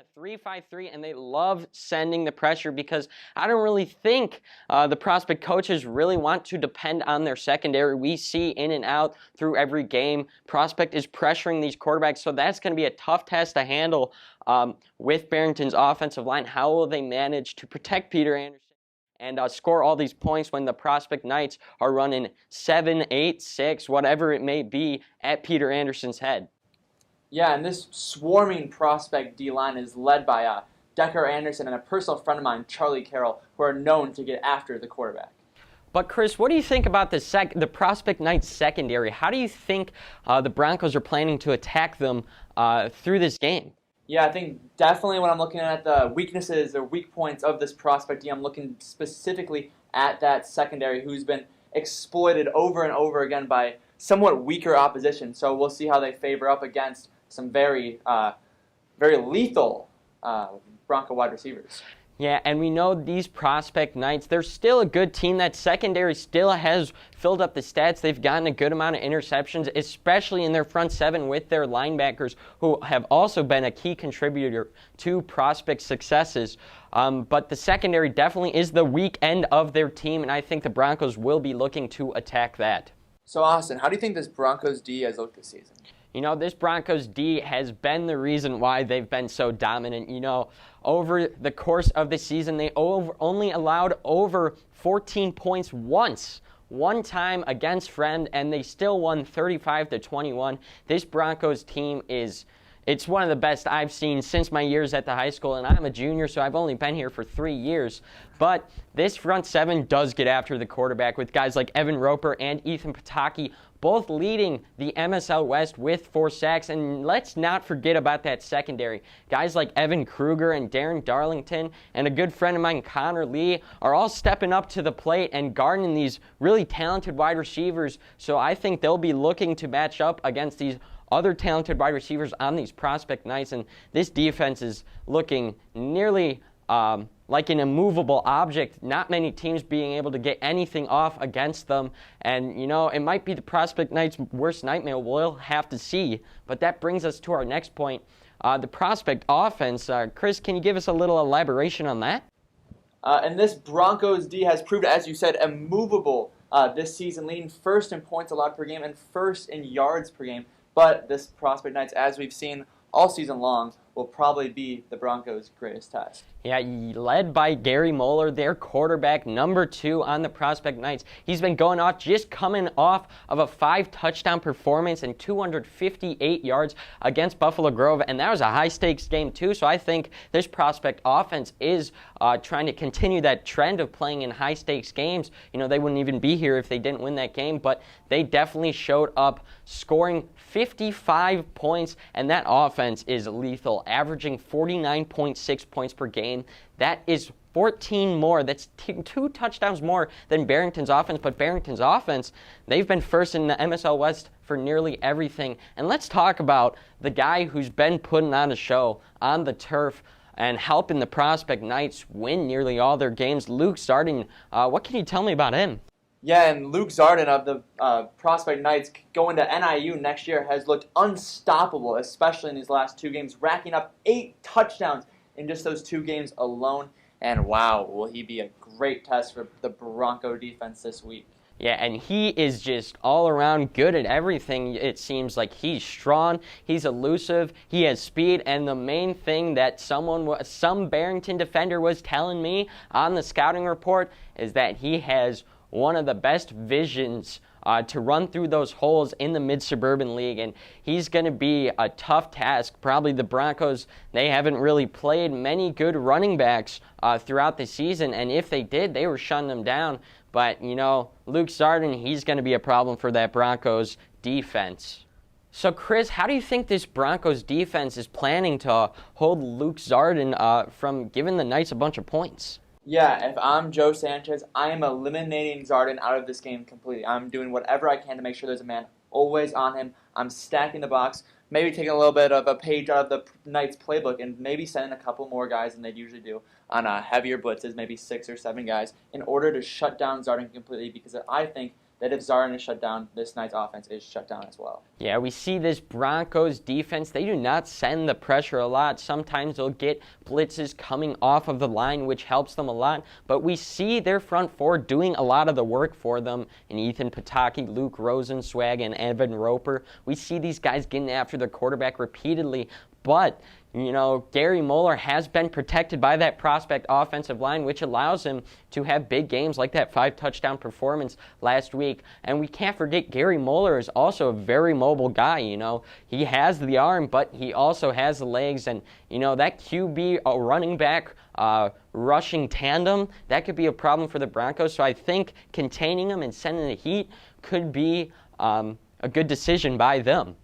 a 3-5-3, and they love sending the pressure because I don't really think the prospect coaches really want to depend on their secondary. We see in and out through every game, prospect is pressuring these quarterbacks, so that's going to be a tough test to handle with Barrington's offensive line. How will they manage to protect Peter Anderson and score all these points when the prospect Knights are running 7, 8, 6, whatever it may be, at Peter Anderson's head? Yeah, and this swarming prospect D-line is led by Decker Anderson and a personal friend of mine, Charlie Carroll, who are known to get after the quarterback. But Chris, what do you think about the prospect Knights secondary? How do you think the Broncos are planning to attack them through this game? Yeah, I think definitely when I'm looking at the weaknesses or weak points of this prospect D, I'm looking specifically at that secondary who's been exploited over and over again by somewhat weaker opposition. So we'll see how they favor up against some very lethal Bronco wide receivers. Yeah, and we know these prospect Knights, they're still a good team. That secondary still has filled up the stats. They've gotten a good amount of interceptions, especially in their front seven with their linebackers, who have also been a key contributor to prospect successes. But the secondary definitely is the weak end of their team, and I think the Broncos will be looking to attack that. So, Austin, how do you think this Broncos D has looked this season? You know, this Broncos D has been the reason why they've been so dominant. You know, over the course of the season, they only allowed over 14 points one time against Friend, and they still won 35-21. This Broncos team it's one of the best I've seen since my years at the high school, and I'm a junior, so I've only been here for 3 years. But this front seven does get after the quarterback with guys like Evan Roper and Ethan Pataki, both leading the MSL West with 4 sacks. And let's not forget about that secondary. Guys like Evan Kruger and Darren Darlington and a good friend of mine, Connor Lee, are all stepping up to the plate and guarding these really talented wide receivers. So I think they'll be looking to match up against these other talented wide receivers on these prospect Knights, and this defense is looking nearly like an immovable object. Not many teams being able to get anything off against them, and you know, it might be the prospect Knights' worst nightmare. We'll have to see. But that brings us to our next point, the prospect offense. Chris, can you give us a little elaboration on that? And this Broncos D has proved, as you said, immovable this season, leading first in points allowed per game and first in yards per game. But this prospect Knights, as we've seen all season long, will probably be the Broncos' greatest test. Yeah, led by Gary Moeller, their quarterback, number 2 on the prospect Knights. He's been going off, just coming off of a 5-touchdown performance and 258 yards against Buffalo Grove, and that was a high-stakes game too. So I think this prospect offense is trying to continue that trend of playing in high-stakes games. You know, they wouldn't even be here if they didn't win that game, but they definitely showed up, scoring 55 points, and that offense is lethal, averaging 49.6 points per game. That is 14 more. That's 2 touchdowns more than Barrington's offense. But Barrington's offense, they've been first in the MSL West for nearly everything. And let's talk about the guy who's been putting on a show on the turf and helping the prospect Knights win nearly all their games. Luke Zardin, what can you tell me about him? Yeah, and Luke Zardin of the prospect Knights going to NIU next year has looked unstoppable, especially in these last 2 games, racking up 8 touchdowns in just those 2 games alone. And wow, will he be a great test for the Bronco defense this week. Yeah, and he is just all around good at everything. It seems like he's strong, he's elusive, he has speed, and the main thing that some Barrington defender was telling me on the scouting report is that he has one of the best visions to run through those holes in the mid-suburban league, and he's going to be a tough task. Probably the Broncos, they haven't really played many good running backs throughout the season, and if they did, they were shutting them down. But, you know, Luke Zardin, he's going to be a problem for that Broncos defense. So, Chris, how do you think this Broncos defense is planning to hold Luke Zardin from giving the Knights a bunch of points? Yeah, if I'm Joe Sanchez, I am eliminating Zardin out of this game completely. I'm doing whatever I can to make sure there's a man always on him. I'm stacking the box, maybe taking a little bit of a page out of the Knights playbook and maybe sending a couple more guys than they'd usually do on heavier blitzes, maybe 6 or 7 guys, in order to shut down Zardin completely, because I think that if Zarin is shut down, this night's offense is shut down as well. Yeah, we see this Broncos defense. They do not send the pressure a lot. Sometimes they'll get blitzes coming off of the line, which helps them a lot. But we see their front four doing a lot of the work for them. And Ethan Pataki, Luke Rosenzweig, and Evan Roper. We see these guys getting after the quarterback repeatedly. But Gary Moeller has been protected by that prospect offensive line, which allows him to have big games like that 5-touchdown performance last week. And we can't forget Gary Moeller is also a very mobile guy. He has the arm, but he also has the legs. And, that QB running back rushing tandem, that could be a problem for the Broncos. So I think containing him and sending the heat could be a good decision by them.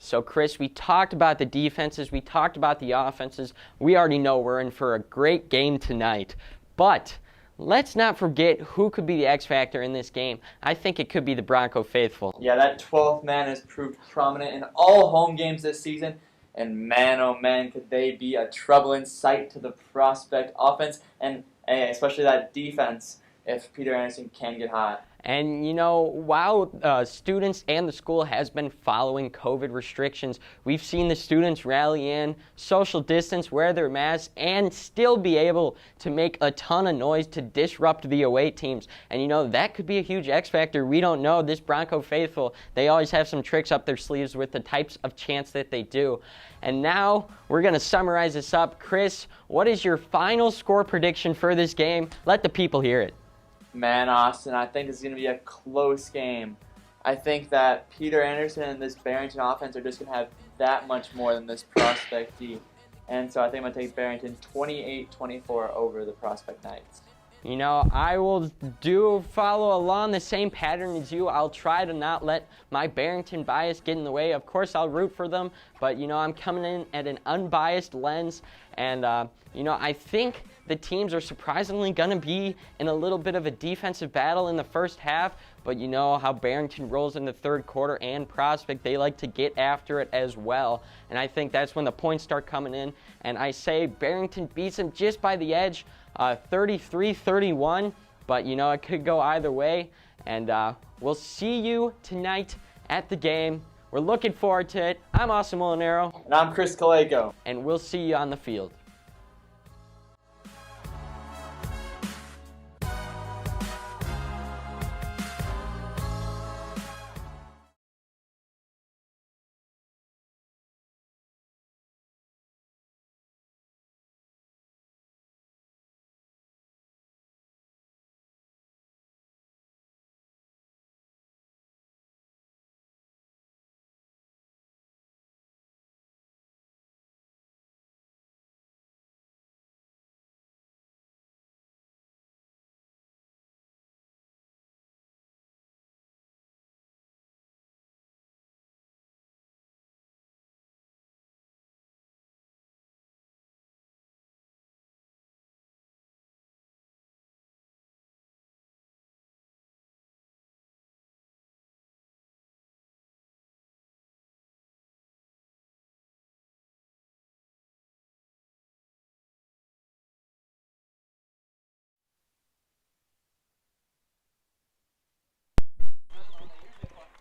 So, Chris, we talked about the defenses. We talked about the offenses. We already know we're in for a great game tonight. But let's not forget who could be the X factor in this game. I think it could be the Bronco faithful. Yeah, that 12th man has proved prominent in all home games this season. And man, oh man, could they be a troubling sight to the prospect offense and especially that defense if Peter Anderson can get hot. And, while students and the school has been following COVID restrictions, we've seen the students rally in, social distance, wear their masks, and still be able to make a ton of noise to disrupt the away teams. And, that could be a huge X factor. We don't know. This Bronco faithful, they always have some tricks up their sleeves with the types of chants that they do. And now we're going to summarize this up. Chris, what is your final score prediction for this game? Let the people hear it. Man, Austin, I think it's going to be a close game. I think that Peter Anderson and this Barrington offense are just going to have that much more than this prospect D. And so I think I'm going to take Barrington 28-24 over the Prospect Knights. I will follow along the same pattern as you. I'll try to not let my Barrington bias get in the way. Of course, I'll root for them, but, I'm coming in at an unbiased lens. And, I think the teams are surprisingly going to be in a little bit of a defensive battle in the first half, but you know how Barrington rolls in the third quarter and Prospect, they like to get after it as well. And I think that's when the points start coming in. And I say Barrington beats them just by the edge, 33-31, but it could go either way. And we'll see you tonight at the game. We're looking forward to it. I'm Austin Molinaro. And I'm Chris Kaleko. And we'll see you on the field.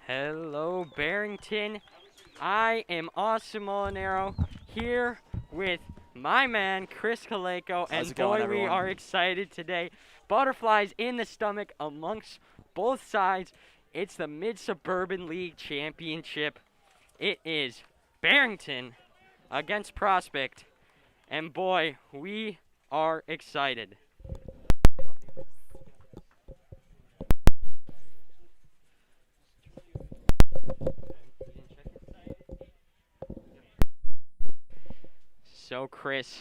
Hello, Barrington. I am Austin Molinaro here with my man, Chris Kaleko. And boy, we are excited today. Butterflies in the stomach amongst both sides. It's the Mid-Suburban League Championship. It is Barrington against Prospect. And boy, we are excited. So, Chris,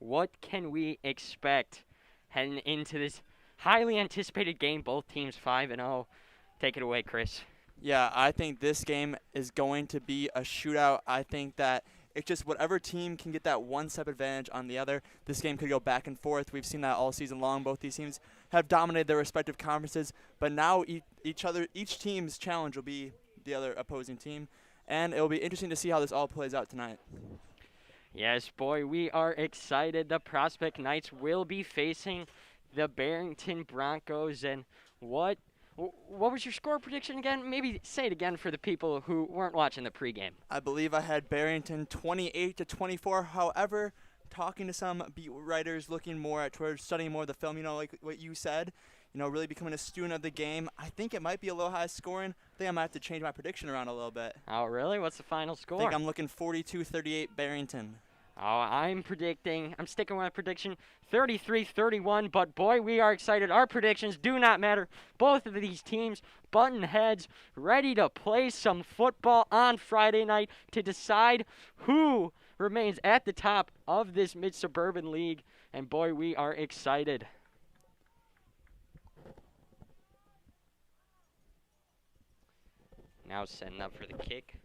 what can we expect heading into this highly anticipated game? Both teams 5-0. Take it away, Chris. Yeah, I think this game is going to be a shootout. I think that it's just whatever team can get that one-step advantage on the other. This game could go back and forth. We've seen that all season long. Both these teams have dominated their respective conferences, but now each team's challenge will be the other opposing team, and it will be interesting to see how this all plays out tonight. Yes, boy, we are excited. The Prospect Knights will be facing the Barrington Broncos, and what What was your score prediction again? Maybe say it again for the people who weren't watching the pregame. I believe I had Barrington 28-24. However, talking to some beat writers, looking more at towards studying more of the film, like what you said, really becoming a student of the game, I think it might be a little high scoring. I think I might have to change my prediction around a little bit. Oh, really? What's the final score? I think I'm looking 42-38 Barrington. Oh, I'm sticking with my prediction, 33-31, but boy, we are excited. Our predictions do not matter. Both of these teams, button heads, ready to play some football on Friday night to decide who remains at the top of this Mid-Suburban League, and boy, we are excited. Now setting up for the kick.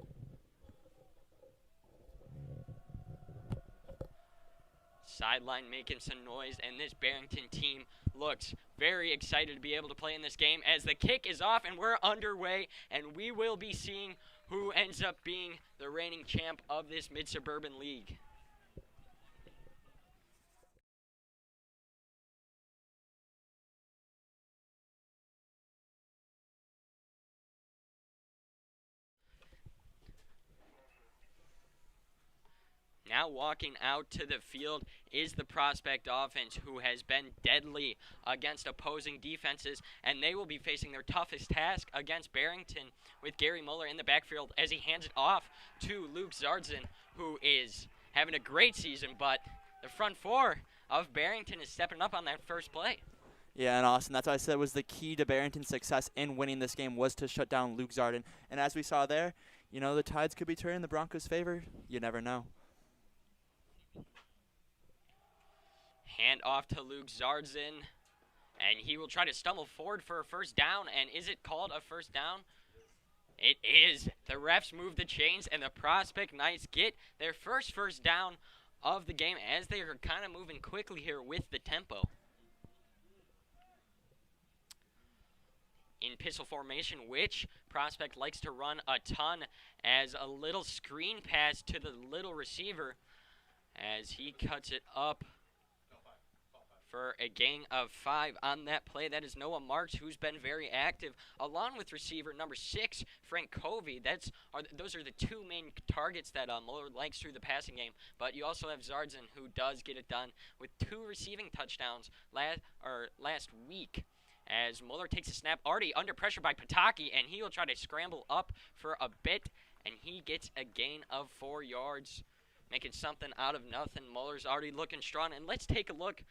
Sideline making some noise, and this Barrington team looks very excited to be able to play in this game as the kick is off and we're underway, and we will be seeing who ends up being the reigning champ of this Mid-Suburban League. Now walking out to the field is the Prospect offense, who has been deadly against opposing defenses, and they will be facing their toughest task against Barrington with Gary Muller in the backfield as he hands it off to Luke Zardzin, who is having a great season, but the front four of Barrington is stepping up on that first play. Yeah, and Austin, that's what I said was the key to Barrington's success in winning this game was to shut down Luke Zarden. And as we saw there, the tides could be turning in the Broncos' favor. You never know. Hand off to Luke Zardzin, and he will try to stumble forward for a first down. And is it called a first down? It is. The refs move the chains, and the Prospect Knights get their first down of the game as they are kind of moving quickly here with the tempo. In pistol formation, which Prospect likes to run a ton, as a little screen pass to the little receiver as he cuts it up for a gain of 5 on that play. That is Noah Marks, who's been very active, along with receiver number 6, Frank Covey. Those are the two main targets that Muller likes through the passing game. But you also have Zardzin, who does get it done with 2 receiving touchdowns last week. As Muller takes a snap, already under pressure by Pataki, and he will try to scramble up for a bit, and he gets a gain of 4 yards, making something out of nothing. Muller's already looking strong, and let's take a look.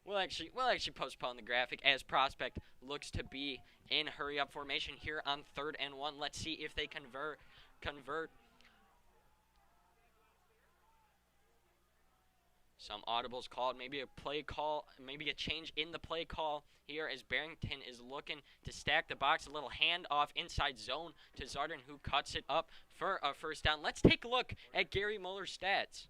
We'll actually postpone the graphic as Prospect looks to be in hurry-up formation here on 3rd and 1. Let's see if they convert. Some audibles called, maybe a play call, maybe a change in the play call here as Barrington is looking to stack the box. A little handoff inside zone to Zarden, who cuts it up for a first down. Let's take a look at Gary Muller's stats.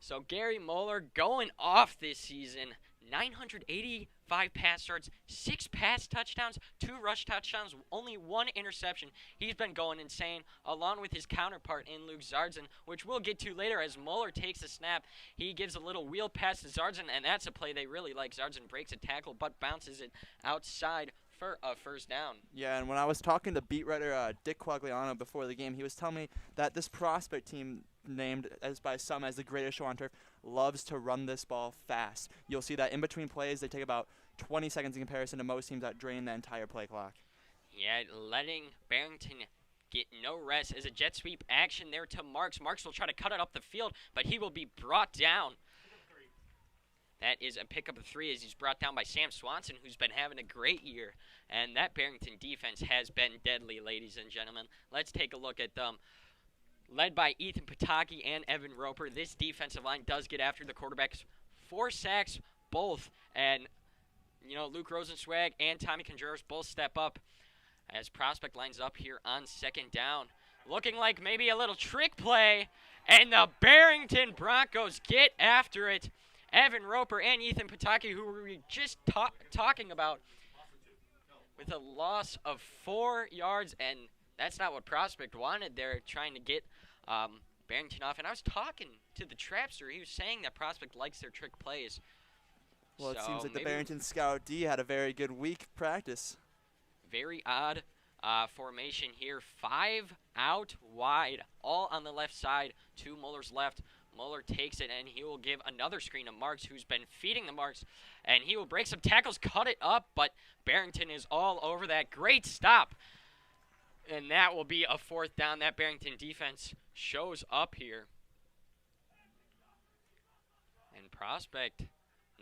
So Gary Muller going off this season, 985 pass yards, 6 pass touchdowns, 2 rush touchdowns, only 1 interception. He's been going insane, along with his counterpart in Luke Zardzin, which we'll get to later as Muller takes the snap. He gives a little wheel pass to Zardzin, and that's a play they really like. Zardzin breaks a tackle but bounces it outside for a first down. Yeah, and when I was talking to beat writer Dick Quagliano before the game, he was telling me that this Prospect team, named as by some as the greatest show on turf, loves to run this ball fast. You'll see that in between plays, they take about 20 seconds in comparison to most teams that drain the entire play clock. Yeah, letting Barrington get no rest as a jet sweep action there to Marks. Marks will try to cut it up the field, but he will be brought down. That is a pickup of 3 as he's brought down by Sam Swanson, who's been having a great year. And that Barrington defense has been deadly, ladies and gentlemen. Let's take a look at them. Led by Ethan Pataki and Evan Roper, this defensive line does get after the quarterbacks. 4 sacks, both. And, Luke Rosenswag and Tommy Contreras both step up as Prospect lines up here on 2nd down. Looking like maybe a little trick play. And the Barrington Broncos get after it. Evan Roper and Ethan Pataki, who we were just talking about, with a loss of 4 yards, and that's not what Prospect wanted. They're trying to get Barrington off, and I was talking to the Trapster. He was saying that Prospect likes their trick plays. Well, it So seems like the maybe Barrington Scout D had a very good week practice. very odd formation here. 5 out wide, all on the left side. 2 Muller's left. Muller takes it, and he will give another screen to Marks, who's been feeding the Marks, and he will break some tackles, cut it up, but Barrington is all over that. Great stop. And that will be a 4th down. That Barrington defense shows up here. And Prospect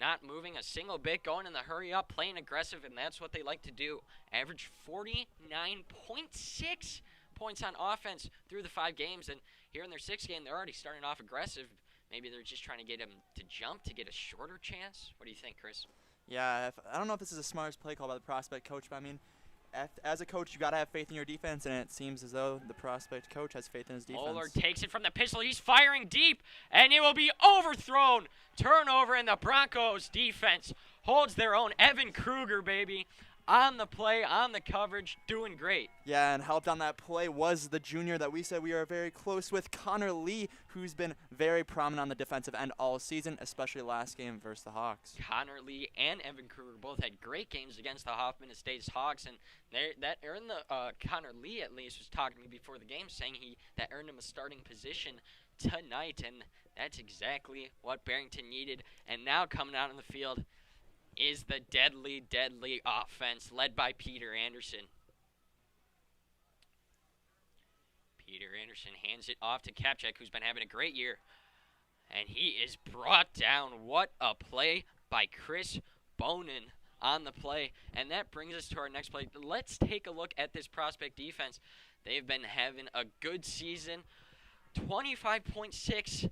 not moving a single bit, going in the hurry up, playing aggressive, and that's what they like to do. Average 49.6 points on offense through the 5 games, and here in their 6th game, they're already starting off aggressive. Maybe they're just trying to get him to jump to get a shorter chance. What do you think, Chris? Yeah, I don't know if this is the smartest play call by the Prospect coach, but I mean, as a coach, you got to have faith in your defense, and it seems as though the Prospect coach has faith in his defense. Muller takes it from the pistol. He's firing deep, and it will be overthrown. Turnover, in the Broncos defense holds their own. Evan Kruger, baby, on the play, on the coverage, doing great. Yeah, and helped on that play was the junior that we said we are very close with, Connor Lee, who's been very prominent on the defensive end all season, especially last game versus the Hawks. Connor Lee and Evan Kruger both had great games against the Hoffman Estates Hawks, and that earned Connor Lee, at least, was talking to me before the game, saying that earned him a starting position tonight, and that's exactly what Barrington needed. And now coming out on the field is the deadly, deadly offense led by Peter Anderson. Peter Anderson hands it off to Kapchak, who's been having a great year. And he is brought down. What a play by Chris Bonin on the play. And that brings us to our next play. Let's take a look at this Prospect defense. They've been having a good season. 25.6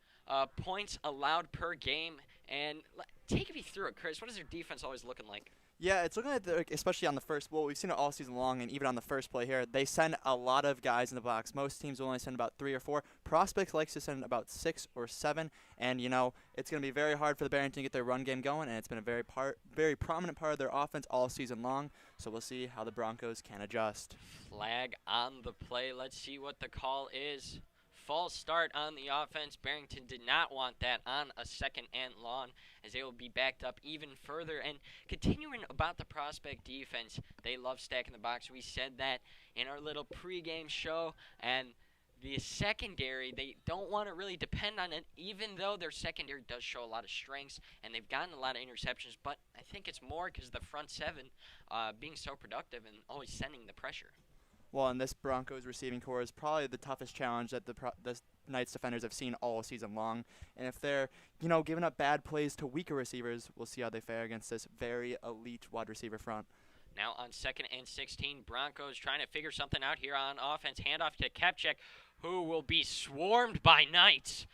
points allowed per game. And take me through it, Chris. What is their defense always looking like? Yeah, it's looking like, especially on the first, well, we've seen it all season long, and even on the first play here, they send a lot of guys in the box. Most teams will only send about 3 or 4. Prospects likes to send about 6 or 7, and, you know, it's going to be very hard for the Barrington to get their run game going, and it's been a very prominent part of their offense all season long, so we'll see how the Broncos can adjust. Flag on the play. Let's see what the call is. False start on the offense. Barrington did not want that on a 2nd and long, as they will be backed up even further. And continuing about the Prospect defense, they love stacking the box. We said that in our little pregame show. And the secondary, they don't want to really depend on it, even though their secondary does show a lot of strengths, and they've gotten a lot of interceptions. But I think it's more because the front 7 being so productive and always sending the pressure. Well, and this Broncos receiving core is probably the toughest challenge that the Knights defenders have seen all season long. And if they're, you know, giving up bad plays to weaker receivers, we'll see how they fare against this very elite wide receiver front. Now on 2nd and 16, Broncos trying to figure something out here on offense. Handoff to Kapchak, who will be swarmed by Knights,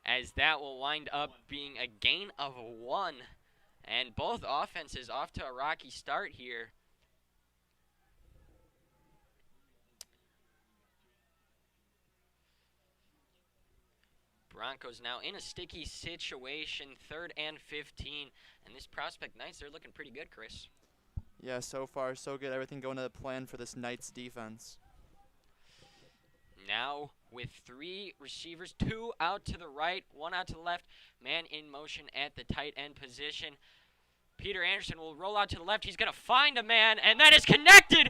as that will wind up being a gain of 1. And both offenses off to a rocky start here. Broncos now in a sticky situation, 3rd and 15. And this Prospect Knights, they're looking pretty good, Chris. Yeah, so far so good. Everything going to the plan for this Knights defense. Now with 3 receivers, 2 out to the right, 1 out to the left. Man in motion at the tight end position. Peter Anderson will roll out to the left. He's going to find a man, and that is connected.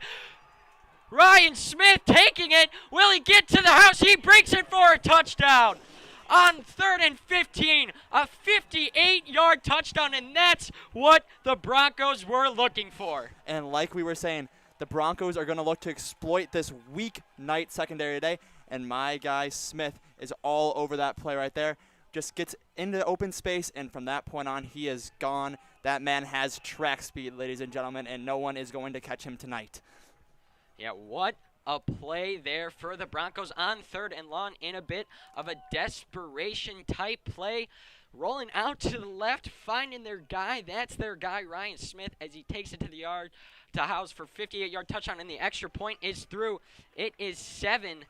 Ryan Smith taking it. Will he get to the house? He breaks it for a touchdown. On 3rd and 15, a 58-yard touchdown, and that's what the Broncos were looking for. And like we were saying, the Broncos are going to look to exploit this weak Knight secondary today, and my guy Smith is all over that play right there. Just gets into open space, and from that point on, he is gone. That man has track speed, ladies and gentlemen, and no one is going to catch him tonight. Yeah, what a play there for the Broncos on 3rd and long in a bit of a desperation type play. Rolling out to the left, finding their guy. That's their guy, Ryan Smith, as he takes it to the yard to House for 58-yard touchdown, and the extra point is through. It is 7-0.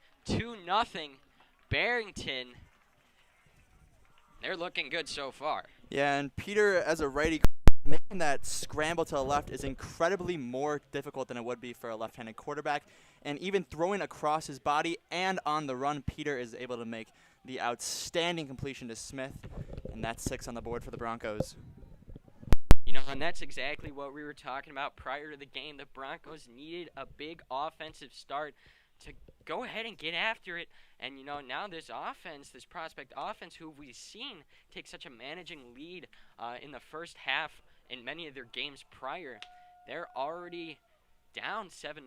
Barrington, they're looking good so far. Yeah, and Peter, as a righty, making that scramble to the left is incredibly more difficult than it would be for a left-handed quarterback. And even throwing across his body and on the run, Peter is able to make the outstanding completion to Smith. And that's 6 on the board for the Broncos. And that's exactly what we were talking about prior to the game. The Broncos needed a big offensive start to go ahead and get after it. And, now this offense, this prospect offense, who we've seen take such a managing lead in the first half in many of their games prior, they're already down 7-0.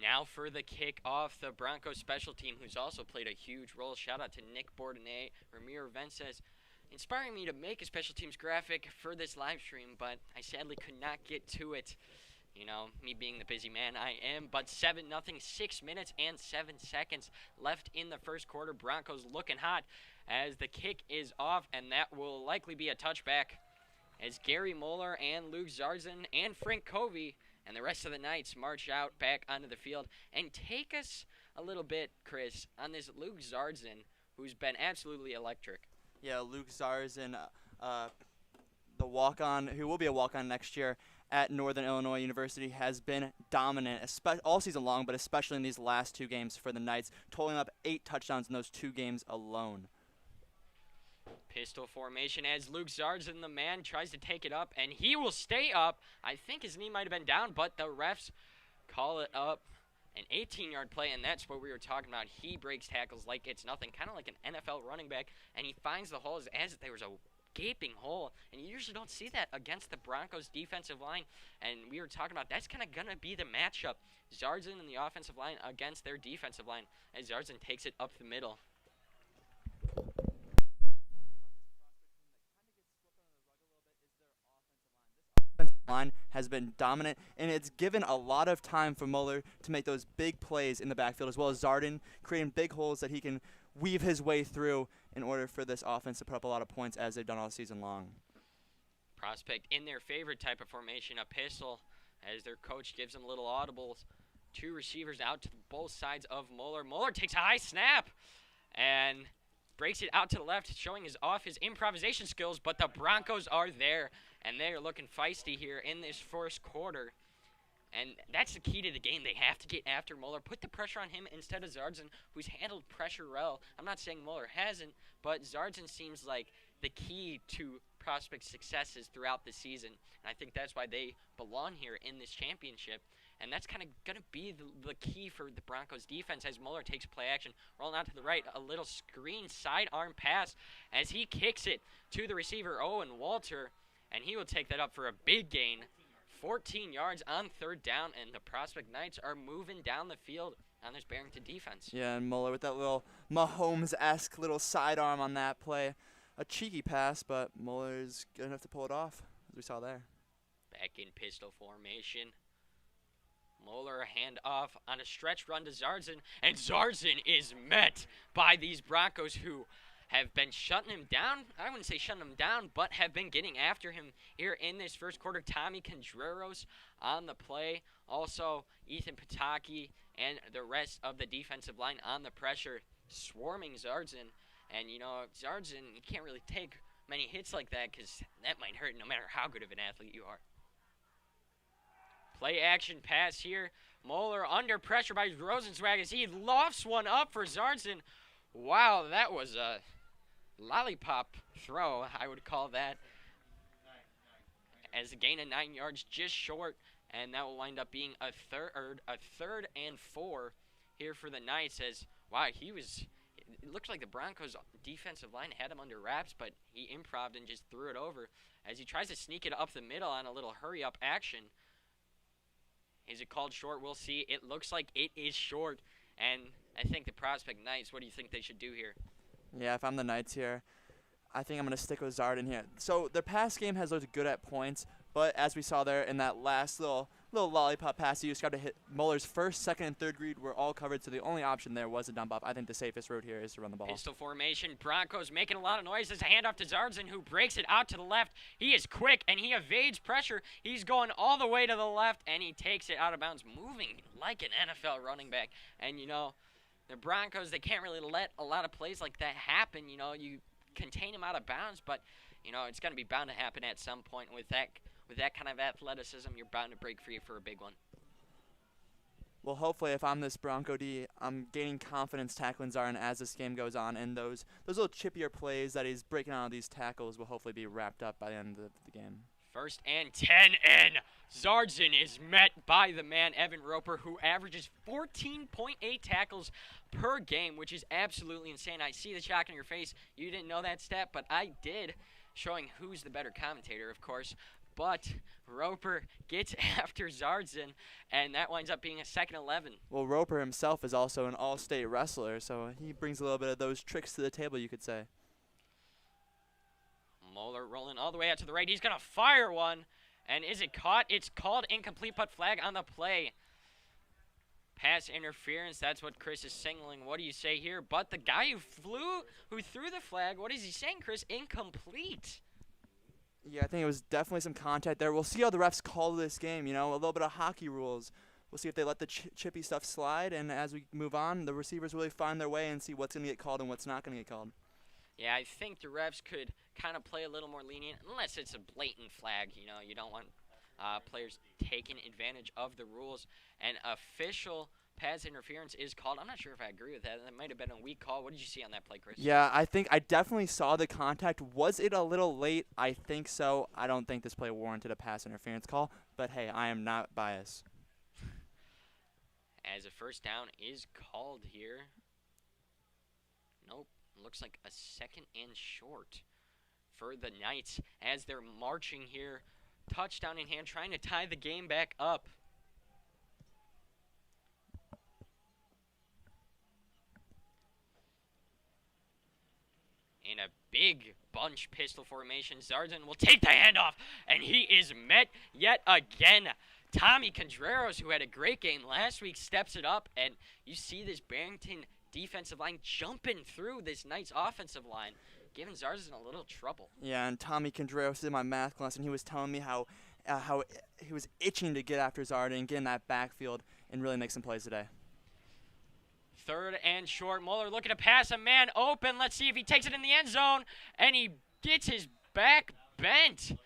Now for the kickoff, the Broncos special team, who's also played a huge role. Shout out to Nick Bourdonnais, Ramiro Vences, inspiring me to make a special teams graphic for this live stream, but I sadly could not get to it. Me being the busy man I am. But 7-0, 6 minutes and 7 seconds left in the first quarter. Broncos looking hot as the kick is off, and that will likely be a touchback as Gary Moeller and Luke Zarzan and Frank Covey and the rest of the Knights march out back onto the field and take us a little bit, Chris, on this Luke Zarzan, who's been absolutely electric. Yeah, Luke Zarzan, the walk-on, who will be a walk-on next year at Northern Illinois University, has been dominant all season long, but especially in these last 2 games for the Knights, totaling up 8 touchdowns in those 2 games alone. Pistol formation as Luke Zarzan, the man, tries to take it up, and he will stay up. I think his knee might have been down, but the refs call it up. An 18-yard play, and that's what we were talking about. He breaks tackles like it's nothing, kind of like an NFL running back, and he finds the holes as if there was a gaping hole, and you usually don't see that against the Broncos defensive line, and we were talking about that's kind of going to be the matchup. Zarzan and the offensive line against their defensive line, as Zarzan takes it up the middle. Line has been dominant, and it's given a lot of time for Moeller to make those big plays in the backfield, as well as Zarzan creating big holes that he can weave his way through in order for this offense to put up a lot of points as they've done all season long. Prospect in their favorite type of formation, a pistol, as their coach gives them little audibles. 2 receivers out to both sides of Moeller. Moeller takes a high snap and breaks it out to the left, showing his improvisation skills, but the Broncos are there, and they are looking feisty here in this first quarter. And that's the key to the game. They have to get after Moeller, put the pressure on him instead of Zarzan, who's handled pressure well. I'm not saying Moeller hasn't, but Zarzan seems like the key to prospect successes throughout the season. And I think that's why they belong here in this championship. And that's kind of going to be the key for the Broncos defense as Moeller takes play action. Rolling out to the right, a little screen sidearm pass as he kicks it to the receiver, Owen Walter. And he will take that up for a big gain. 14 yards on 3rd down, and the Prospect Knights are moving down the field on this Barrington defense. Yeah, and Moeller with that little Mahomes-esque little sidearm on that play. A cheeky pass, but Moeller's good enough to pull it off, as we saw there. Back in pistol formation. Moeller a handoff on a stretch run to Zarzan, and Zarzan is met by these Broncos who have been shutting him down. I wouldn't say shutting him down, but have been getting after him here in this first quarter. Tommy Contreras on the play. Also, Ethan Pataki and the rest of the defensive line on the pressure, swarming Zarzan. And, Zarzan, you can't really take many hits like that because that might hurt no matter how good of an athlete you are. Play action pass here. Moeller under pressure by Rosenzweig as he lofts one up for Zarzan. Wow, that was a lollipop throw, I would call that. As a gain of 9 yards, just short, and that will wind up being a third and 4 here for the Knights. As it looked like the Broncos defensive line had him under wraps, but he improv'd and just threw it over as he tries to sneak it up the middle on a little hurry-up action. Is it called short? We'll see. It looks like it is short, and I think the Prospect Knights, what do you think they should do here? Yeah, if I'm the Knights here, I think I'm going to stick with Zarzan here. So their pass game has looked good at points, but as we saw there in that last little lollipop pass you described to hit, Moeller's first, second, and third read were all covered, so the only option there was a dump off. I think the safest route here is to run the ball. Pistol formation, Broncos making a lot of noise. There's a handoff to Zarzan, who breaks it out to the left. He is quick, and he evades pressure. He's going all the way to the left, and he takes it out of bounds, moving like an NFL running back. And, the Broncos, they can't really let a lot of plays like that happen. You contain him out of bounds, but you know, it's going to be bound to happen at some point. With that kind of athleticism, you're bound to break free for a big one. Well, hopefully, if I'm this Bronco D, I'm gaining confidence tackling Zarden as this game goes on, and those little chippier plays that he's breaking out of these tackles will hopefully be wrapped up by the end of the game. 1st and 10, and Zarden is met by the man, Evan Roper, who averages 14.8 tackles per game, which is absolutely insane. I see the shock on your face. You didn't know that stat, but I did, showing who's the better commentator, of course. But Roper gets after Zarden, and that winds up being a 2nd 11. Well, Roper himself is also an all-state wrestler, so he brings a little bit of those tricks to the table, you could say. Moeller rolling all the way out to the right. He's going to fire one. And is it caught? It's called incomplete, but flag on the play. Pass interference. That's what Chris is signaling. What do you say here? But the guy who threw the flag, what is he saying, Chris? Incomplete. Yeah, I think it was definitely some contact there. We'll see how the refs call this game, you know, a little bit of hockey rules. We'll see if they let the chippy stuff slide, and as we move on, the receivers really find their way and see what's going to get called and what's not going to get called. Yeah, I think the refs could kind of play a little more lenient, unless it's a blatant flag. You know, you don't want players taking advantage of the rules. And official pass interference is called. I'm not sure if I agree with that. That might have been a weak call. What did you see on that play, Chris? Yeah, I think I definitely saw the contact. Was it a little late? I think so. I don't think this play warranted a pass interference call, but hey, I am not biased. As a 1st down is called here. Nope. Looks like a 2nd and short for the Knights as they're marching here. Touchdown in hand, trying to tie the game back up. In a big bunch pistol formation, Zarden will take the handoff, and he is met yet again. Tommy Contreras, who had a great game last week, steps it up, and you see this Barrington defensive line jumping through this Knights offensive line, giving Zarden a little trouble. Yeah, and Tommy Contreras in my math class, and he was telling me how he was itching to get after Zarden and get in that backfield and really make some plays today. 3rd and short. Mueller looking to pass a man open. Let's see if he takes it in the end zone. And he gets his back bent.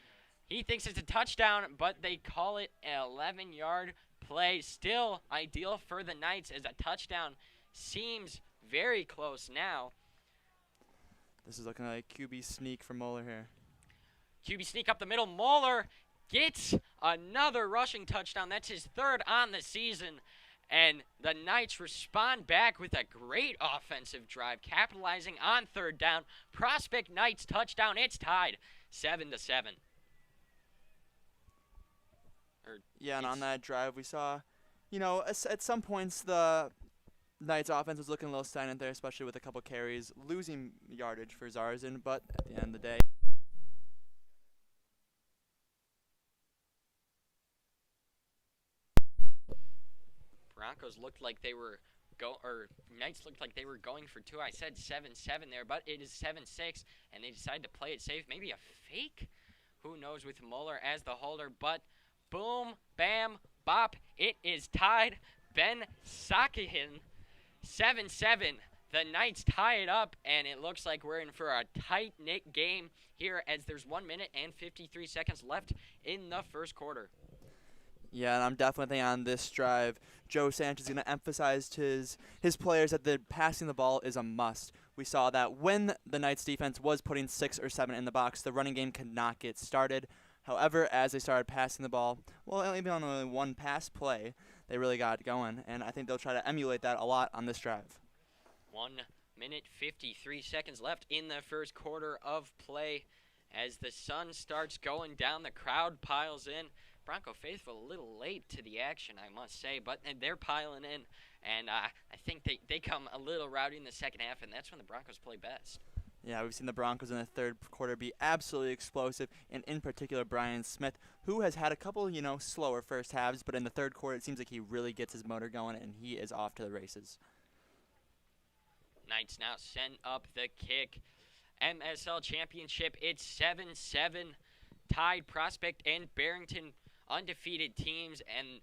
He thinks it's a touchdown, but they call it an 11-yard play. Still ideal for the Knights as a touchdown seems very close now. This is looking like QB sneak for Mueller here. QB sneak up the middle. Mueller gets another rushing touchdown. That's his 3rd on the season. And the Knights respond back with a great offensive drive, capitalizing on 3rd down. Prospect Knights touchdown. It's tied 7-7. Yeah, and on that drive we saw, you know, at some points the Knights offense was looking a little stagnant there, especially with a couple carries, losing yardage for Zarden, but at the end of the day, Broncos looked like they were Knights looked like they were going for 2. I said 7-7 there, but it is 7-6, and they decided to play it safe. Maybe a fake? Who knows with Mueller as the holder, but boom, bam, bop, it is tied. Ben Sakihin, 7-7. The Knights tie it up, and it looks like we're in for a tight-knit game here as there's 1 minute and 53 seconds left in the 1st quarter. yeah, and I'm definitely on this drive. Joe Sanchez is going to emphasize to his players that the passing the ball is a must. We saw that when the Knights defense was putting 6 or 7 in the box, the running game could not get started. However, as they started passing the ball, well, maybe on only one pass play, they really got going, and I think they'll try to emulate that a lot on this drive. 1 minute, 53 seconds left in the 1st quarter of play. As the sun starts going down, the crowd piles in. Bronco faithful a little late to the action, I must say, but they're piling in, and I think they come a little rowdy in the 2nd half, and that's when the Broncos play best. Yeah, we've seen the Broncos in the 3rd quarter be absolutely explosive, and in particular Brian Smith, who has had a couple, slower first halves, but in the 3rd quarter it seems like he really gets his motor going, and he is off to the races. Knights now send up the kick. MSL championship, it's 7-7. Tied Prospect and Barrington, undefeated teams, and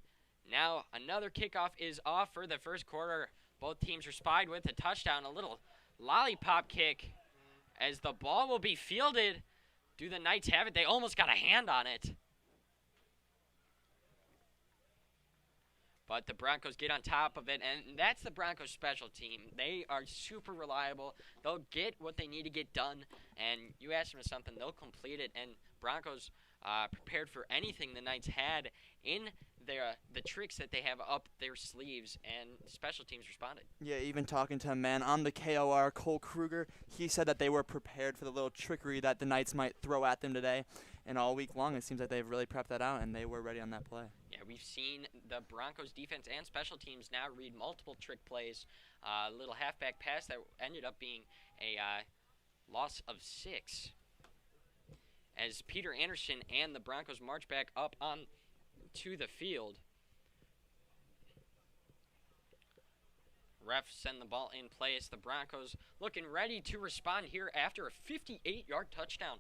now another kickoff is off for the 1st quarter. Both teams respond with a touchdown, a little lollipop kick, as the ball will be fielded do the Knights have it? They almost got a hand on it. But the Broncos get on top of it, and that's the Broncos special team. They are super reliable. They'll get what they need to get done, and you ask them something, they'll complete it. And Broncos prepared for anything the Knights had in the tricks that they have up their sleeves, and special teams responded. Yeah, even talking to a man on the KOR, Cole Kruger, he said that they were prepared for the little trickery that the Knights might throw at them today. And all week long, it seems like they've really prepped that out, and they were ready on that play. Yeah, we've seen the Broncos defense and special teams now read multiple trick plays. A little halfback pass that ended up being a loss of 6. As Peter Anderson and the Broncos march back up on to the field. Refs send the ball in place. The Broncos looking ready to respond here after a 58-yard touchdown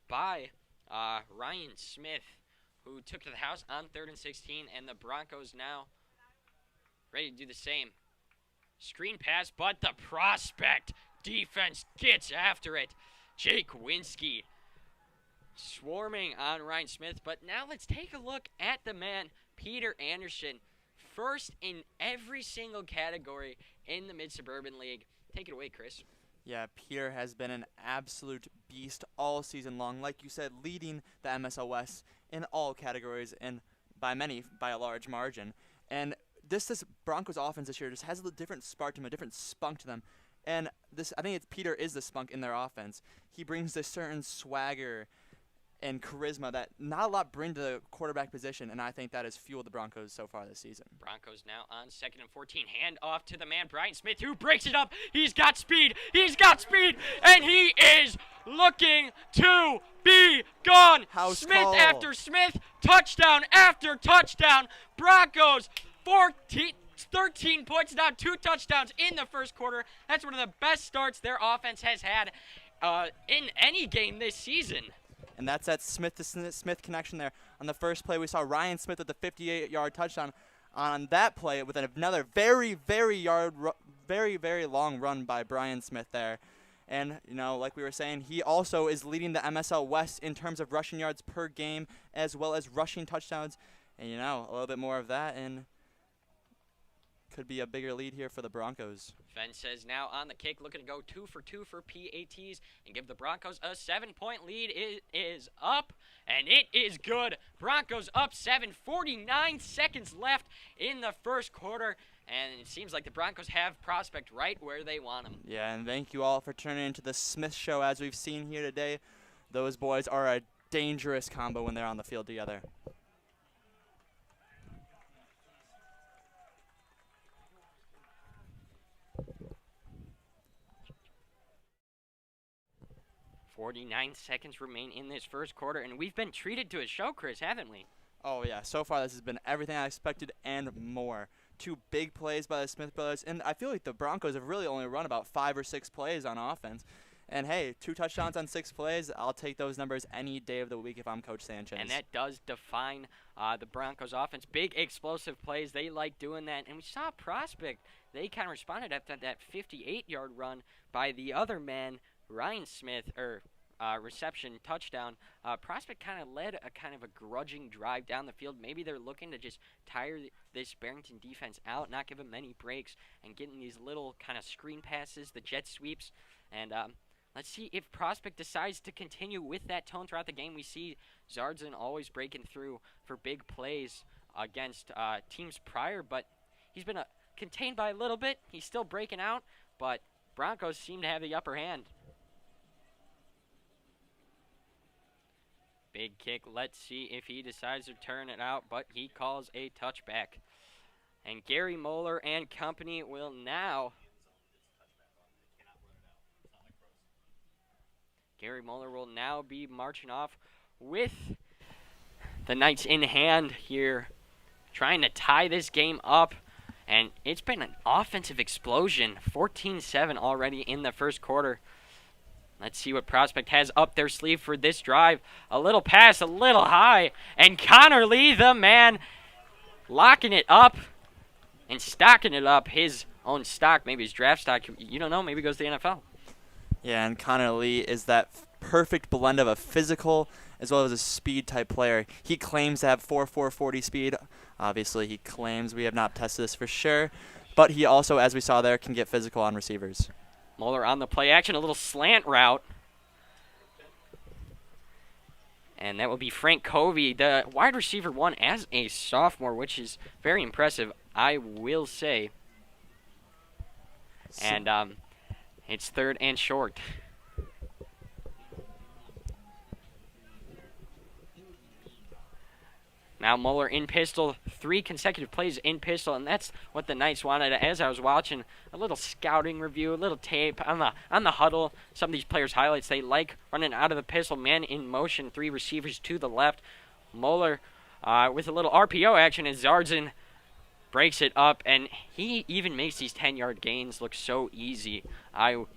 by Ryan Smith, who took to the house on 3rd and 16, and the Broncos now ready to do the same. Screen pass, but the prospect defense gets after it. Jake Winsky swarming on Ryan Smith, but now let's take a look at the man, Peter Anderson, first in every single category in the Mid-Suburban League. Take it away, Chris. Yeah, Peter has been an absolute beast all season long. Like you said, leading the MSL West in all categories and by a large margin. And this Broncos offense this year just has a different spark to them, a different spunk to them. And I think Peter is the spunk in their offense. He brings this certain swagger and charisma that not a lot bring to the quarterback position, and I think that has fueled the Broncos so far this season. Broncos now on 2nd and 14. Hand off to the man, Brian Smith, who breaks it up. He's got speed, and he is looking to be gone. House Smith call. After Smith, touchdown after touchdown. Broncos 13 points, now 2 touchdowns in the first quarter. That's one of the best starts their offense has had in any game this season. And that's that Smith connection there. On the first play, we saw Ryan Smith with a 58-yard touchdown. On that play, with another very long run by Brian Smith there. And, like we were saying, he also is leading the MSL West in terms of rushing yards per game as well as rushing touchdowns. And, a little bit more of that, and could be a bigger lead here for the Broncos. Fenn says now on the kick, looking to go 2 for 2 for PATs and give the Broncos a 7-point lead. It is up, and it is good. Broncos up 7, 49 seconds left in the first quarter, and it seems like the Broncos have prospect right where they want them. Yeah, and thank you all for turning into the Smith Show as we've seen here today. Those boys are a dangerous combo when they're on the field together. .49 seconds remain in this first quarter, and we've been treated to a show, Chris, haven't we? Oh, yeah. So far, this has been everything I expected and more. 2 big plays by the Smith brothers, and I feel like the Broncos have really only run about 5 or 6 plays on offense. And, hey, 2 touchdowns on 6 plays, I'll take those numbers any day of the week if I'm Coach Sanchez. And that does define the Broncos offense. Big, explosive plays. They like doing that. And we saw Prospect. They kind of responded after that 58-yard run by the other man, Ryan Smith, reception touchdown. Prospect kind of led a kind of a grudging drive down the field. Maybe they're looking to just tire this Barrington defense out, not give them many breaks, and getting these little kind of screen passes, the jet sweeps. And let's see if Prospect decides to continue with that tone throughout the game. We see Zardzin always breaking through for big plays against teams prior, but he's been contained by a little bit. He's still breaking out, but Broncos seem to have the upper hand. Big kick. Let's see if he decides to turn it out, but he calls a touchback. And Gary Moeller and company will now... Gary Moeller will now be marching off with the Knights in hand here, trying to tie this game up. And it's been an offensive explosion. 14-7 already in the first quarter. Let's see what Prospect has up their sleeve for this drive. A little pass, a little high. And Connor Lee, the man, locking it up and stocking it up. His own stock, maybe his draft stock. You don't know, maybe he goes to the NFL. Yeah, and Connor Lee is that perfect blend of a physical as well as a speed type player. He claims to have 4.40 speed. Obviously, he claims. We have not tested this for sure. But he also, as we saw there, can get physical on receivers. Moeller on the play action, a little slant route. And that will be Frank Covey, the wide receiver one as a sophomore, which is very impressive, I will say. And it's 3rd and short. Now Moeller in pistol, 3 consecutive plays in pistol, and that's what the Knights wanted. As I was watching a little scouting review, a little tape on the huddle, some of these players' highlights, they like running out of the pistol, man in motion, 3 receivers to the left. Moeller with a little RPO action, and Zardzin breaks it up, and he even makes these 10-yard gains look so easy. I'm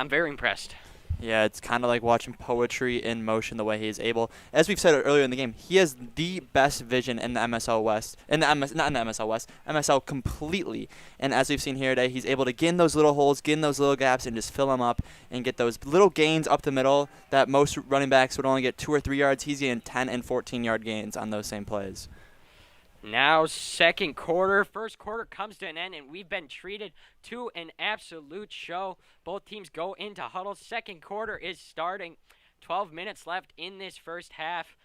very impressed. Yeah, it's kind of like watching poetry in motion the way he is able. As we've said earlier in the game, he has the best vision in the MSL West. Not in the MSL West, MSL completely. And as we've seen here today, he's able to get in those little holes, get in those little gaps, and just fill them up and get those little gains up the middle that most running backs would only get 2 or 3 yards. He's getting 10 and 14-yard gains on those same plays. Now second quarter. First quarter comes to an end, and we've been treated to an absolute show. Both teams go into huddle. Second quarter is starting. 12 minutes left in this first half.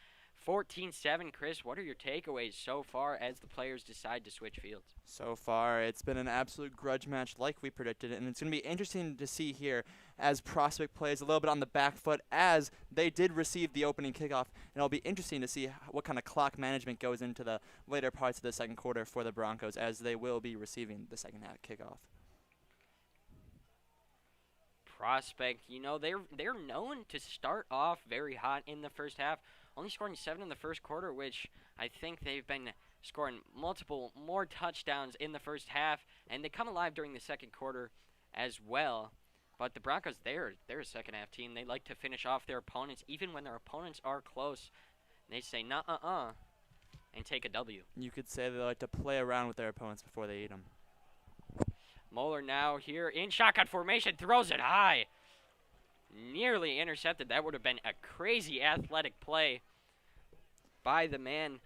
14-7. Chris, what are your takeaways so far as the players decide to switch fields? So far, it's been an absolute grudge match like we predicted, and it's going to be interesting to see here as Prospect plays a little bit on the back foot as they did receive the opening kickoff, and it'll be interesting to see what kind of clock management goes into the later parts of the second quarter for the Broncos as they will be receiving the second half kickoff. Prospect, they're known to start off very hot in the first half, only scoring 7 in the first quarter, which I think they've been scoring multiple more touchdowns in the first half, and they come alive during the second quarter as well. But the Broncos, they're a second half team. They like to finish off their opponents, even when their opponents are close. They say, nah, and take a W. You could say they like to play around with their opponents before they eat them. Moeller now here in shotgun formation, throws it high. Nearly intercepted. That would have been a crazy athletic play by the man,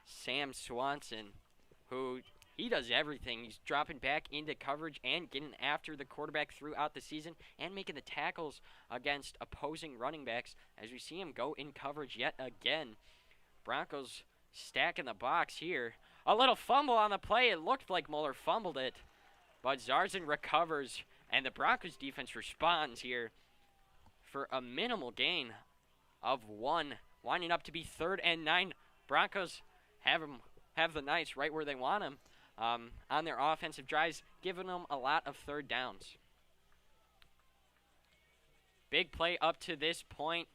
Sam Swanson, who he does everything. He's dropping back into coverage and getting after the quarterback throughout the season and making the tackles against opposing running backs as we see him go in coverage yet again. Broncos stacking the box here. A little fumble on the play. It looked like Moeller fumbled it, but Zardzin recovers, and the Broncos defense responds here for a minimal gain of 1, winding up to be 3rd and 9. Broncos have the Knights right where they want them on their offensive drives, giving them a lot of third downs. Big play up to this point.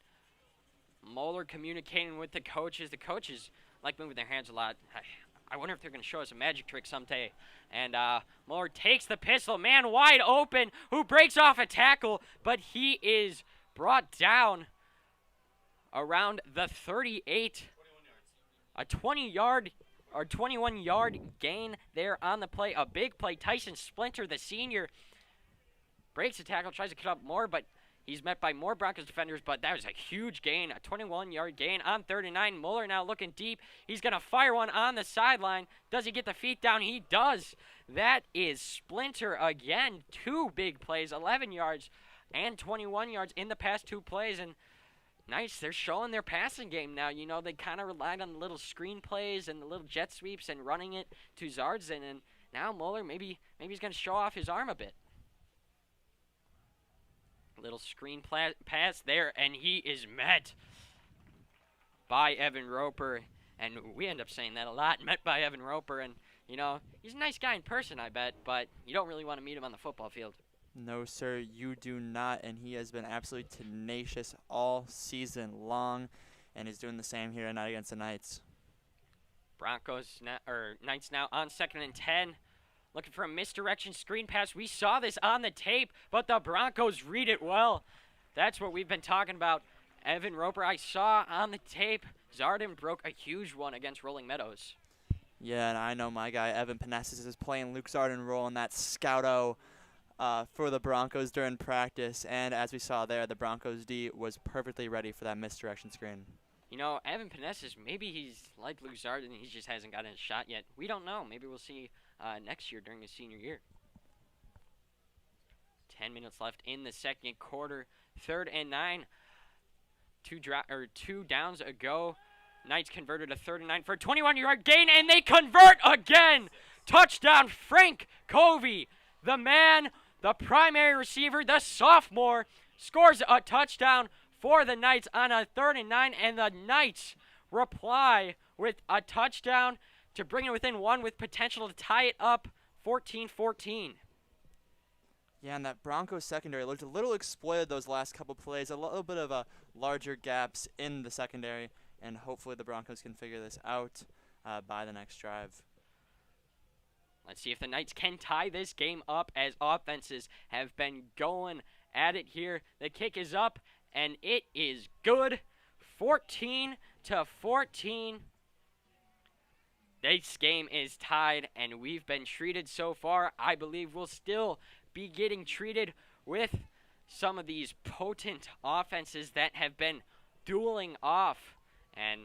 Moeller communicating with the coaches. The coaches like moving their hands a lot. I wonder if they're going to show us a magic trick someday. And Moeller takes the pistol. Man wide open who breaks off a tackle, but he is brought down around the 38. A 20-yard or 21-yard gain there on the play. A big play. Tyson Splinter, the senior, breaks the tackle, tries to cut up more, but he's met by more Broncos defenders, but that was a huge gain, a 21-yard gain on 3rd and 9. Moeller now looking deep. He's going to fire one on the sideline. Does he get the feet down? He does. That is Splinter again. 2 big plays, 11 yards and 21 yards in the past 2 plays, and Nice, they're showing their passing game now. They kind of relied on the little screen plays and the little jet sweeps and running it to Zardzin, and now Moeller maybe he's going to show off his arm a bit. Little screen pass there, and he is met by Evan Roper, and we end up saying that a lot, met by Evan Roper, and, he's a nice guy in person, I bet, but you don't really want to meet him on the football field. No, sir, you do not, and he has been absolutely tenacious all season long, and he's doing the same here tonight against the Knights. Knights now on 2nd and 10, looking for a misdirection screen pass. We saw this on the tape, but the Broncos read it well. That's what we've been talking about. Evan Roper, I saw on the tape, Zardzin broke a huge one against Rolling Meadows. Yeah, and I know my guy Evan Panassis is playing Luke Zardzin role in that scout-o for the Broncos during practice. And as we saw there, the Broncos D was perfectly ready for that misdirection screen. You know, Evan Panessas, maybe he's like Luzard and he just hasn't gotten a shot yet. We don't know. Maybe we'll see next year during his senior year. 10 minutes left in the second quarter. 3rd and 9. Two downs ago. Knights converted a 3rd and 9 for a 21-yard gain, and they convert again. Touchdown, Frank Covey, the man, the primary receiver, the sophomore, scores a touchdown for the Knights on a 3rd and 9, and the Knights reply with a touchdown to bring it within 1 with potential to tie it up 14-14. Yeah, and that Broncos secondary looked a little exploited those last couple plays, a little bit of larger gaps in the secondary, and hopefully the Broncos can figure this out by the next drive. Let's see if the Knights can tie this game up as offenses have been going at it here. The kick is up, and it is good. 14-14. This game is tied, and we've been treated so far. I believe we'll still be getting treated with some of these potent offenses that have been dueling off. And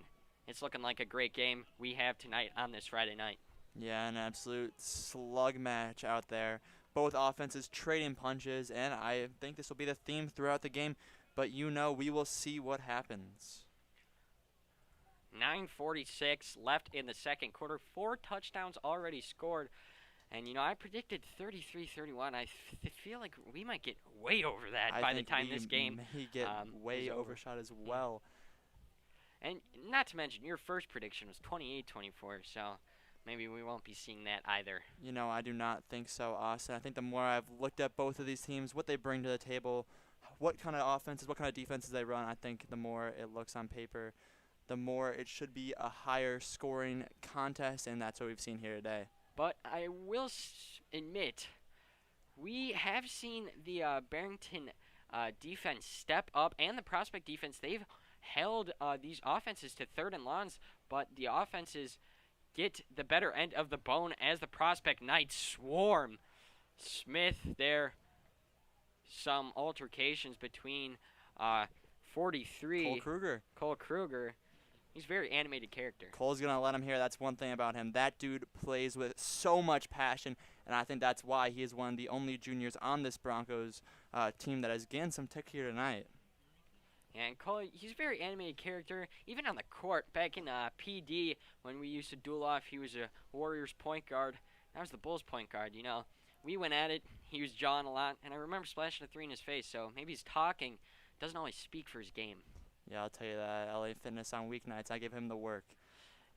it's looking like a great game we have tonight on this Friday night. Yeah, an absolute slug match out there. Both offenses trading punches, and I think this will be the theme throughout the game. But we will see what happens. 9:46 left in the second quarter. 4 touchdowns already scored. And, I predicted 33-31. I feel like we might get way over that by the time this game may get way overshot as well. And not to mention, your first prediction was 28-24, so maybe we won't be seeing that either. I do not think so, Austin. I think the more I've looked at both of these teams, what they bring to the table, what kind of offenses, what kind of defenses they run, I think the more it looks on paper, the more it should be a higher scoring contest, and that's what we've seen here today. But I will admit, we have seen the Barrington defense step up, and the prospect defense. They've held these offenses to 3rd and longs, but the offenses get the better end of the bone as the prospect Knights swarm. Smith there. Some altercations between 43. Cole Kruger. He's a very animated character. Cole's going to let him hear. That's one thing about him. That dude plays with so much passion, and I think that's why he is one of the only juniors on this Broncos team that has gained some tick here tonight. And Cole, he's a very animated character. Even on the court, back in PD, when we used to duel off, he was a Warriors point guard. I was the Bulls point guard, We went at it. He was jawing a lot, and I remember splashing a 3 in his face, so maybe he's talking. Doesn't always speak for his game. Yeah, I'll tell you that. LA Fitness on weeknights, I give him the work.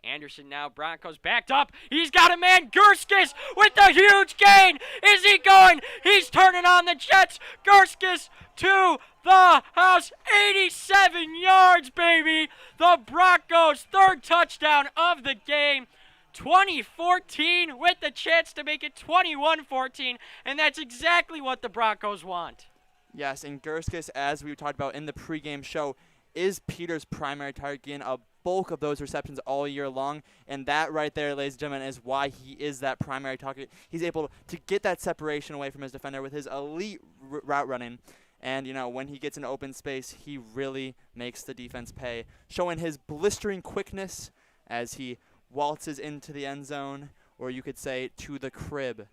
Anderson now, Broncos backed up. He's got a man, Gurskis, with the huge gain. Is he going? He's turning on the Jets. Gurskis to the house. 87 yards, baby. The Broncos' 3rd touchdown of the game. 20-14 with the chance to make it 21-14, and that's exactly what the Broncos want. Yes, and Gurskis, as we talked about in the pregame show, is Peter's primary target, getting a bulk of those receptions all year long, and that right there, ladies and gentlemen, is why he is that primary target. He's able to get that separation away from his defender with his elite route running, and when he gets in open space, he really makes the defense pay, showing his blistering quickness as he waltzes into the end zone, or you could say to the crib.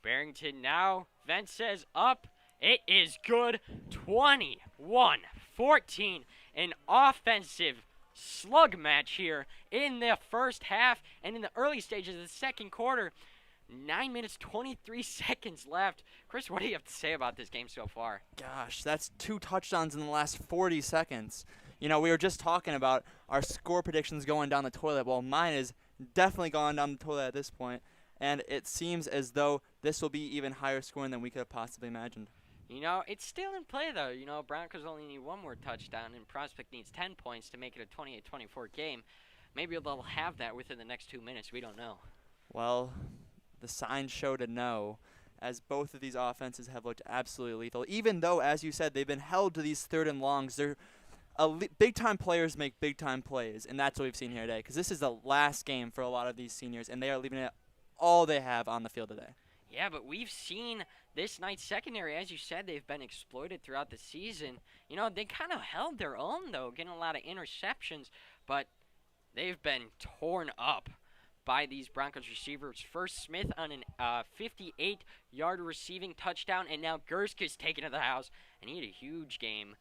Barrington now. Vance says up. It is good. 21-14. An offensive slug match here in the first half and in the early stages of the second quarter. 9 minutes, 23 seconds left. Chris, what do you have to say about this game so far? Gosh, that's 2 touchdowns in the last 40 seconds. We were just talking about our score predictions going down the toilet. Well, mine is definitely gone down the toilet at this point. And it seems as though this will be even higher scoring than we could have possibly imagined. It's still in play, though. Broncos only need 1 more touchdown, and Prospect needs 10 points to make it a 28-24 game. Maybe they'll have that within the next 2 minutes. We don't know. Well, the signs show to no, as both of these offenses have looked absolutely lethal. Even though, as you said, they've been held to these 3rd and longs, big-time players make big-time plays, and that's what we've seen here today. Because this is the last game for a lot of these seniors, and they are leaving it all they have on the field today. Yeah, but we've seen this Knights secondary, as you said, they've been exploited throughout the season. You know, they kind of held their own, though, getting a lot of interceptions, but they've been torn up by these Broncos receivers. First, Smith on an 58-yard receiving touchdown, and now Gerska's taken to the house, and he had a huge game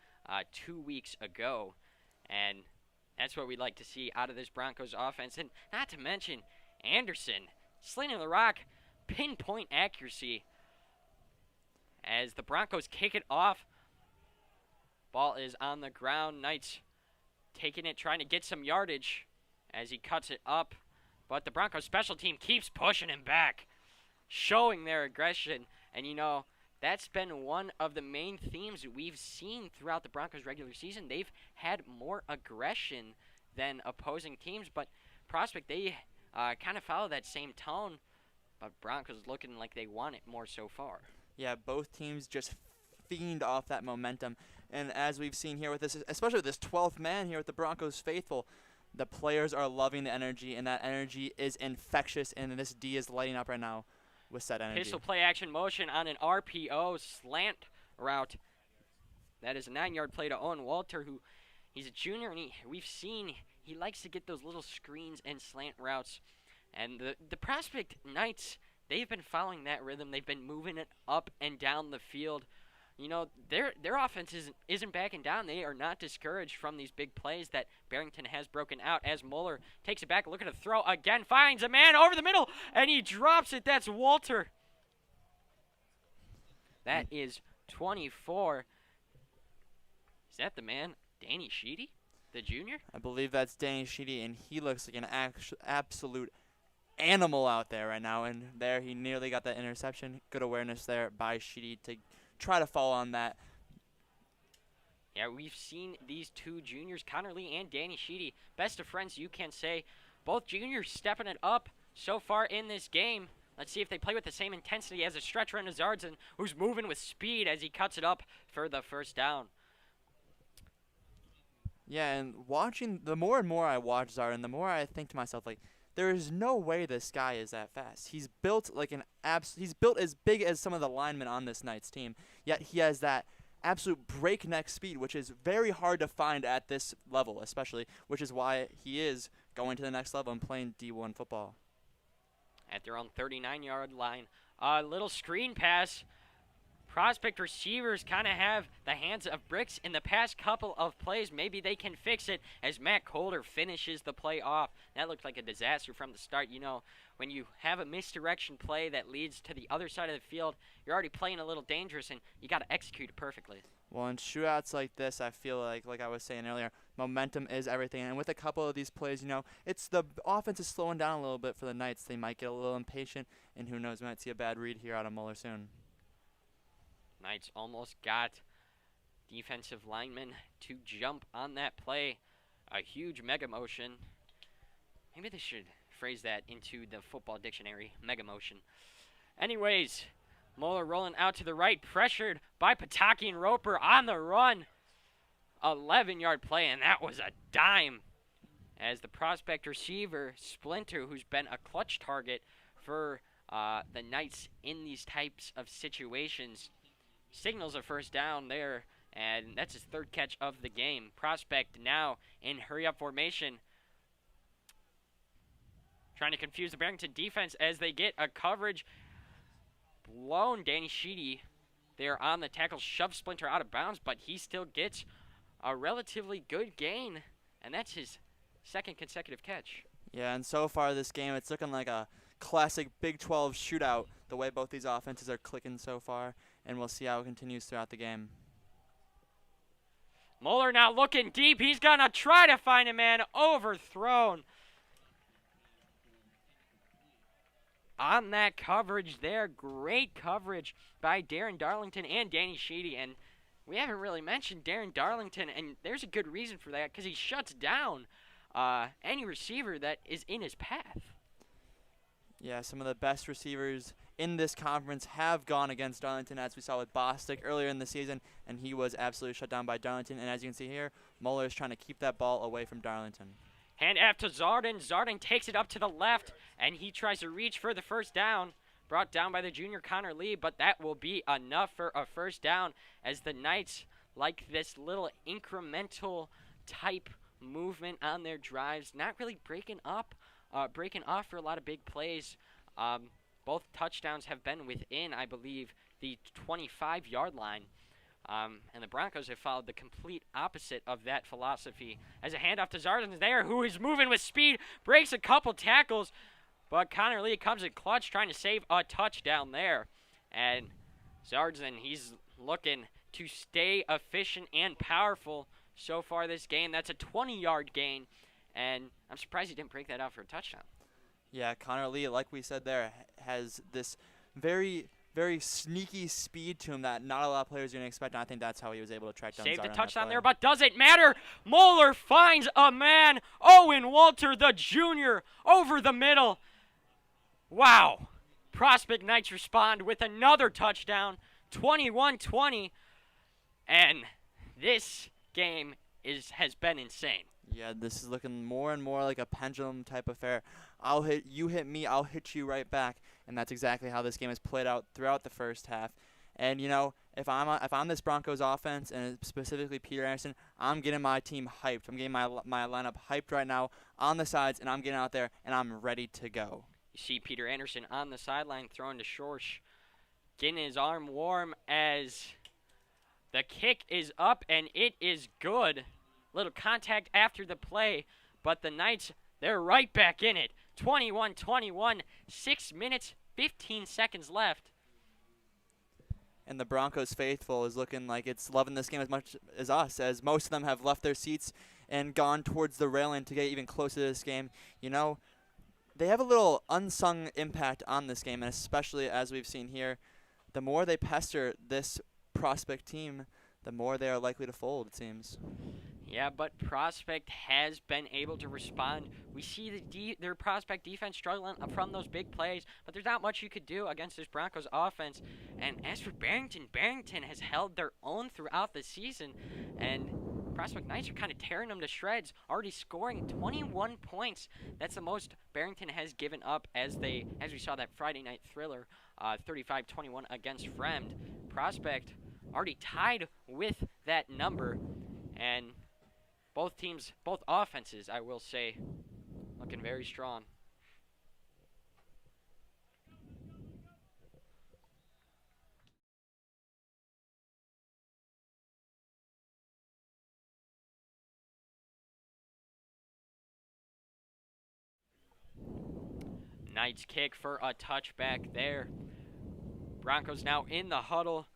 2 weeks ago, and that's what we'd like to see out of this Broncos offense. And not to mention Anderson slinging the rock, pinpoint accuracy as the Broncos kick it off. Ball is on the ground. Knights taking it, trying to get some yardage as he cuts it up, but the Broncos special team keeps pushing him back, showing their aggression. And you know, that's been one of the main themes we've seen throughout the Broncos regular season. They've had more aggression than opposing teams, but Prospect, they kind of follow that same tone, but Broncos looking like they want it more so far. Yeah, both teams just fiend off that momentum. And as we've seen here with this, especially with this 12th man here with the Broncos faithful, the players are loving the energy, and that energy is infectious, and this D is lighting up right now with that energy. Pistol play action motion on an RPO slant route. That is a 9-yard play to Owen Walter, who he's a junior, and we've seen he likes to get those little screens and slant routes. And the Prospect Knights, they've been following that rhythm. They've been moving it up and down the field. You know, their offense isn't backing down. They are not discouraged from these big plays that Barrington has broken out as Mueller takes it back. Look at a throw again, finds a man over the middle, and he drops it. That's Walter. That is 24. Is that the man, Danny Sheedy, the junior? I believe that's Danny Sheedy, and he looks like an absolute animal out there right now. And there he nearly got that interception. Good awareness there by Sheedy to try to fall on that. Yeah, we've seen these two juniors, Connor Lee and Danny Sheedy, best of friends, you can say. Both juniors stepping it up so far in this game. Let's see if they play with the same intensity as a stretch run to Zardson, who's moving with speed as he cuts it up for the first down. Yeah, and watching, the more and more I watch Zardson, the more I think to myself, like, there is no way this guy is that fast. He's built like he's built as big as some of the linemen on this Knights team, yet he has that absolute breakneck speed, which is very hard to find at this level, especially, which is why he is going to the next level and playing D1 football. At their own 39-yard line, a little screen pass. Prospect receivers kind of have the hands of bricks in the past couple of plays. Maybe they can fix it as Matt Colder finishes the play off. That looked like a disaster from the start. You know, when you have a misdirection play that leads to the other side of the field, you're already playing a little dangerous, and you got to execute it perfectly. Well, in shootouts like this, I feel like I was saying earlier, momentum is everything. And with a couple of these plays, you know, it's the offense is slowing down a little bit for the Knights. They might get a little impatient, and who knows, we might see a bad read here out of Mueller soon. Knights almost got defensive linemen to jump on that play. A huge mega motion. Maybe they should phrase that into the football dictionary, mega motion. Anyways, Mueller rolling out to the right, pressured by Pataki and Roper on the run. 11-yard play, and that was a dime. As the Prospect receiver, Splinter, who's been a clutch target for the Knights in these types of situations, signals a first down there, and that's his third catch of the game. Prospect now in hurry-up formation, trying to confuse the Barrington defense as they get a coverage blown. Danny Sheedy there on the tackle, shoves Splinter out of bounds, but he still gets a relatively good gain, and that's his second consecutive catch. Yeah, and so far this game, it's looking like a classic Big 12 shootout, the way both these offenses are clicking so far, and we'll see how it continues throughout the game. Mueller now looking deep. He's going to try to find a man, overthrown. On that coverage there, great coverage by Darren Darlington and Danny Sheedy, and we haven't really mentioned Darren Darlington, and there's a good reason for that, because he shuts down any receiver that is in his path. Yeah, some of the best receivers in this conference have gone against Darlington, as we saw with Bostic earlier in the season, and he was absolutely shut down by Darlington. And as you can see here, Muller is trying to keep that ball away from Darlington. Hand off to Zarden. Zarden takes it up to the left, and he tries to reach for the first down. Brought down by the junior Connor Lee, but that will be enough for a first down as the Knights like this little incremental type movement on their drives, not really breaking off for a lot of big plays. Both touchdowns have been within, I believe, the 25-yard line. And the Broncos have followed the complete opposite of that philosophy. As a handoff to Zarden there, who is moving with speed, breaks a couple tackles, but Connor Lee comes in clutch trying to save a touchdown there. And Zarden, he's looking to stay efficient and powerful so far this game. That's a 20-yard gain, and I'm surprised he didn't break that out for a touchdown. Yeah, Connor Lee, like we said there, has this very, very sneaky speed to him that not a lot of players are going to expect, and I think that's how he was able to track down Saved Zarden the on touchdown that there, play. but does it matter? Moeller finds a man. Owen Walter, the junior, over the middle. Wow. Prospect Knights respond with another touchdown, 21-20, and this game has been insane. Yeah, this is looking more and more like a pendulum type affair. I'll hit you, hit me, I'll hit you right back, and that's exactly how this game has played out throughout the first half. And you know, if I'm this Broncos offense and specifically Peter Anderson, I'm getting my team hyped. I'm getting my lineup hyped right now on the sides, and I'm getting out there and I'm ready to go. You see Peter Anderson on the sideline throwing to Schorsch, getting his arm warm as the kick is up and it is good. Little contact after the play, but the Knights, they're right back in it. 21-21, 6 minutes, 15 seconds left. And the Broncos faithful is looking like it's loving this game as much as us, as most of them have left their seats and gone towards the railing to get even closer to this game. You know, they have a little unsung impact on this game, and especially as we've seen here, the more they pester this Prospect team, the more they are likely to fold, it seems. Yeah, but Prospect has been able to respond. We see their Prospect defense struggling from those big plays, but there's not much you could do against this Broncos offense. And as for Barrington, Barrington has held their own throughout the season, and Prospect Knights are kind of tearing them to shreds, already scoring 21 points. That's the most Barrington has given up as we saw that Friday night thriller, 35-21 against Fremd. Prospect already tied with that number, and both teams, both offenses, I will say, looking very strong. Knights kick for a touchback there. Broncos now in the huddle,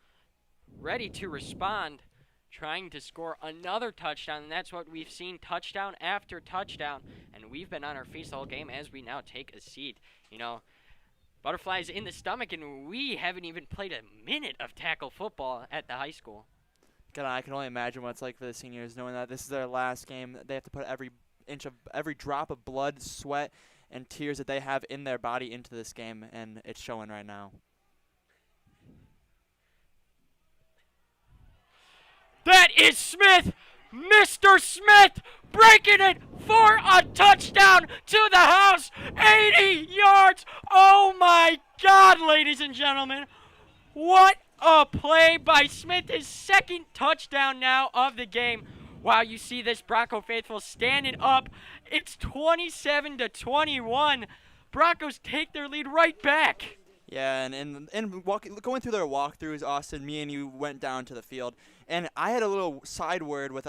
ready to respond, trying to score another touchdown, and that's what we've seen, touchdown after touchdown, and we've been on our feet the whole game as we now take a seat. You know, butterflies in the stomach, and we haven't even played a minute of tackle football at the high school. God, I can only imagine what it's like for the seniors, knowing that this is their last game. They have to put every drop of blood, sweat, and tears that they have in their body into this game, and it's showing right now. That is Smith, Mr. Smith, breaking it for a touchdown to the house, 80 yards. Oh my God, ladies and gentlemen, what a play by Smith, his second touchdown now of the game. Wow, you see this Bronco faithful standing up. It's 27-21. Broncos take their lead right back. Yeah, and going through their walkthroughs, Austin, me and you went down to the field, and I had a little side word with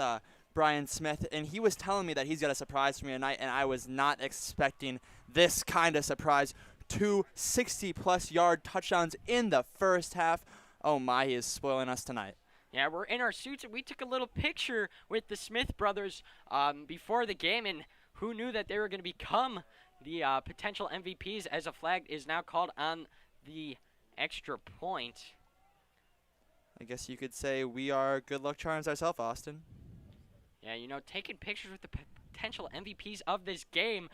Brian Smith, and he was telling me that he's got a surprise for me tonight, and I was not expecting this kind of surprise. 2 60-plus yard touchdowns in the first half. Oh my, he is spoiling us tonight. Yeah, we're in our suits, and we took a little picture with the Smith brothers before the game, and who knew that they were going to become the potential MVPs as a flag is now called on the extra point. I guess you could say we are good luck charms ourselves, Austin. Yeah, you know, taking pictures with the potential MVPs of this game.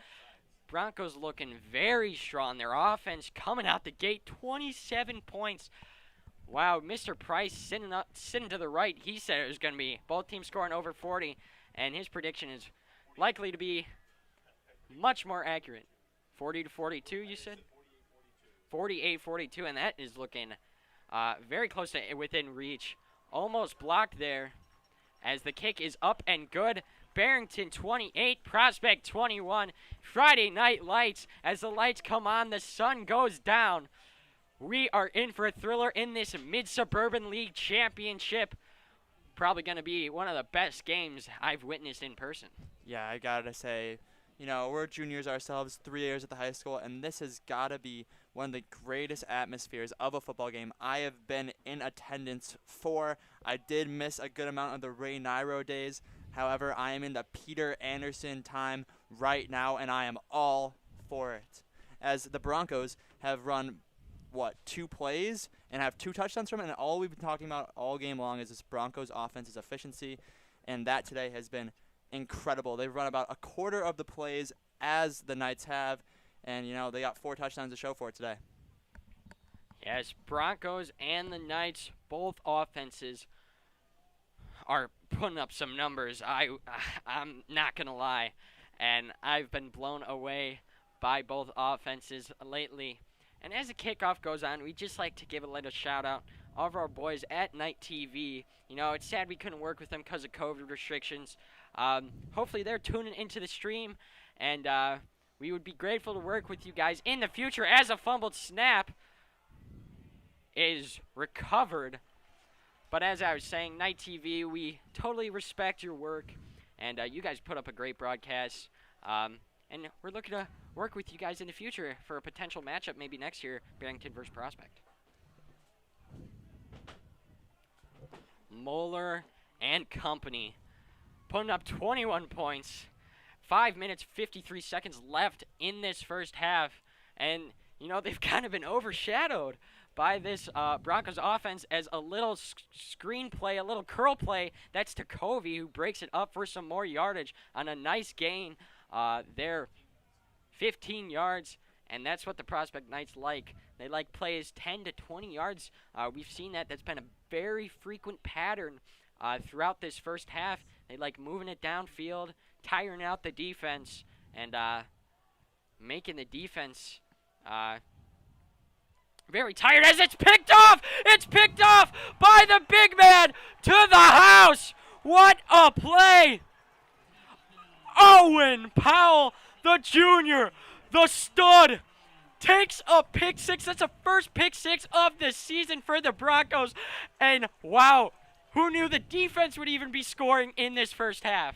Broncos looking very strong. Their offense coming out the gate, 27 points. Wow, Mr. Price sitting to the right. He said it was going to be both teams scoring over 40, and his prediction is likely to be much more accurate. 40-42, you said? 48-42, and that is looking very close to within reach. Almost blocked there as the kick is up and good. Barrington 28, Prospect 21. Friday Night Lights. As the lights come on, the sun goes down. We are in for a thriller in this Mid-Suburban League Championship. Probably going to be one of the best games I've witnessed in person. Yeah, I got to say, you know, we're juniors ourselves, 3 years at the high school, and this has got to be one of the greatest atmospheres of a football game I have been in attendance for. I did miss a good amount of the Ray Nairo days. However, I am in the Peter Anderson time right now, and I am all for it. As the Broncos have run, 2 plays and have 2 touchdowns from it, and all we've been talking about all game long is this Broncos offense's efficiency, and that today has been incredible. They've run about a quarter of the plays as the Knights have, and, you know, they got 4 touchdowns to show for it today. Yes, Broncos and the Knights, both offenses are putting up some numbers. I'm not going to lie, and I've been blown away by both offenses lately. And as the kickoff goes on, we just like to give a little shout-out of our boys at Night TV. You know, it's sad we couldn't work with them because of COVID restrictions. Hopefully they're tuning into the stream, and we would be grateful to work with you guys in the future as a fumbled snap is recovered. But as I was saying, Night TV, we totally respect your work, and you guys put up a great broadcast. And we're looking to work with you guys in the future for a potential matchup maybe next year, Barrington versus Prospect. Moeller and company putting up 21 points. 5 minutes, 53 seconds left in this first half. And, you know, they've kind of been overshadowed by this Broncos offense as a little screen play, a little curl play. That's to Covey, who breaks it up for some more yardage on a nice gain there. 15 yards, and that's what the Prospect Knights like. They like plays 10 to 20 yards. We've seen that. That's been a very frequent pattern throughout this first half. They like moving it downfield, tiring out the defense, and making the defense very tired as it's picked off! It's picked off by the big man to the house! What a play! Owen Powell, the junior, the stud, takes a pick six. That's the first pick six of the season for the Broncos. And wow, who knew the defense would even be scoring in this first half?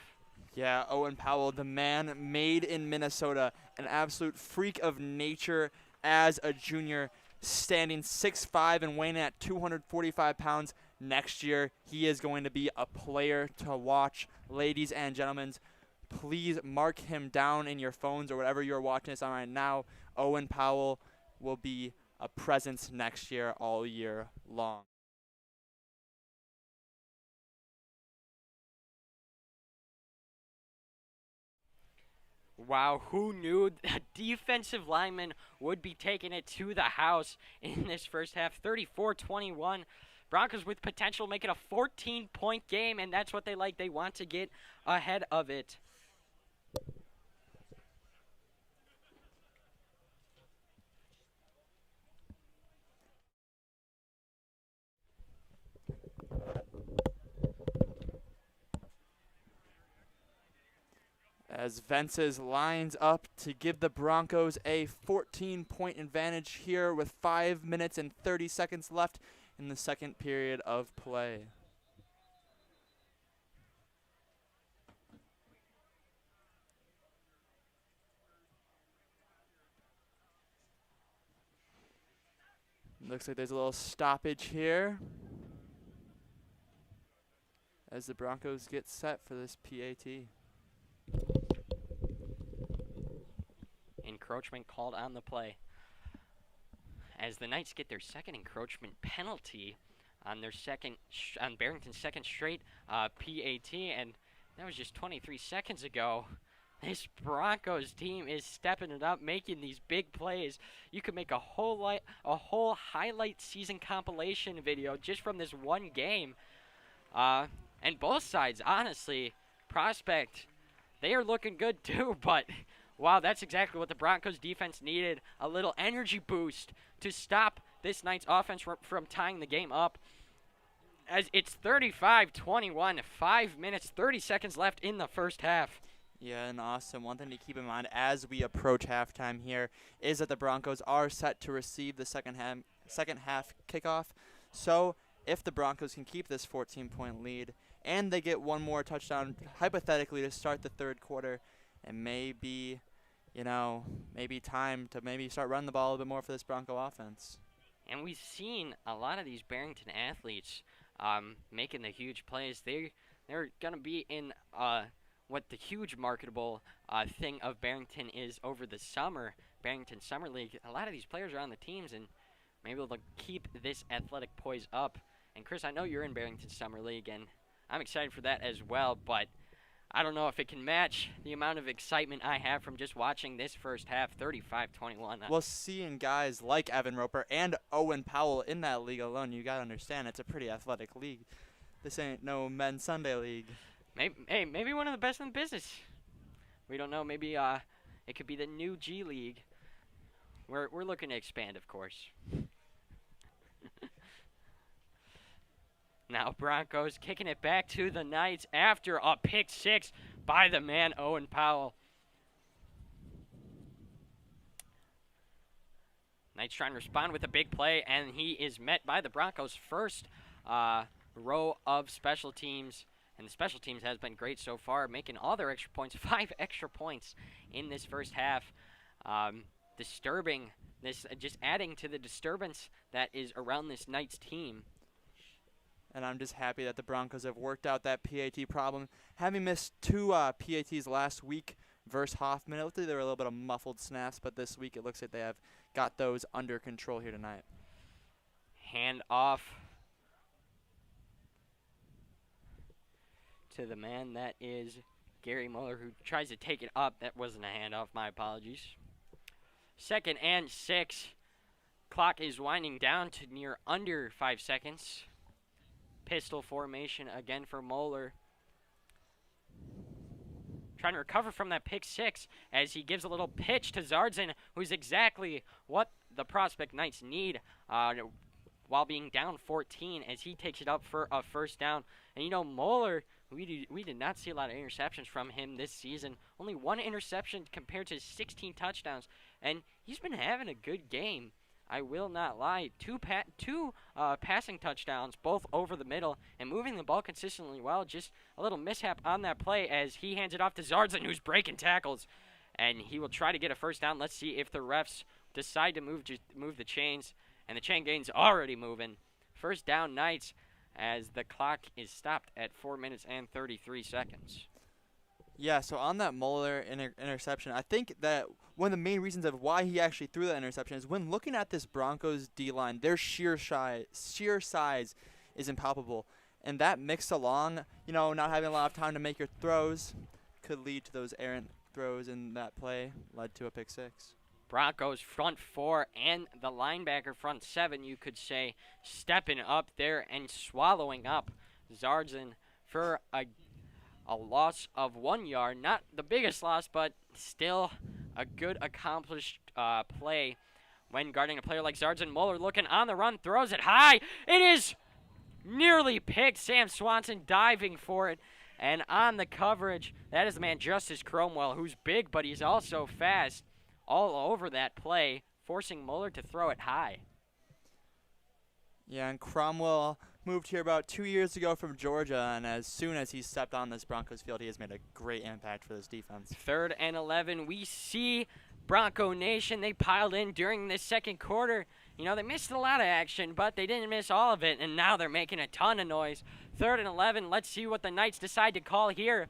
Yeah, Owen Powell, the man made in Minnesota, an absolute freak of nature as a junior, standing 6'5" and weighing at 245 pounds. Next year, he is going to be a player to watch. Ladies and gentlemen, please mark him down in your phones or whatever you're watching this on right now. Owen Powell will be a presence next year all year long. Wow, who knew a defensive lineman would be taking it to the house in this first half? 34-21. Broncos with potential, make it a 14-point game, and that's what they like. They want to get ahead of it. As Vences lines up to give the Broncos a 14-point advantage here with 5 minutes and 30 seconds left in the second period of play. Looks like there's a little stoppage here as the Broncos get set for this PAT. Encroachment called on the play as the Knights get their second encroachment penalty on their on Barrington's second straight PAT, and that was just 23 seconds ago. This Broncos team is stepping it up, making these big plays. You could make a whole highlight season compilation video just from this one game. And both sides, honestly, Prospect, they are looking good too. But wow, that's exactly what the Broncos defense needed. A little energy boost to stop this Knights offense from tying the game up. As it's 35-21, 5 minutes, 30 seconds left in the first half. Yeah, and awesome. One thing to keep in mind as we approach halftime here is that the Broncos are set to receive the second half kickoff. So if the Broncos can keep this 14-point lead and they get one more touchdown, hypothetically, to start the third quarter, it may be, maybe time to maybe start running the ball a little bit more for this Bronco offense. And we've seen a lot of these Barrington athletes making the huge plays. They're going to be in what the huge marketable thing of Barrington is over the summer, Barrington Summer League. A lot of these players are on the teams, and maybe they'll keep this athletic poise up. And Chris, I know you're in Barrington Summer League, and I'm excited for that as well, but I don't know if it can match the amount of excitement I have from just watching this first half, 35-21. Well, seeing guys like Evan Roper and Owen Powell in that league alone, you got to understand it's a pretty athletic league. This ain't no men's Sunday league. Maybe one of the best in the business. We don't know. Maybe it could be the new G League. We're looking to expand, of course. Now Broncos kicking it back to the Knights after a pick six by the man Owen Powell. Knights trying to respond with a big play, and he is met by the Broncos' first row of special teams. And the special teams has been great so far, making all their extra points, 5 extra points in this first half. Disturbing this, just adding to the disturbance that is around this Knights team. And I'm just happy that the Broncos have worked out that PAT problem. Having missed 2 PATs last week versus Hoffman, it looked like there were a little bit of muffled snaps, but this week it looks like they have got those under control here tonight. Hand off to the man that is Gary Muller, who tries to take it up. That wasn't a handoff, my apologies. 2nd and 6. Clock is winding down to near under 5 seconds. Pistol formation again for Moeller. Trying to recover from that pick 6 as he gives a little pitch to Zardzin, who's exactly what the Prospect Knights need while being down 14 as he takes it up for a first down. And Moeller, we did not see a lot of interceptions from him this season. Only 1 interception compared to 16 touchdowns. And he's been having a good game. I will not lie. 2 passing touchdowns, both over the middle, and moving the ball consistently well. Just a little mishap on that play as he hands it off to Zardzin, who's breaking tackles. And he will try to get a first down. Let's see if the refs decide to move the chains. And the chain gain's already moving. First down Knights as the clock is stopped at 4 minutes and 33 seconds. Yeah, so on that Moeller interception, I think that one of the main reasons of why he actually threw that interception is when looking at this Broncos D-line, their sheer size is impalpable. And that mixed along, not having a lot of time to make your throws could lead to those errant throws in that play, led to a pick 6. Broncos front 4 and the linebacker front 7, you could say, stepping up there and swallowing up Zardzin for a loss of 1 yard. Not the biggest loss, but still a good accomplished play when guarding a player like Zardzin. Mueller looking on the run, throws it high. It is nearly picked. Sam Swanson diving for it. And on the coverage, that is the man Justice Cromwell, who's big, but he's also fast. All over that play, forcing Mueller to throw it high. Yeah, and Cromwell moved here about 2 years ago from Georgia, and as soon as he stepped on this Broncos field, he has made a great impact for this defense. 3rd and 11. We see Bronco Nation. They piled in during this second quarter. They missed a lot of action, but they didn't miss all of it, and now they're making a ton of noise. 3rd and 11. Let's see what the Knights decide to call here.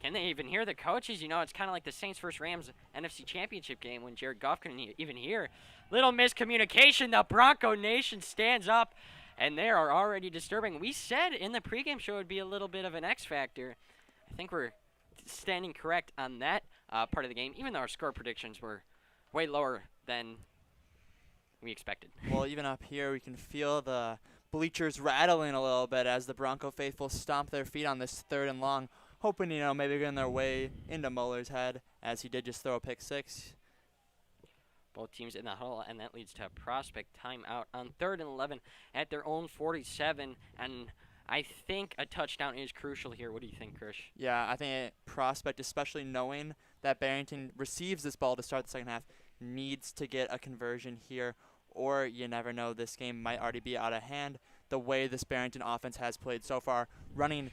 Can they even hear the coaches? It's kind of like the Saints vs. Rams NFC Championship game when Jared Goff couldn't even hear. Little miscommunication. The Bronco Nation stands up, and they are already disturbing. We said in the pregame show it would be a little bit of an X factor. I think we're standing correct on that part of the game, even though our score predictions were way lower than we expected. Well, even up here, we can feel the bleachers rattling a little bit as the Bronco faithful stomp their feet on this 3rd and long, hoping, maybe getting their way into Muller's head, as he did just throw a pick 6. Both teams in the huddle, and that leads to a Prospect timeout on 3rd and 11 at their own 47. And I think a touchdown is crucial here. What do you think, Krish? Yeah, I think Prospect, especially knowing that Barrington receives this ball to start the second half, needs to get a conversion here, or you never know, this game might already be out of hand. The way this Barrington offense has played so far, running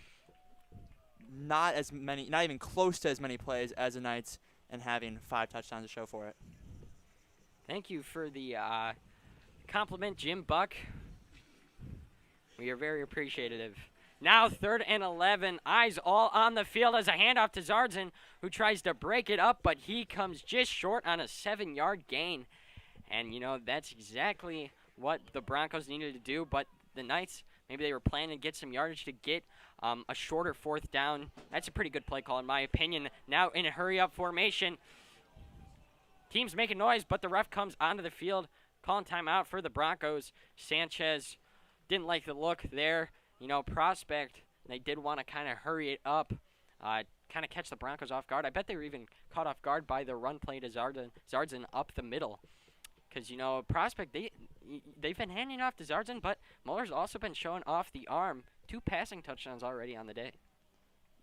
not even close to as many plays as the Knights, and having 5 touchdowns to show for it. Thank you for the compliment, Jim Buck. We are very appreciative. Now 3rd and 11, eyes all on the field as a handoff to Zardzin, who tries to break it up, but he comes just short on a 7-yard gain. And, that's exactly what the Broncos needed to do, but the Knights, maybe they were planning to get some yardage to get a shorter 4th down. That's a pretty good play call, in my opinion. Now in a hurry-up formation. Team's making noise, but the ref comes onto the field, calling timeout for the Broncos. Sanchez didn't like the look there. Prospect, they did want to kind of hurry it up, kind of catch the Broncos off guard. I bet they were even caught off guard by the run play to Zardzin up the middle. Because, Prospect, they've been handing off to Zardzin, but Muller's also been showing off the arm. 2 passing touchdowns already on the day.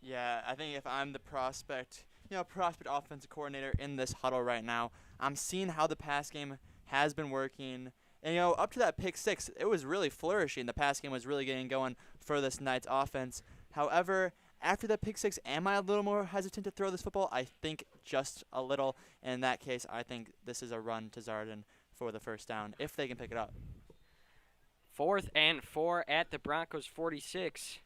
Yeah, I think if I'm the Prospect offensive coordinator in this huddle right now, I'm seeing how the pass game has been working. And, up to that pick 6, it was really flourishing. The pass game was really getting going for this Knights offense. However, after that pick 6, am I a little more hesitant to throw this football? I think just a little. In that case, I think this is a run to Zarden for the 1st down, if they can pick it up. 4th and 4 at the Broncos 46.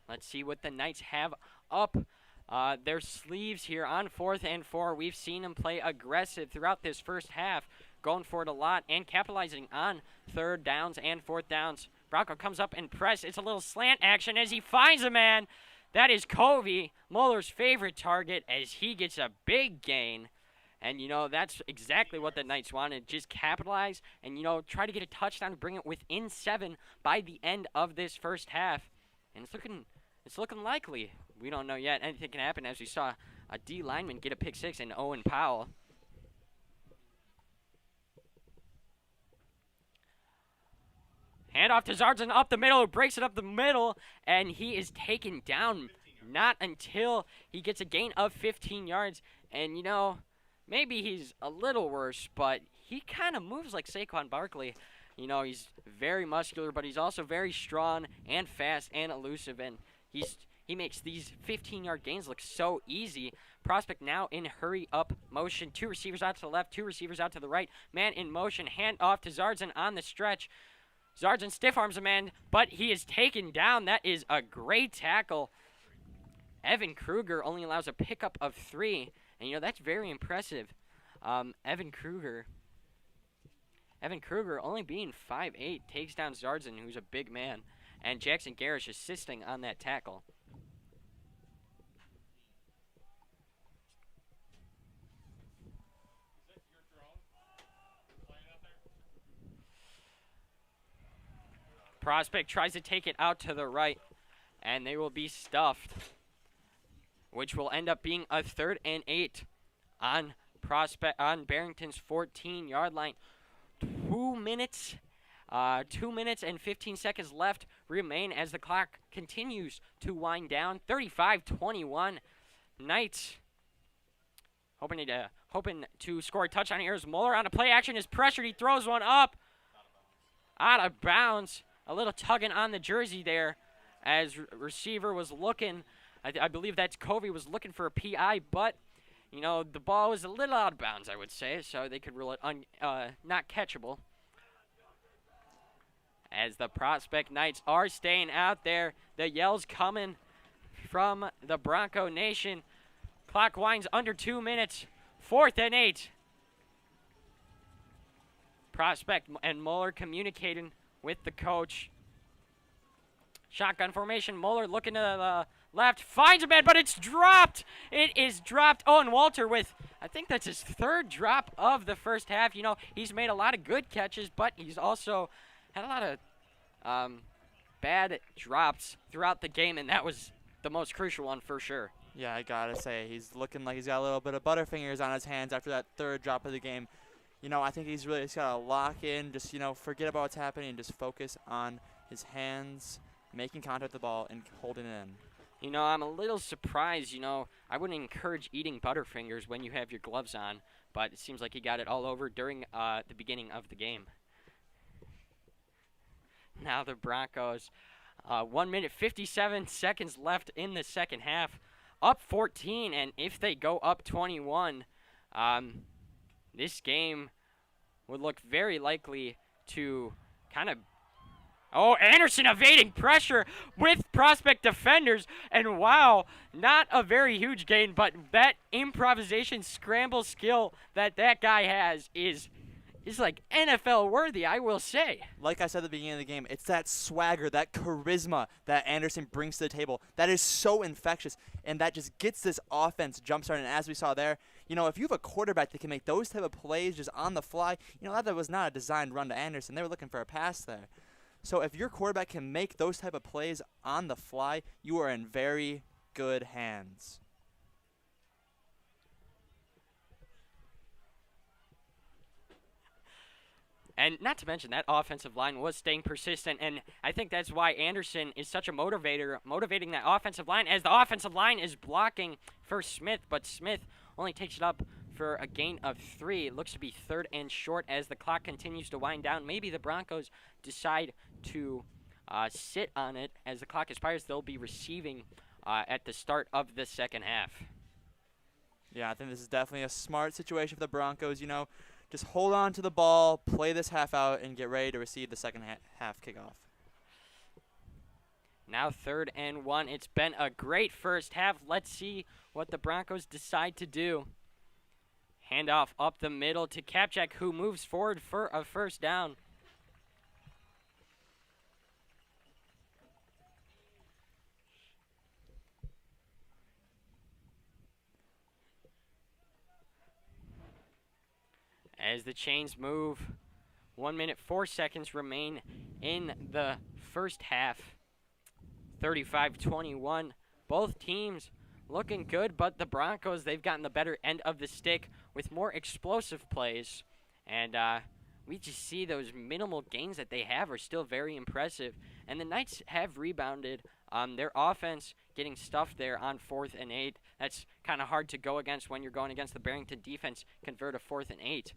Let's see what the Knights have up their sleeves here on 4th and 4. We've seen them play aggressive throughout this first half, going for it a lot and capitalizing on 3rd downs and 4th downs. Bronco comes up and press. It's a little slant action as he finds a man. That is Covey, Muller's favorite target, as he gets a big gain. And, that's exactly what the Knights wanted. Just capitalize and, try to get a touchdown to bring it within 7 by the end of this first half. And it's looking likely. We don't know yet. Anything can happen, as we saw a D lineman get a pick 6 in Owen Powell. Handoff to Zardzin up the middle, breaks it up the middle, and he is taken down not until he gets a gain of 15 yards. And, maybe he's a little worse, but he kind of moves like Saquon Barkley. He's very muscular, but he's also very strong and fast and elusive, and he makes these 15-yard gains look so easy. Prospect now in hurry-up motion. 2 receivers out to the left, 2 receivers out to the right. Man in motion, hand off to Zardzin on the stretch. Zardzin stiff arms a man, but he is taken down. That is a great tackle. Evan Kruger only allows a pickup of 3, and that's very impressive. Evan Kruger only being 5'8", takes down Zardzin, who's a big man, and Jackson Garish assisting on that tackle. Prospect tries to take it out to the right, and they will be stuffed, which will end up being a 3rd and 8 on Barrington's 14-yard line. 2 minutes and 15 seconds left remain as the clock continues to wind down. 35-21. Knights hoping to score a touchdown here as Muller on a play action is pressured. He throws one up out of bounds. A little tugging on the jersey there as receiver was looking. I believe that's Covey was looking for a PI, but the ball was a little out of bounds, I would say, so they could rule it not catchable. As the Prospect Knights are staying out there, the yells coming from the Bronco Nation. Clock winds under 2 minutes. 4th and 8. Prospect and Muller communicating with the coach. Shotgun formation. Mueller looking to the left. Finds a man, but it's dropped. It is dropped. Oh, and Walter with, I think that's his third drop of the first half. You know, he's made a lot of good catches, but he's also had a lot of bad drops throughout the game, and that was the most crucial one for sure. Yeah, I gotta say, he's looking like he's got a little bit of butterfingers on his hands after that third drop of the game. You know, I think he's really just got to lock in, just, you know, forget about what's happening and just focus on his hands, making contact with the ball, and holding it in. You know, I'm a little surprised. You know, I wouldn't encourage eating butterfingers when you have your gloves on, but it seems like he got it all over during the beginning of the game. Now the Broncos, 1 minute 57 seconds left in the second half, up 14, and if they go up 21, this game would look very likely to kind of... Oh, Anderson evading pressure with prospect defenders. And wow, not a very huge gain, but that improvisation scramble skill that guy has is like NFL worthy, I will say. Like I said at the beginning of the game, it's that swagger, that charisma that Anderson brings to the table that is so infectious, and that just gets this offense jump-started. And as we saw there, you know, if you have a quarterback that can make those type of plays just on the fly, you know, that was not a designed run to Anderson. They were looking for a pass there. So if your quarterback can make those type of plays on the fly, you are in very good hands. And not to mention, that offensive line was staying persistent, and I think that's why Anderson is such a motivator, motivating that offensive line, as the offensive line is blocking for Smith, but Smith only takes it up for a gain of 3. It looks to be 3rd and short as the clock continues to wind down. Maybe the Broncos decide to sit on it. As the clock expires, they'll be receiving at the start of the second half. Yeah, I think this is definitely a smart situation for the Broncos. You know, just hold on to the ball, play this half out, and get ready to receive the second half kickoff. Now 3rd and 1. It's been a great first half. Let's see what the Broncos decide to do. Handoff up the middle to Kapchak, who moves forward for a first down. As the chains move, 1 minute 4 seconds remain in the first half. 35-21. Both teams looking good, but the Broncos, they've gotten the better end of the stick with more explosive plays. And we just see those minimal gains that they have are still very impressive. And the Knights have rebounded. Their offense getting stuffed there on 4th and 8. That's kind of hard to go against when you're going against the Barrington defense, convert a 4th and 8.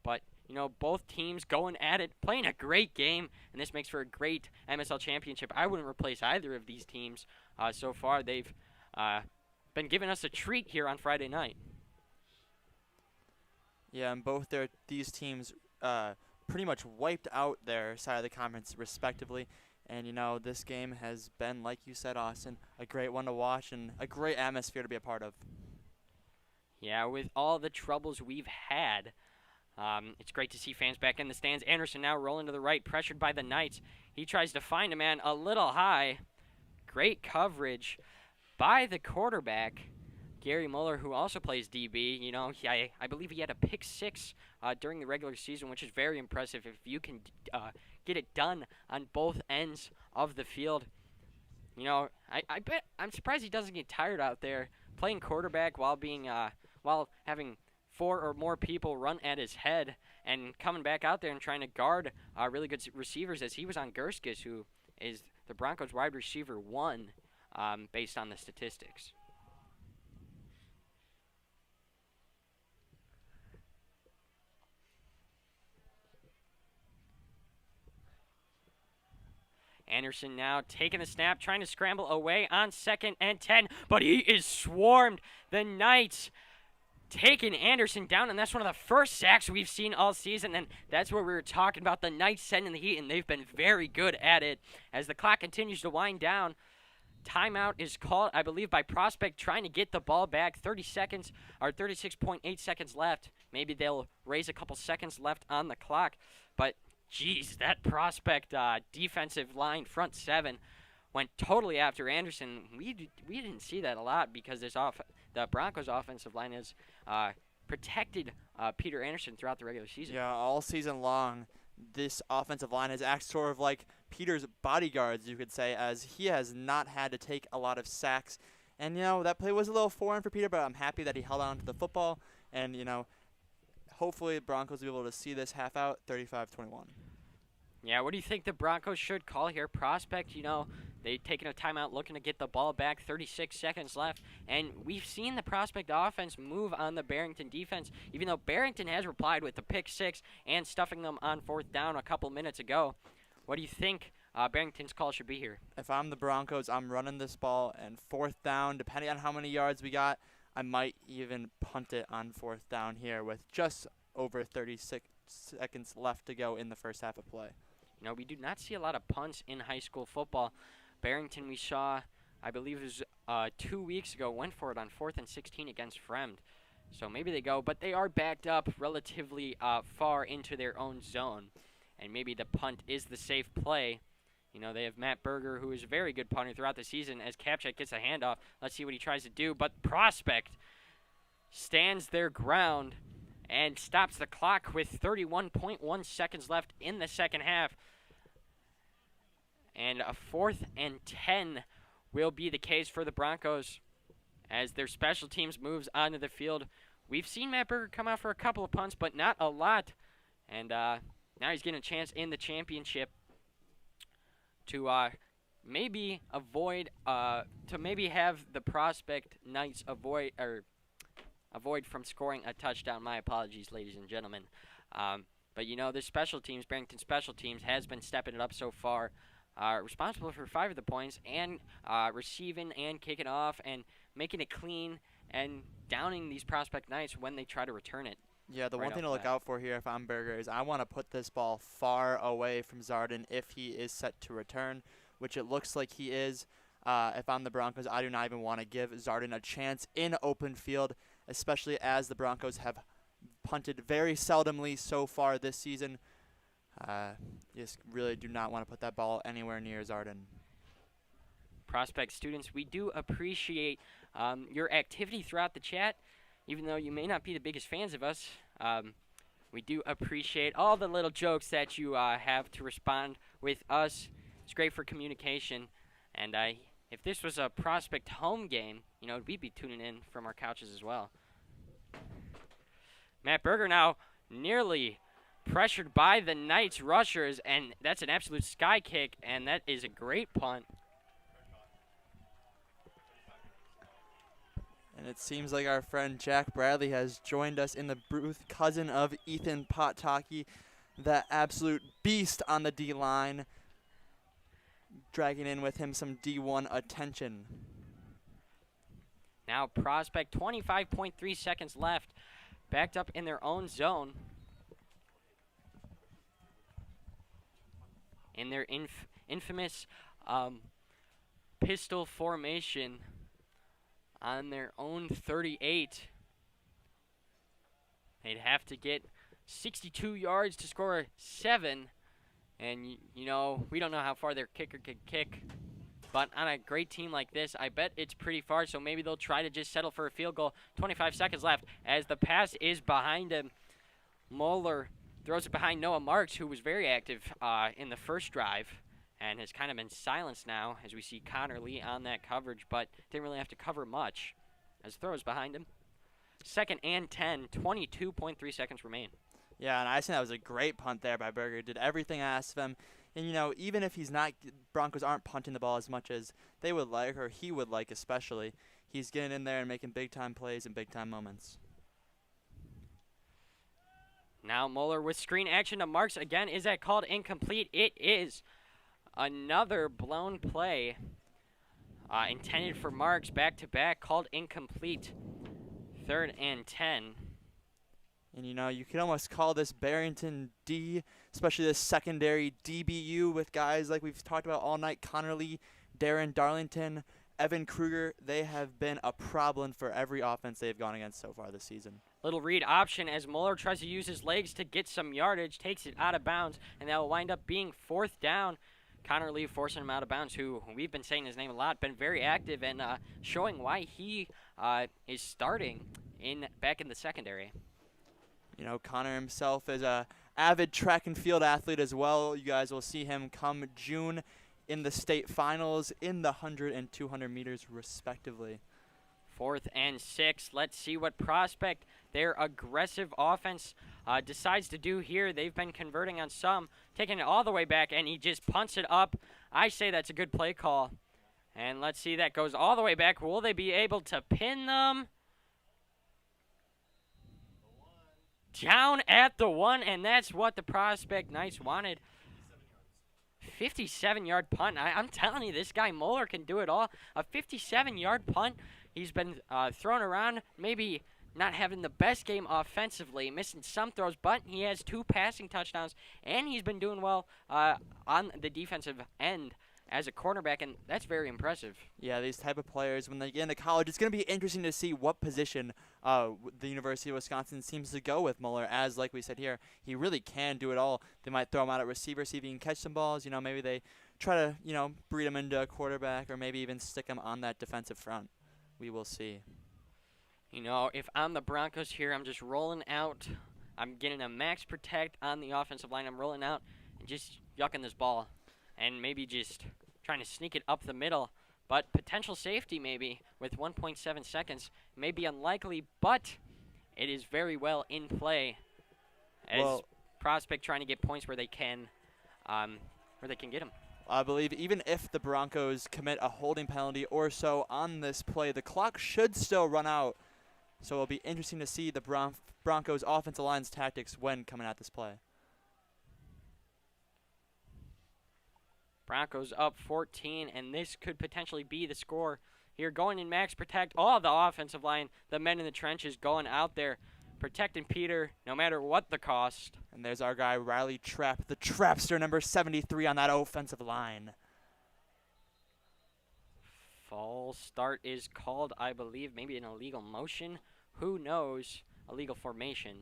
But, you know, both teams going at it, playing a great game, and this makes for a great MSL championship. I wouldn't replace either of these teams so far. They've been giving us a treat here on Friday night. Yeah, and both these teams pretty much wiped out their side of the conference respectively. And, you know, this game has been, like you said, Austin, a great one to watch and a great atmosphere to be a part of. Yeah, with all the troubles we've had, it's great to see fans back in the stands. Anderson now rolling to the right, pressured by the Knights. He tries to find a man a little high. Great coverage by the quarterback, Gary Mueller, who also plays DB. You know, I believe he had a pick 6 during the regular season, which is very impressive if you can get it done on both ends of the field. You know, I'm surprised he doesn't get tired out there playing quarterback while having 4 or more people run at his head and coming back out there and trying to guard really good receivers, as he was on Gerskis, who is the Broncos wide receiver 1 based on the statistics. Anderson now taking the snap, trying to scramble away on 2nd and 10, but he is swarmed. The Knights taking Anderson down, and that's one of the first sacks we've seen all season, and that's what we were talking about, the Knights sending the heat, and they've been very good at it. As the clock continues to wind down, timeout is called, I believe, by Prospect, trying to get the ball back. 30 seconds, or 36.8 seconds left. Maybe they'll raise a couple seconds left on the clock, but geez, that Prospect defensive line, front 7, went totally after Anderson. We didn't see that a lot because the Broncos' offensive line has protected Peter Anderson throughout the regular season. Yeah, all season long, this offensive line has acted sort of like Peter's bodyguards, you could say, as he has not had to take a lot of sacks. And, that play was a little foreign for Peter, but I'm happy that he held on to the football. And, hopefully the Broncos will be able to see this half out, 35-21. Yeah, what do you think the Broncos should call here? Prospect, they've taken a timeout looking to get the ball back, 36 seconds left. And we've seen the Prospect offense move on the Barrington defense, even though Barrington has replied with the pick 6 and stuffing them on 4th down a couple minutes ago. What do you think Barrington's call should be here? If I'm the Broncos, I'm running this ball, and 4th down, depending on how many yards we got, I might even punt it on 4th down here with just over 36 seconds left to go in the first half of play. We do not see a lot of punts in high school football. Barrington, we saw, I believe it was 2 weeks ago, went for it on 4th and 16 against Fremd. So maybe they go, but they are backed up relatively far into their own zone. And maybe the punt is the safe play. They have Matt Berger, who is a very good punter throughout the season, as Kapchak gets a handoff. Let's see what he tries to do. But Prospect stands their ground and stops the clock with 31.1 seconds left in the second half. And a 4th and 10 will be the case for the Broncos as their special teams moves onto the field. We've seen Matt Berger come out for a couple of punts, but not a lot. And now he's getting a chance in the championship to maybe avoid, to maybe have the Prospect Knights avoid from scoring a touchdown. My apologies, ladies and gentlemen. But the special teams, Barrington special teams, has been stepping it up so far. Responsible for 5 of the points and receiving and kicking off and making it clean and downing these Prospect Knights when they try to return it. Yeah, the one thing to look out for here if I'm Berger is I want to put this ball far away from Zarden if he is set to return, which it looks like he is. If I'm the Broncos, I do not even want to give Zarden a chance in open field, especially as the Broncos have punted very seldomly so far this season. Just really do not want to put that ball anywhere near Zarden. Prospect students, we do appreciate your activity throughout the chat. Even though you may not be the biggest fans of us, we do appreciate all the little jokes that you have to respond with us. It's great for communication. And if this was a Prospect home game, we'd be tuning in from our couches as well. Matt Berger now nearly pressured by the Knights rushers, and that's an absolute sky kick, and that is a great punt. And it seems like our friend Jack Bradley has joined us in the booth, cousin of Ethan Potaki, that absolute beast on the D-line, dragging in with him some D1 attention. Now Prospect, 25.3 seconds left, backed up in their own zone. In their infamous pistol formation on their own 38. They'd have to get 62 yards to score 7. And, we don't know how far their kicker could kick. But on a great team like this, I bet it's pretty far. So maybe they'll try to just settle for a field goal. 25 seconds left as the pass is behind him. Moeller throws it behind Noah Marks, who was very active in the first drive and has kind of been silenced now as we see Connor Lee on that coverage, but didn't really have to cover much as throws behind him. 2nd and 10, 22.3 seconds remain. Yeah, and I think that was a great punt there by Berger. Did everything asked of him. And, even if Broncos aren't punting the ball as much as they would like, or he would like especially, he's getting in there and making big-time plays and big-time moments. Now Moeller with screen action to Marks again. Is that called incomplete? It is. Another blown play intended for Marks, back-to-back, called incomplete. 3rd and 10. And, you can almost call this Barrington D, especially this secondary DBU with guys like we've talked about all night, Connor Lee, Darren Darlington, Evan Kruger. They have been a problem for every offense they've gone against so far this season. Little read option as Moeller tries to use his legs to get some yardage, takes it out of bounds, and that will wind up being 4th down. Connor Lee forcing him out of bounds, who we've been saying his name a lot, been very active and showing why he is starting back in the secondary. You know, Connor himself is a avid track and field athlete as well. You guys will see him come June in the state finals in the 100 and 200 meters respectively. 4th and 6. Let's see what Prospect, their aggressive offense, decides to do here. They've been converting on some, taking it all the way back, and he just punts it up. I say that's a good play call. And let's see, that goes all the way back. Will they be able to pin them? Down at the 1, and that's what the Prospect Knights wanted. 57-yard punt. I'm telling you, this guy Moeller can do it all. A 57-yard punt. He's been thrown around, maybe not having the best game offensively, missing some throws, but he has 2 passing touchdowns, and he's been doing well on the defensive end as a cornerback, and that's very impressive. Yeah, these type of players, when they get into college, it's going to be interesting to see what position the University of Wisconsin seems to go with Mueller, as, like we said here, he really can do it all. They might throw him out at receiver, see if he can catch some balls. You know, maybe they try to, you know, breed him into a quarterback, or maybe even stick him on that defensive front. We will see. You know, if I'm the Broncos here, I'm just rolling out. I'm getting a max protect on the offensive line. I'm rolling out and just yucking this ball, and maybe just trying to sneak it up the middle. But potential safety maybe with 1.7 seconds may be unlikely, but it is very well in play as Prospect trying to get points where they can get them. I believe even if the Broncos commit a holding penalty or so on this play, the clock should still run out. So it'll be interesting to see the Broncos' offensive line's tactics when coming at this play. Broncos up 14, and this could potentially be the score here. Going in max protect, all the offensive line, the men in the trenches going out there, protecting Peter no matter what the cost. And there's our guy, Riley Trapp, the Trapster, number 73 on that offensive line. False start is called, I believe, maybe an illegal motion. Who knows? Illegal formation.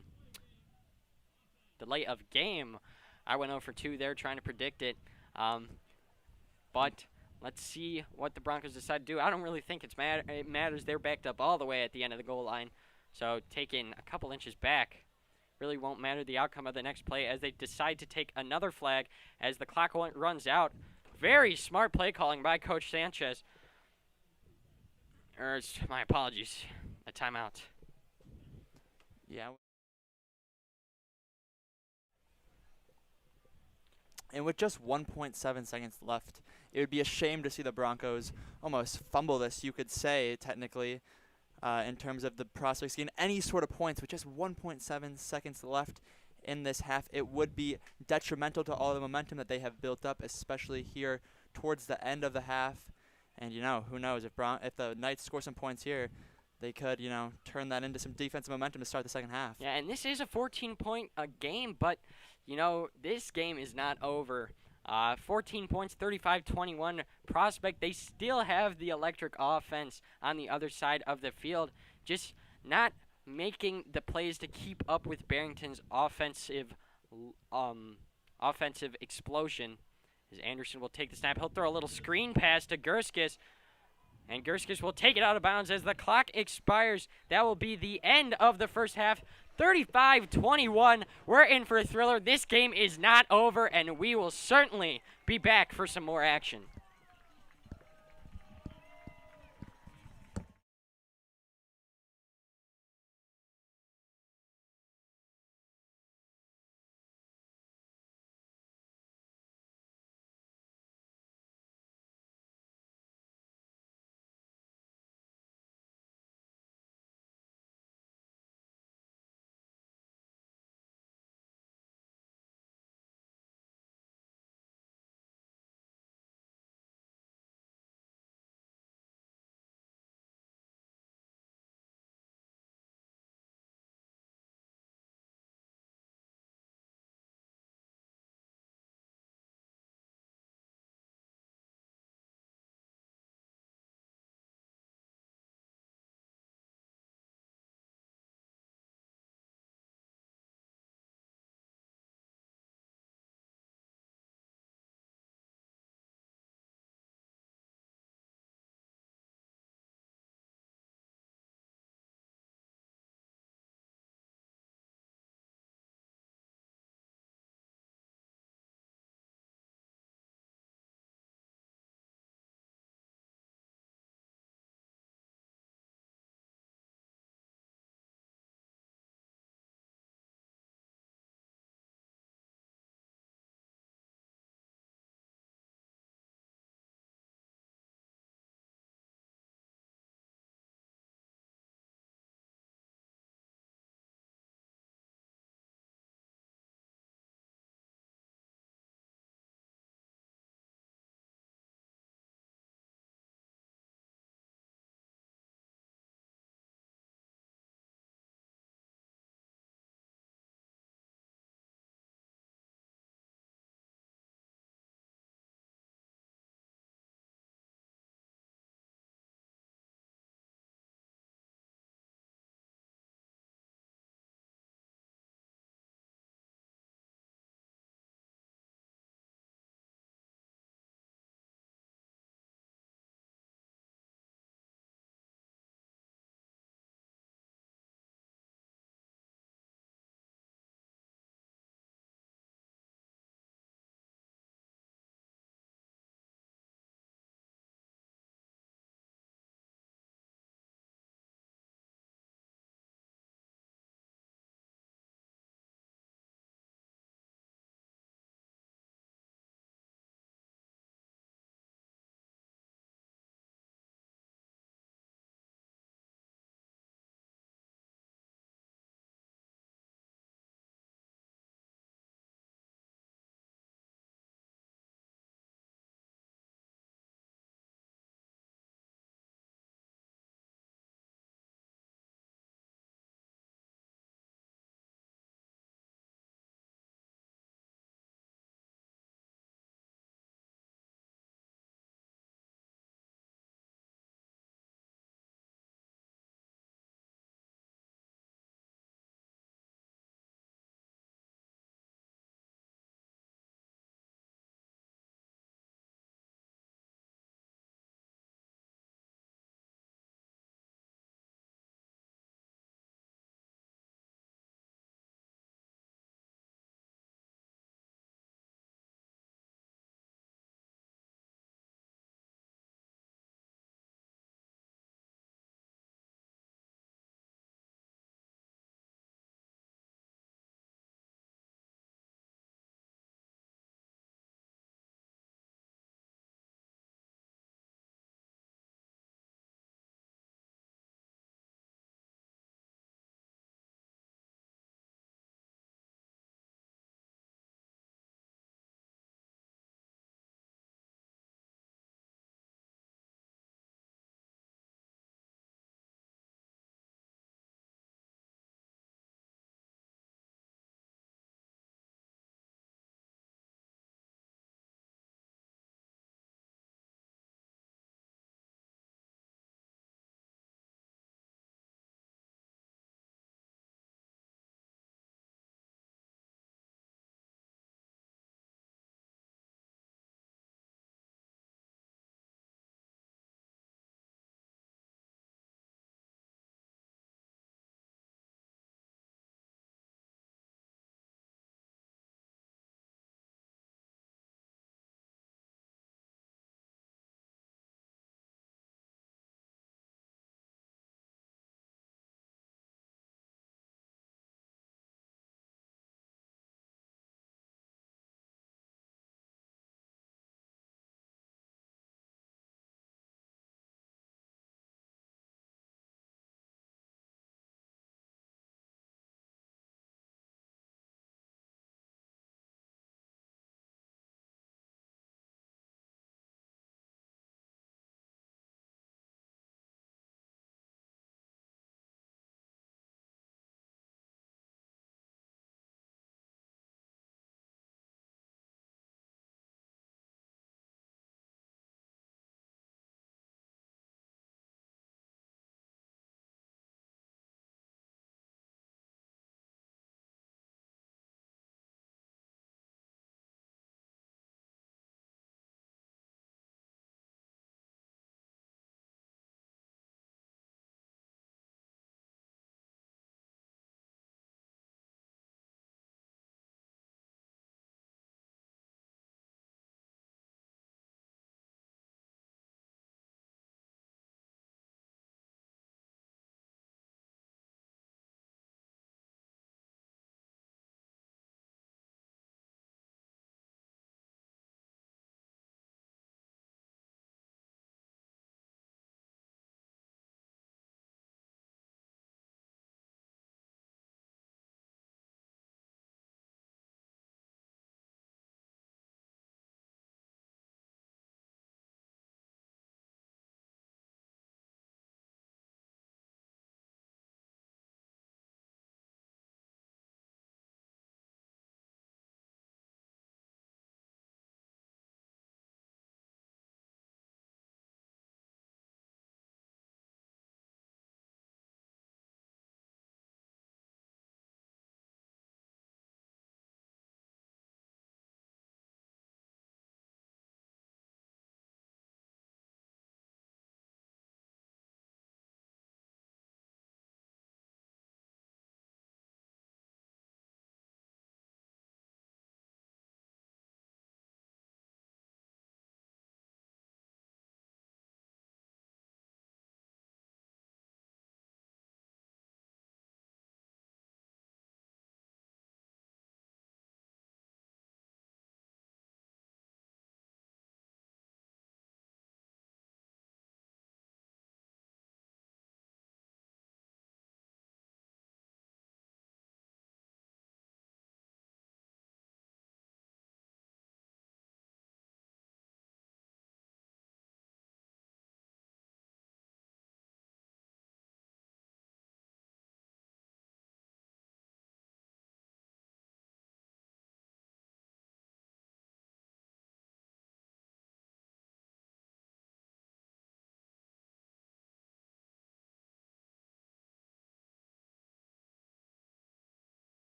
Delay of game. I went 0 for 2 there trying to predict it. But let's see what the Broncos decide to do. I don't really think it matters. They're backed up all the way at the end of the goal line. So taking a couple inches back really won't matter the outcome of the next play as they decide to take another flag as the clock runs out. Very smart play calling by Coach Sanchez. My apologies. A timeout. Yeah. And with just 1.7 seconds left, it would be a shame to see the Broncos almost fumble this, you could say, technically, in terms of the prospects getting any sort of points. With just 1.7 seconds left in this half, it would be detrimental to all the momentum that they have built up, especially here towards the end of the half. And, you know, who knows, if the Knights score some points here, they could, you know, turn that into some defensive momentum to start the second half. Yeah, and this is a 14-point game, but, you know, this game is not over. 14 points, 35-21. Prospect, they still have the electric offense on the other side of the field, just not making the plays to keep up with Barrington's offensive explosion. As Anderson will take the snap, he'll throw a little screen pass to Gurskis, and Gurskis will take it out of bounds as the clock expires. That will be the end of the first half. 35-21. We're in for a thriller. This game is not over, and we will certainly be back for some more action.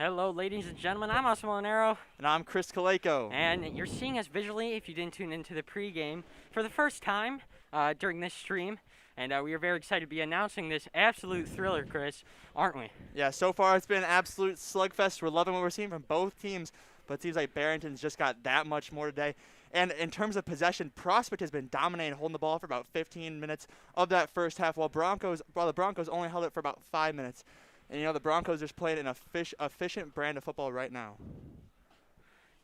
Hello, ladies and gentlemen. I'm Oscar Molinaro, And I'm Chris Kaleko. and you're seeing us visually if you didn't tune into the pregame for the first time during this stream. And we are very excited to be announcing this absolute thriller, Chris, aren't we? Yeah, so far it's been an absolute slugfest. We're loving what we're seeing from both teams, but it seems like Barrington's just got that much more today. And in terms of possession, Prospect has been dominating, holding the ball for about 15 minutes of that first half, while the Broncos only held it for about 5 minutes. And, you know, the Broncos just playing an efficient brand of football right now.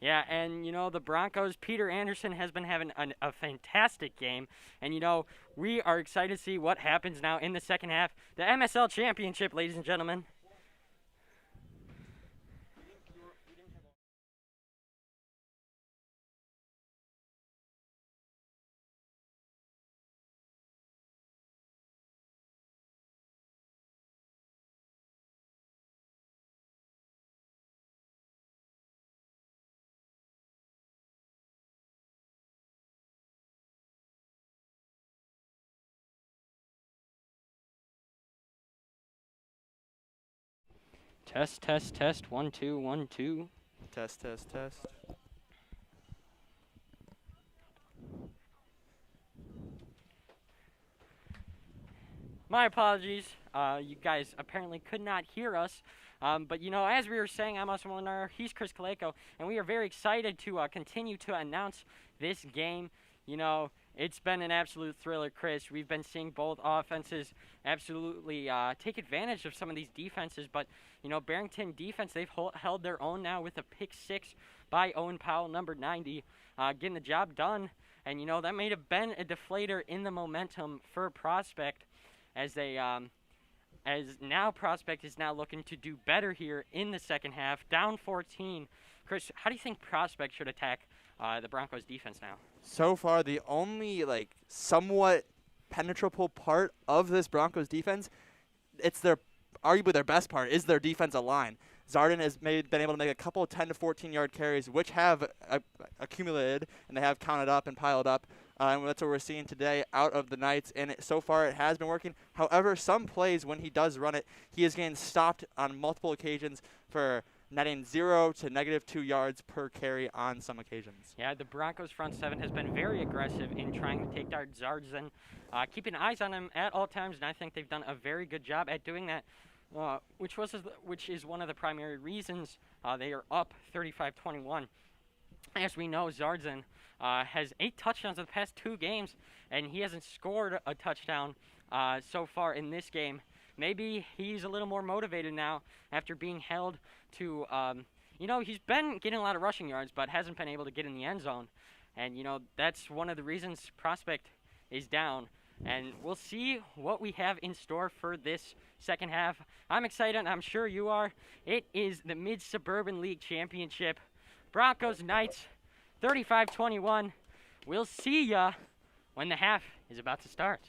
Yeah, and, you know, the Broncos, Peter Anderson has been having a fantastic game. And, you know, we are excited to see what happens now in the second half. The MSL Championship, ladies and gentlemen. Test, test, test. 1, 2, 1, 2. Test, test, test. My apologies. You guys apparently could not hear us. But, you know, as we were saying, I'm Oscar Molinaro, he's Chris Kaleko, and we are very excited to continue to announce this game. You know, it's been an absolute thriller, Chris. We've been seeing both offenses absolutely take advantage of some of these defenses. But, you know, Barrington defense, they've held their own now with a pick 6 by Owen Powell, number 90, getting the job done. And, you know, that may have been a deflator in the momentum for Prospect as they as now Prospect is now looking to do better here in the second half, down 14. Chris, how do you think Prospect should attack the Broncos defense now? So far, the only, somewhat penetrable part of this Broncos defense, it's arguably their best part, is their defensive line. Zardin has been able to make a couple of 10 to 14-yard carries, which have accumulated, and they have counted up and piled up. And that's what we're seeing today out of the Knights. And so far, it has been working. However, some plays, when he does run it, he is getting stopped on multiple occasions for netting 0 to -2 yards per carry on some occasions. Yeah, the Broncos front seven has been very aggressive in trying to take down Zardin, keeping eyes on him at all times, and I think they've done a very good job at doing that. Which is one of the primary reasons they are up 35-21. As we know, Zardin has 8 touchdowns in the past 2 games, and he hasn't scored a touchdown so far in this game. Maybe he's a little more motivated now after being held to, you know, he's been getting a lot of rushing yards, but hasn't been able to get in the end zone. And, you know, that's one of the reasons Prospect is down. And we'll see what we have in store for this second half. I'm excited. I'm sure you are. It is the Mid-Suburban League Championship. Broncos Knights, 35-21. We'll see ya when the half is about to start.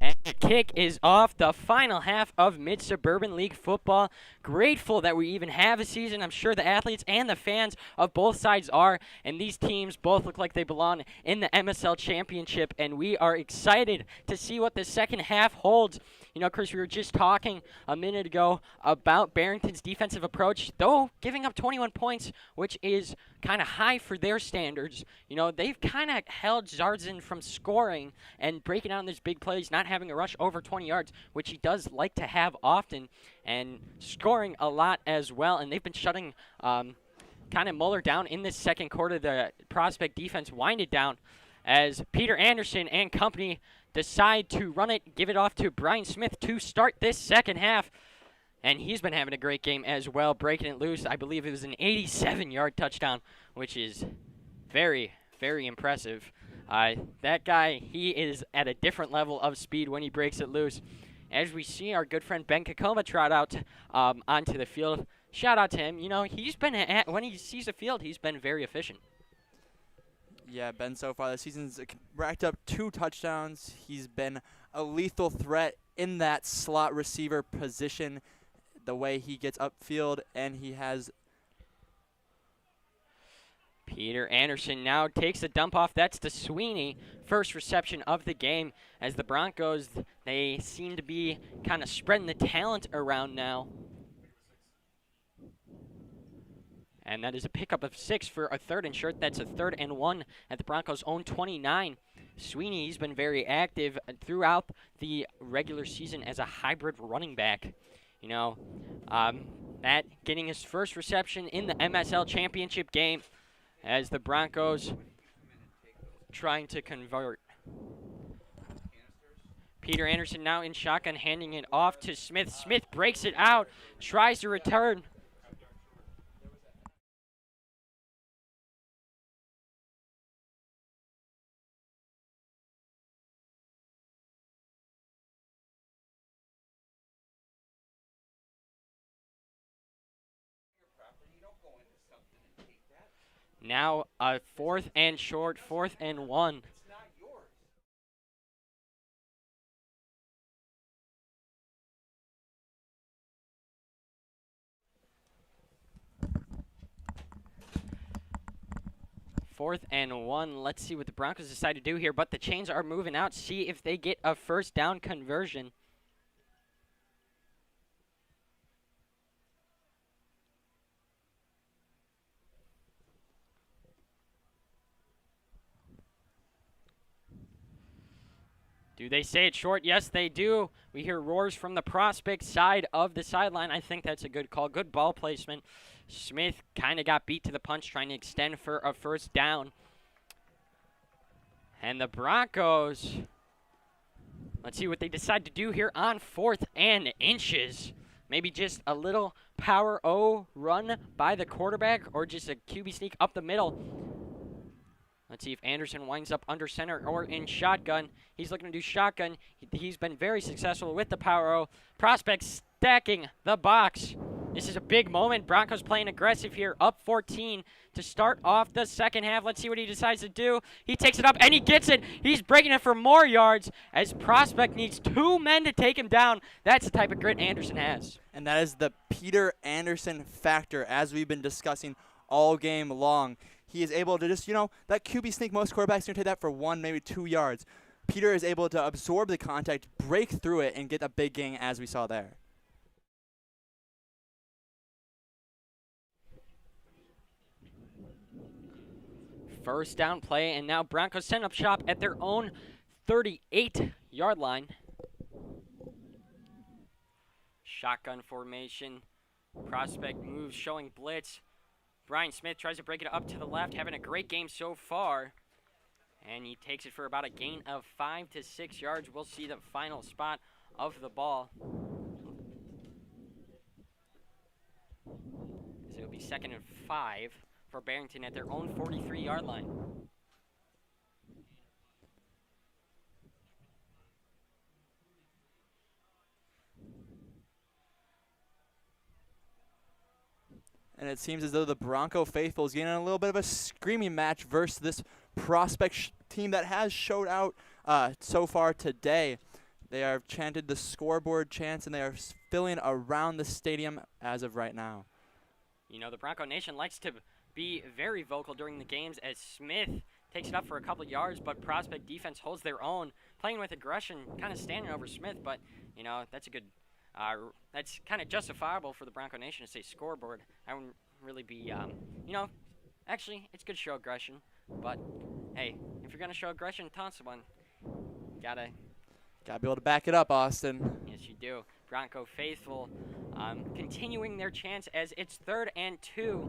And the kick is off, the final half of Mid-Suburban League football. Grateful that we even have a season. I'm sure the athletes and the fans of both sides are. And these teams both look like they belong in the MSL Championship. And we are excited to see what the second half holds. You know, Chris, we were just talking a minute ago about Barrington's defensive approach, though giving up 21 points, which is kind of high for their standards. You know, they've kind of held Zarzin from scoring and breaking out in these big plays, not having a rush over 20 yards, which he does like to have often, and scoring a lot as well. And they've been shutting kind of Muller down in this second quarter. The Prospect defense winded down as Peter Anderson and company decide to run it, give it off to Brian Smith to start this second half. And he's been having a great game as well, breaking it loose. I believe it was an 87-yard touchdown, which is very, very impressive. That guy, he is at a different level of speed when he breaks it loose. As we see our good friend Ben Kakoma trot out onto the field, shout out to him. You know, he's been when he sees the field, he's been very efficient. Yeah, Ben so far this season's racked up 2 touchdowns. He's been a lethal threat in that slot receiver position, the way he gets upfield, and he has... Peter Anderson now takes the dump off. That's to Sweeney. First reception of the game as the Broncos, they seem to be kind of spreading the talent around now. And that is a pickup of 6 for a 3rd and short. That's a 3rd and 1 at the Broncos' own 29. Sweeney, he's been very active throughout the regular season as a hybrid running back. You know, that getting his first reception in the MSL championship game as the Broncos trying to convert. Peter Anderson now in shotgun, handing it off to Smith. Smith breaks it out, tries to return. Now a 4th and short, 4th and 1. Fourth and 1. Let's see what the Broncos decide to do here, but the chains are moving out. See if they get a first down conversion. Do they say it short? Yes, they do. We hear roars from the Prospect side of the sideline. I think that's a good call. Good ball placement. Smith kind of got beat to the punch trying to extend for a first down. And the Broncos, let's see what they decide to do here on 4th and inches. Maybe just a little power O run by the quarterback or just a QB sneak up the middle. Let's see if Anderson winds up under center or in shotgun. He's looking to do shotgun. He's been very successful with the power O. Prospect stacking the box. This is a big moment. Broncos playing aggressive here, up 14 to start off the second half. Let's see what he decides to do. He takes it up, and he gets it. He's breaking it for more yards as Prospect needs 2 men to take him down. That's the type of grit Anderson has. And that is the Peter Anderson factor, as we've been discussing all game long. He is able to just, you know, that QB sneak, most quarterbacks can take that for 1, maybe 2 yards. Peter is able to absorb the contact, break through it, and get a big gain as we saw there. First down play, and now Broncos set up shop at their own 38-yard line. Shotgun formation. Prospect moves, showing blitz. Brian Smith tries to break it up to the left, having a great game so far. And he takes it for about a gain of 5 to 6 yards. We'll see the final spot of the ball. So it'll be 2nd and 5 for Barrington at their own 43-yard line. And it seems as though the Bronco faithful is getting a little bit of a screaming match versus this Prospect team that has showed out so far today. They have chanted the scoreboard chants, and they are filling around the stadium as of right now. You know, the Bronco Nation likes to be very vocal during the games as Smith takes it up for a couple yards, but Prospect defense holds their own, playing with aggression, kind of standing over Smith, but you know, that's a good, that's kind of justifiable for the Bronco Nation to say scoreboard. I wouldn't really be, you know, actually, it's good to show aggression, but hey, if you're going to show aggression, taunt someone, gotta Gotta be able to back it up, Austin. Yes, you do. Bronco faithful continuing their chance as it's 3rd and 2.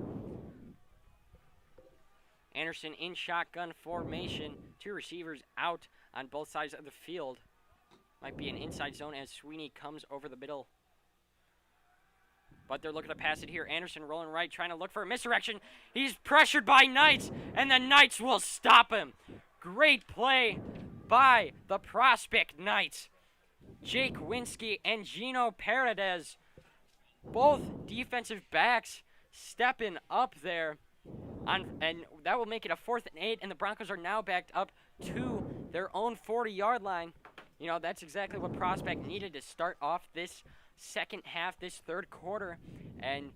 Anderson in shotgun formation. 2 receivers out on both sides of the field. Might be an inside zone as Sweeney comes over the middle. But they're looking to pass it here. Anderson rolling right, trying to look for a misdirection. He's pressured by Knights, and the Knights will stop him. Great play by the Prospect Knights. Jake Winsky and Gino Paredes, both defensive backs, stepping up there. And that will make it a 4th and 8, and the Broncos are now backed up to their own 40-yard line. You know, that's exactly what Prospect needed to start off this second half, this 3rd quarter. And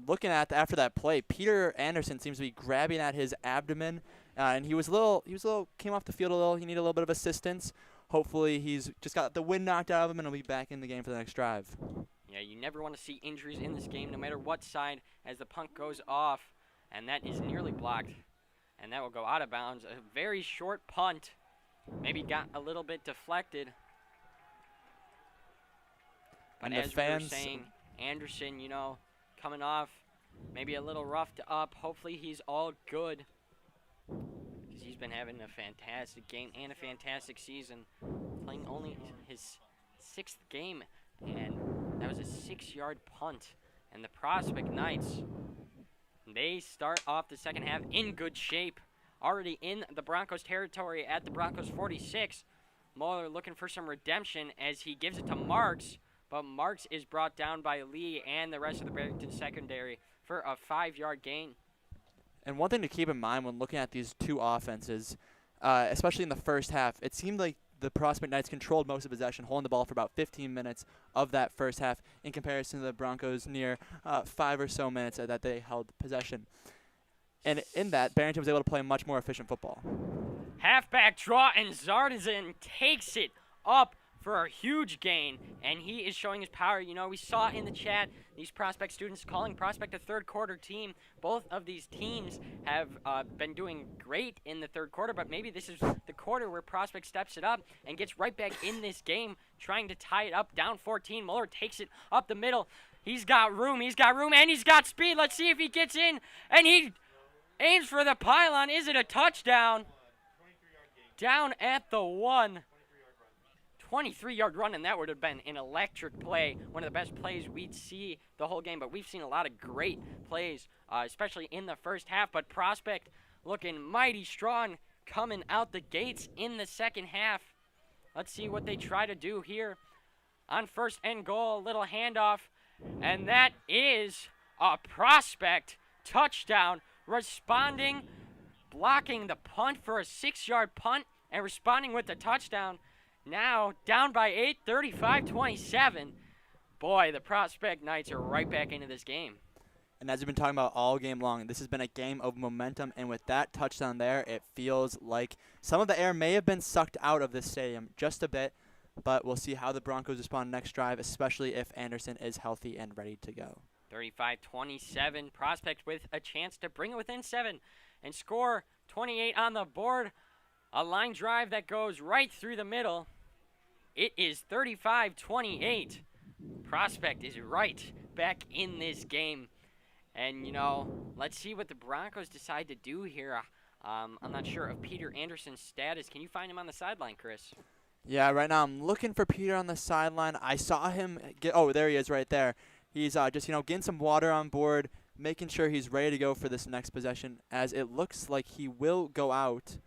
looking at after that play, Peter Anderson seems to be grabbing at his abdomen, and he came off the field a little. He needed a little bit of assistance. Hopefully, he's just got the wind knocked out of him, and he'll be back in the game for the next drive. Yeah, you never want to see injuries in this game, no matter what side, as the punt goes off, and that is nearly blocked, and that will go out of bounds. A very short punt, maybe got a little bit deflected. But as we were saying, Anderson, you know, coming off, maybe a little roughed up. Hopefully he's all good, because he's been having a fantastic game and a fantastic season, playing only his 6th game, and that was a 6-yard punt. And the Prospect Knights, they start off the second half in good shape, already in the Broncos territory at the Broncos 46. Moeller looking for some redemption as he gives it to Marks, but Marks is brought down by Lee and the rest of the Barrington secondary for a 5-yard gain. And one thing to keep in mind when looking at these two offenses, especially in the first half, it seemed like the Prospect Knights controlled most of possession, holding the ball for about 15 minutes of that first half in comparison to the Broncos near 5 or so minutes that they held possession. And in that, Barrington was able to play much more efficient football. Halfback draw, and Zardazin takes it up for a huge gain, and he is showing his power. You know, we saw in the chat these Prospect students calling Prospect a 3rd quarter team. Both of these teams have been doing great in the 3rd quarter, but maybe this is the quarter where Prospect steps it up and gets right back in this game, trying to tie it up, down 14. Mueller takes it up the middle. He's got room, and he's got speed. Let's see if he gets in, and he aims for the pylon. Is it a touchdown? Down at the 1. 23-yard run, and that would have been an electric play, one of the best plays we'd see the whole game. But we've seen a lot of great plays, especially in the first half. But Prospect looking mighty strong coming out the gates in the second half. Let's see what they try to do here on 1st and goal. A little handoff, and that is a Prospect touchdown, responding, blocking the punt for a 6-yard punt, and responding with the touchdown. Now down by 8, 35-27. Boy, the Prospect Knights are right back into this game. And as we've been talking about all game long, this has been a game of momentum, and with that touchdown there, it feels like some of the air may have been sucked out of this stadium just a bit, but we'll see how the Broncos respond next drive, especially if Anderson is healthy and ready to go. 35-27, Prospect with a chance to bring it within 7 and score 28 on the board. A line drive that goes right through the middle. It is 35-28. Prospect is right back in this game. And, you know, let's see what the Broncos decide to do here. I'm not sure of Peter Anderson's status. Can you find him on the sideline, Chris? Yeah, right now I'm looking for Peter on the sideline. I saw him get – oh, there he is right there. He's just, you know, getting some water on board, making sure he's ready to go for this next possession, as it looks like he will go out.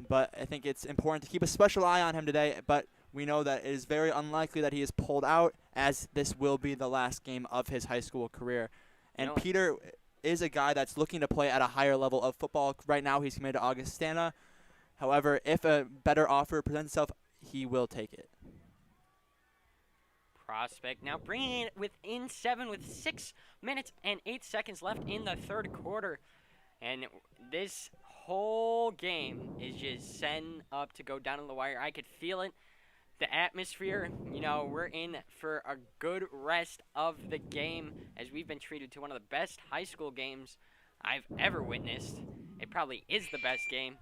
But I think it's important to keep a special eye on him today, but we know that it is very unlikely that he is pulled out, as this will be the last game of his high school career. And Peter is a guy that's looking to play at a higher level of football. Right now he's committed to Augustana. However, if a better offer presents itself, he will take it. Prospect now bringing it within 7 with 6 minutes and 8 seconds left in the 3rd quarter. And this whole game is just setting up to go down to the wire. I could feel it. The atmosphere, we're in for a good rest of the game as we've been treated to one of the best high school games I've ever witnessed. It probably is the best game.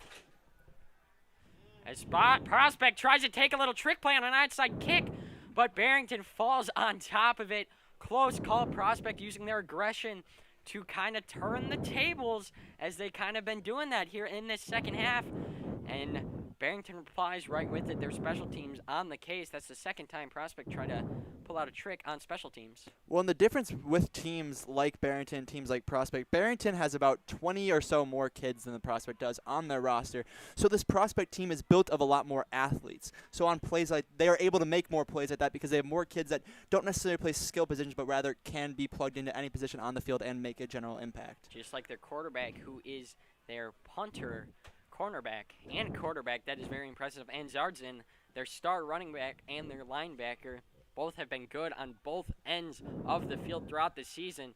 As Prospect tries to take a little trick play on an outside kick, but Barrington falls on top of it. Close call. Prospect using their aggression to kind of turn the tables as they kind of been doing that here in this second half. And Barrington replies right with it. Their special teams on the case. That's the second time Prospect tried to pull out a trick on special teams. Well, and the difference with teams like Barrington, teams like Prospect, Barrington has about 20 or so more kids than the Prospect does on their roster. So this Prospect team is built of a lot more athletes. So on plays like they are able to make more plays like that because they have more kids that don't necessarily play skill positions, but rather can be plugged into any position on the field and make a general impact. Just like their quarterback, who is their punter, cornerback, and quarterback. That is very impressive. And Zardzin, their star running back and their linebacker, both have been good on both ends of the field throughout the season.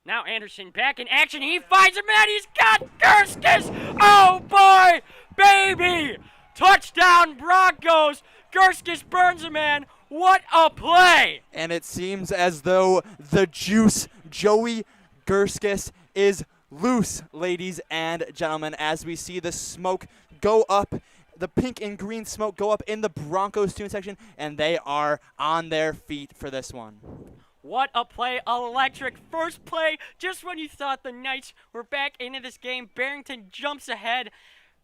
Now Anderson back in action. He finds a man. He's got Gerskis. Oh, boy, baby. Touchdown, Broncos. Gerskis burns a man. What a play. And it seems as though the juice, Joey Gerskis, is loose, ladies and gentlemen, as we see the smoke go up, the pink and green smoke go up in the Broncos student section, and they are on their feet for this one. What a play. Electric. First play, just when you thought the Knights were back into this game, Barrington jumps ahead,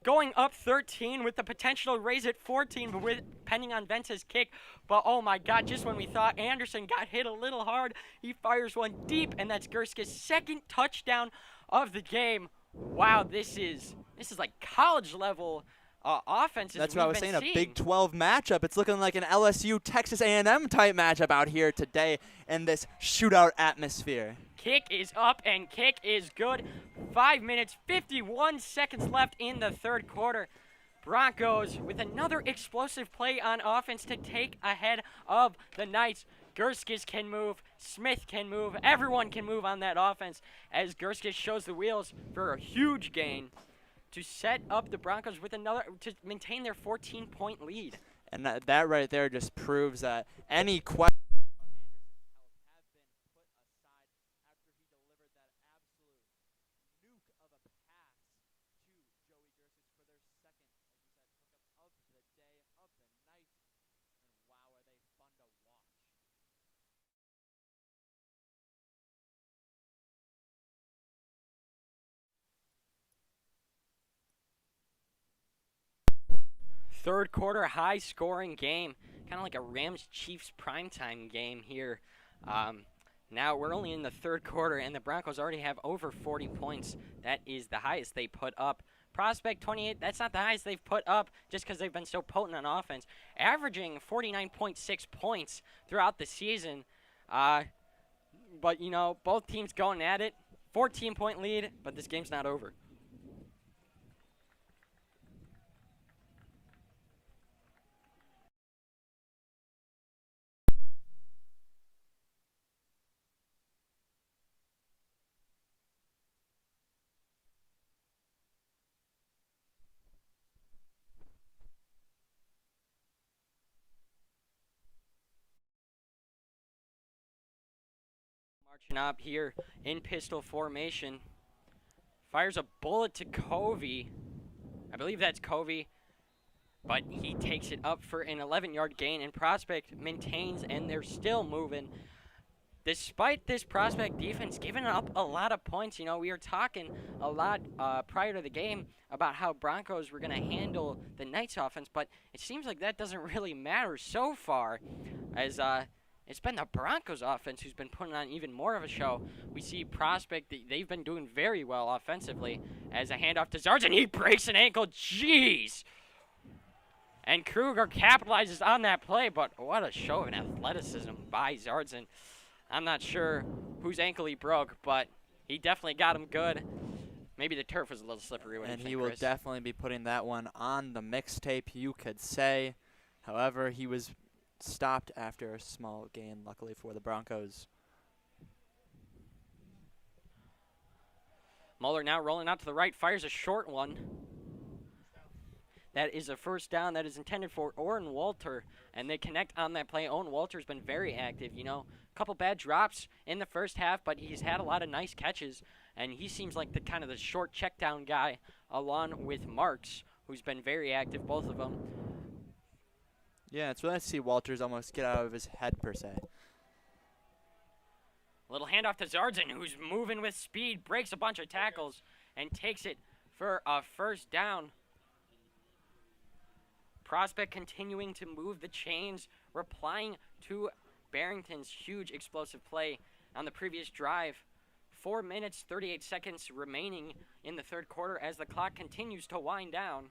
going up 13 with the potential to raise it 14, but depending on Vence's kick. But, oh, my God, just when we thought Anderson got hit a little hard, he fires one deep, and that's Gerskis' second touchdown of the game. Wow, this is like college level offenses. That's what I was saying, a Big 12 matchup. It's looking like an LSU Texas A&M type matchup out here today in this shootout atmosphere. Kick is up and kick is good. 5 minutes, 51 seconds left in the third quarter. Broncos with another explosive play on offense to take ahead of the Knights. Gerskis can move, Smith can move, everyone can move on that offense as Gerskis shows the wheels for a huge gain to set up the Broncos with another, to maintain their 14-point lead. And that right there just proves that any question Third quarter, high-scoring game, kind of like a Rams-Chiefs primetime game here. Now we're only in the third quarter, and the Broncos already have over 40 points. That is the highest they put up. Prospect 28, that's not the highest they've put up just because they've been so potent on offense, averaging 49.6 points throughout the season. But, both teams going at it. 14-point lead, but this game's not over. Marching up here in pistol formation. Fires a bullet to Covey. I believe that's Covey. But he takes it up for an 11-yard gain, and Prospect maintains, and they're still moving. Despite this Prospect defense giving up a lot of points, we were talking a lot prior to the game about how Broncos were going to handle the Knights offense, but it seems like that doesn't really matter so far, as it's been the Broncos offense who's been putting on even more of a show. We see Prospect, they've been doing very well offensively. As a handoff to Zardzin, he breaks an ankle. Jeez! And Kruger capitalizes on that play, but what a show of athleticism by Zardzin. I'm not sure whose ankle he broke, but he definitely got him good. Maybe the turf was a little slippery. And he will definitely be putting that one on the mixtape, you could say. However, he was stopped after a small gain, luckily for the Broncos. Muller now rolling out to the right, fires a short one. That is a first down that is intended for Oren Walter, and they connect on that play. Owen Walter's been very active, a couple bad drops in the first half, but he's had a lot of nice catches, and he seems like the short check down guy along with Marks, who's been very active, both of them. Yeah, it's really nice to see Walters almost get out of his head, per se. Little handoff to Zardzin, who's moving with speed, breaks a bunch of tackles, and takes it for a first down. Prospect continuing to move the chains, replying to Barrington's huge explosive play on the previous drive. 4 minutes, 38 seconds remaining in the third quarter as the clock continues to wind down.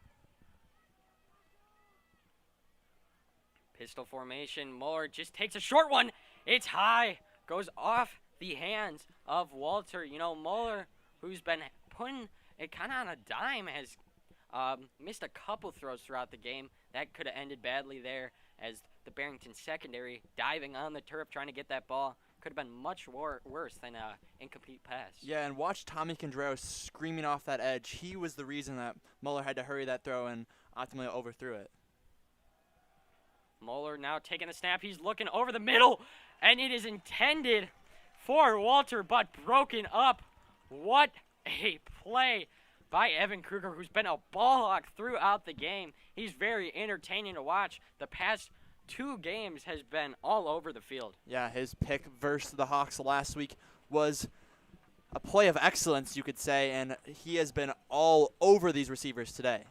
Pistol formation. Muller just takes a short one. It's high. Goes off the hands of Walter. Muller, who's been putting it kind of on a dime, has missed a couple throws throughout the game. That could have ended badly there as the Barrington secondary diving on the turf trying to get that ball. Could have been much worse than an incomplete pass. Yeah, and watch Tommy Condrero screaming off that edge. He was the reason that Muller had to hurry that throw and ultimately overthrew it. Muller now taking the snap. He's looking over the middle, and it is intended for Walter, but broken up. What a play by Evan Kruger, who's been a ball hawk throughout the game. He's very entertaining to watch. The past 2 games has been all over the field. Yeah, his pick versus the Hawks last week was a play of excellence, you could say, and he has been all over these receivers today.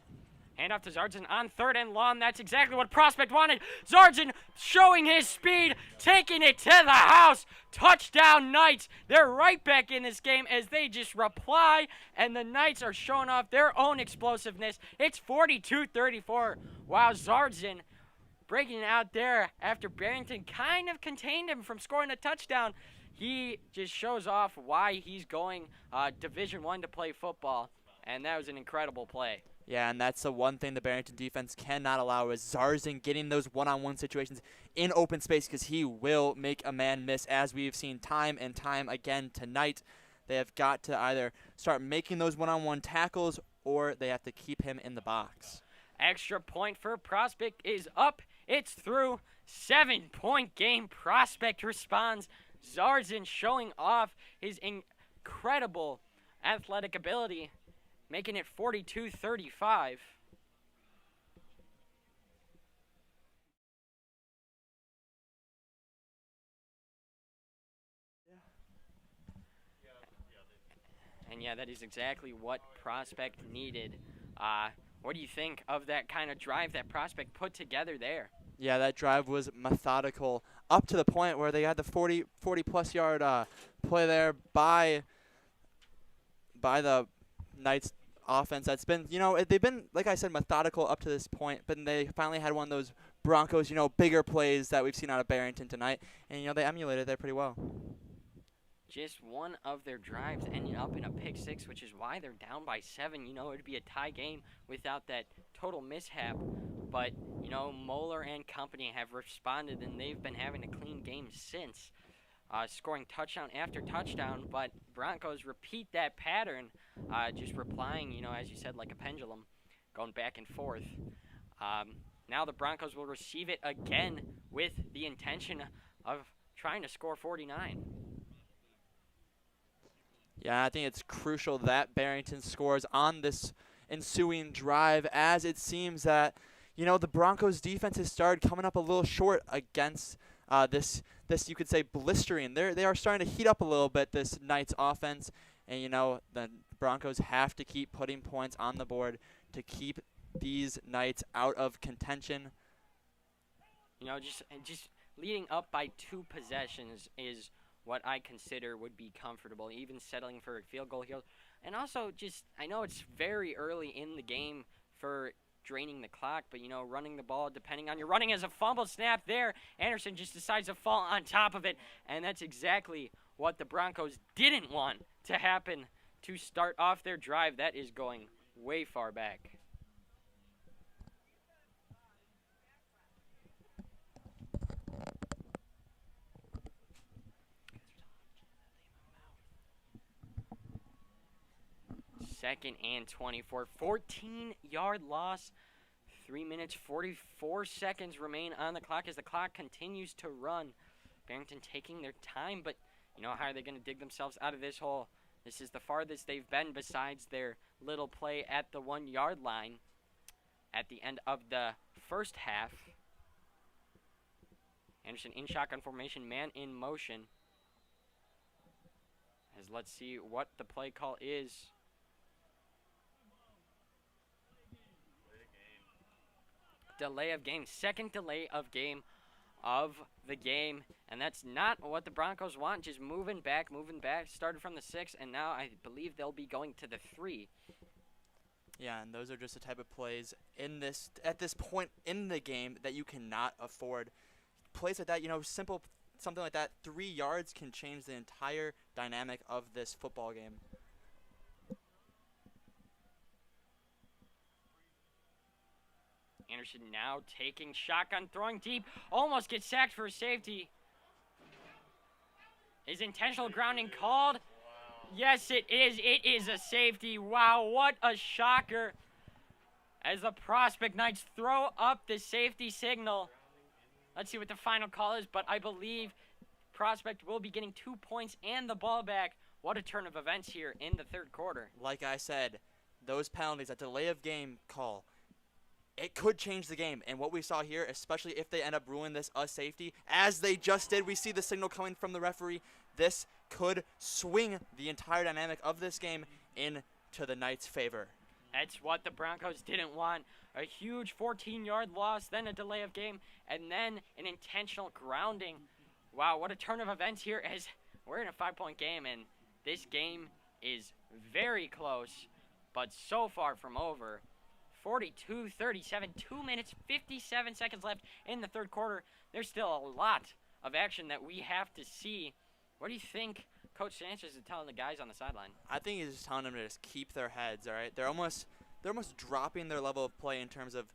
Handoff to Zardzin on 3rd and long. That's exactly what Prospect wanted. Zardzin showing his speed, taking it to the house. Touchdown Knights. They're right back in this game as they just reply, and the Knights are showing off their own explosiveness. It's 42-34. Wow, Zardzin breaking out there after Barrington kind of contained him from scoring a touchdown. He just shows off why he's going Division I to play football, and that was an incredible play. Yeah, and that's the one thing the Barrington defense cannot allow is Zardzin getting those one-on-one situations in open space, because he will make a man miss, as we've seen time and time again tonight. They have got to either start making those one-on-one tackles or they have to keep him in the box. Extra point for Prospect is up. It's through. 7-point game. Prospect responds. Zardzin showing off his incredible athletic ability, making it 42-35. And yeah, that is exactly what Prospect needed. What do you think of that kind of drive that Prospect put together there? Yeah, that drive was methodical up to the point where they had the 40-plus yard play there by the Knights offense. That's been, they've been, like I said, methodical up to this point, but they finally had one of those Broncos, bigger plays that we've seen out of Barrington tonight, and, they emulated that pretty well. Just one of their drives ending up in a pick six, which is why they're down by 7. It'd be a tie game without that total mishap. But, Moeller and company have responded, and they've been having a clean game since, scoring touchdown after touchdown. But Broncos repeat that pattern, just replying, as you said, like a pendulum, going back and forth. Now the Broncos will receive it again with the intention of trying to score 49. Yeah, I think it's crucial that Barrington scores on this ensuing drive, as it seems that, the Broncos defense has started coming up a little short against this you could say blistering. They are starting to heat up a little bit, this Knights offense, and the Broncos have to keep putting points on the board to keep these Knights out of contention. Just leading up by 2 possessions is what I consider would be comfortable, even settling for a field goal here. And also, I know it's very early in the game for draining the clock, but, running the ball, depending on your running as a fumble snap there, Anderson just decides to fall on top of it, and that's exactly what the Broncos didn't want to happen to start off their drive. That is going way far back. Second and 24, 14-yard loss 3 minutes, 44 seconds remain on the clock as the clock continues to run. Barrington taking their time, but you know, how are they going to dig themselves out of this hole? This is the farthest they've been besides their little play at the 1 yard line at the end of the first half. Anderson in shotgun formation, man in motion. As let's see what the play call is. Delay of game, second delay of game of the game, and that's not what the Broncos want. Just moving back. Started from the 6, and now I believe they'll be going to the 3. Yeah, and those are just the type of plays at this point in the game that you cannot afford. Plays like that, you know, simple something like that, 3 yards can change the entire dynamic of this football game. Anderson now taking shotgun, throwing deep, almost gets sacked for a safety. Is intentional grounding called? Yes, it is. It is a safety. Wow, what a shocker. As the Prospect Knights throw up the safety signal. Let's see what the final call is, but I believe Prospect will be getting 2 points and the ball back. What a turn of events here in the third quarter. Like I said, those penalties, that delay of game call, it could change the game. And what we saw here, especially if they end up ruling this a safety, as they just did, we see the signal coming from the referee. This could swing the entire dynamic of this game into the Knights' favor. That's what the Broncos didn't want. A huge 14-yard loss, then a delay of game, and then an intentional grounding. Wow, what a turn of events here as we're in a 5-point game, and this game is very close, but so far from over. 42-37, 2 minutes, 57 seconds left in the third quarter. There's still a lot of action that we have to see. What do you think Coach Sanchez is telling the guys on the sideline? I think he's just telling them to just keep their heads, all right? They're almost dropping their level of play in terms of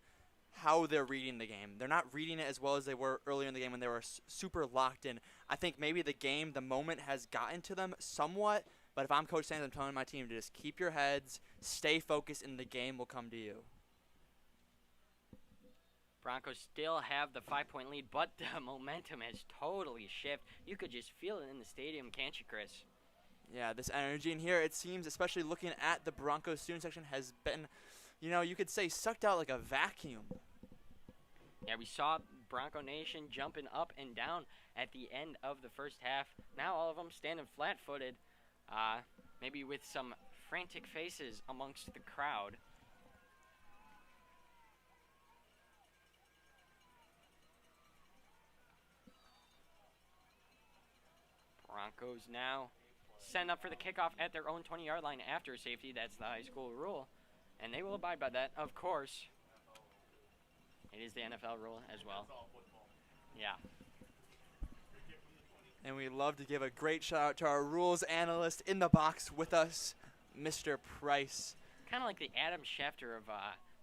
how they're reading the game. They're not reading it as well as they were earlier in the game when they were super locked in. I think maybe the moment has gotten to them somewhat, but if I'm Coach Sanchez, I'm telling my team to just keep your heads, stay focused, and the game will come to you. Broncos still have the 5-point lead, but the momentum has totally shifted. You could just feel it in the stadium, can't you, Chris? Yeah, this energy in here, it seems, especially looking at the Broncos student section, has been, you know, you could say sucked out like a vacuum. Yeah, we saw Bronco Nation jumping up and down at the end of the first half. Now all of them standing flat-footed, maybe with some frantic faces amongst the crowd. Broncos now send up for the kickoff at their own 20-yard line after a safety. That's the high school rule, and they will abide by that, of course. It is the NFL rule as well. Yeah. And we love to give a great shout out to our rules analyst in the box with us, Mr. Price. Kind of like the Adam Schefter of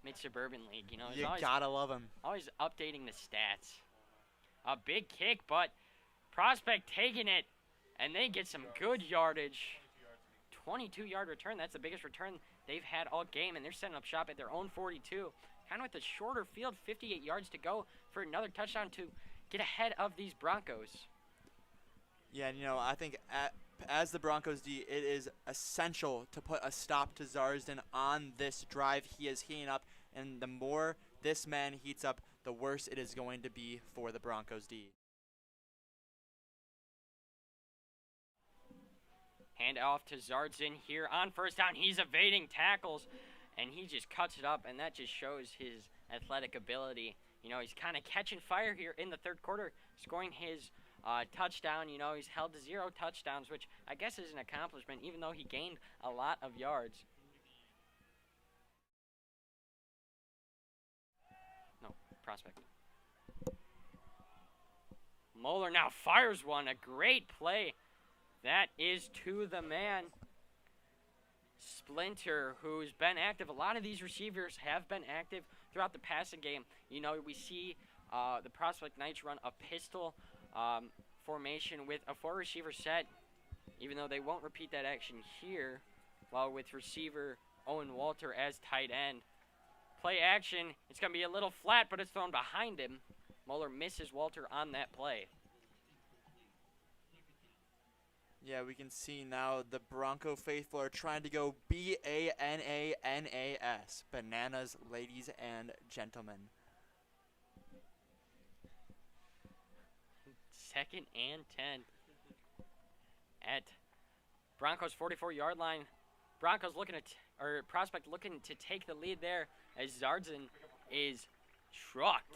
Mid-Suburban League, you know. You gotta love him. Always updating the stats. A big kick, but Prospect taking it, and they get some good yardage. 22-yard return. That's the biggest return they've had all game, and they're setting up shop at their own 42. Kind of with a shorter field, 58 yards to go for another touchdown to get ahead of these Broncos. Yeah, and, you know, I think as the Broncos D, it is essential to put a stop to Zarsden on this drive. He is heating up, and the more this man heats up, the worse it is going to be for the Broncos D. Hand off to Zarsden here on first down. He's evading tackles, and he just cuts it up, and that just shows his athletic ability. You know, he's kind of catching fire here in the third quarter, scoring his touchdown. You know, he's held to 0 touchdowns, which I guess is an accomplishment, even though he gained a lot of yards. No, Prospect. Moeller now fires one. A great play. That is to the man, Splinter, who's been active. A lot of these receivers have been active throughout the passing game. You know, we see the Prospect Knights run a pistol formation with a 4-receiver set, even though they won't repeat that action here, while with receiver Owen Walter as tight end. Play action. It's going to be a little flat, but it's thrown behind him. Moeller misses Walter on that play. Yeah, we can see now the Bronco faithful are trying to go B-A-N-A-N-A-S. Bananas, ladies and gentlemen. 2nd and 10 at Broncos 44-yard line. Broncos looking at, or Prospect looking to take the lead there as Zardzin is trucked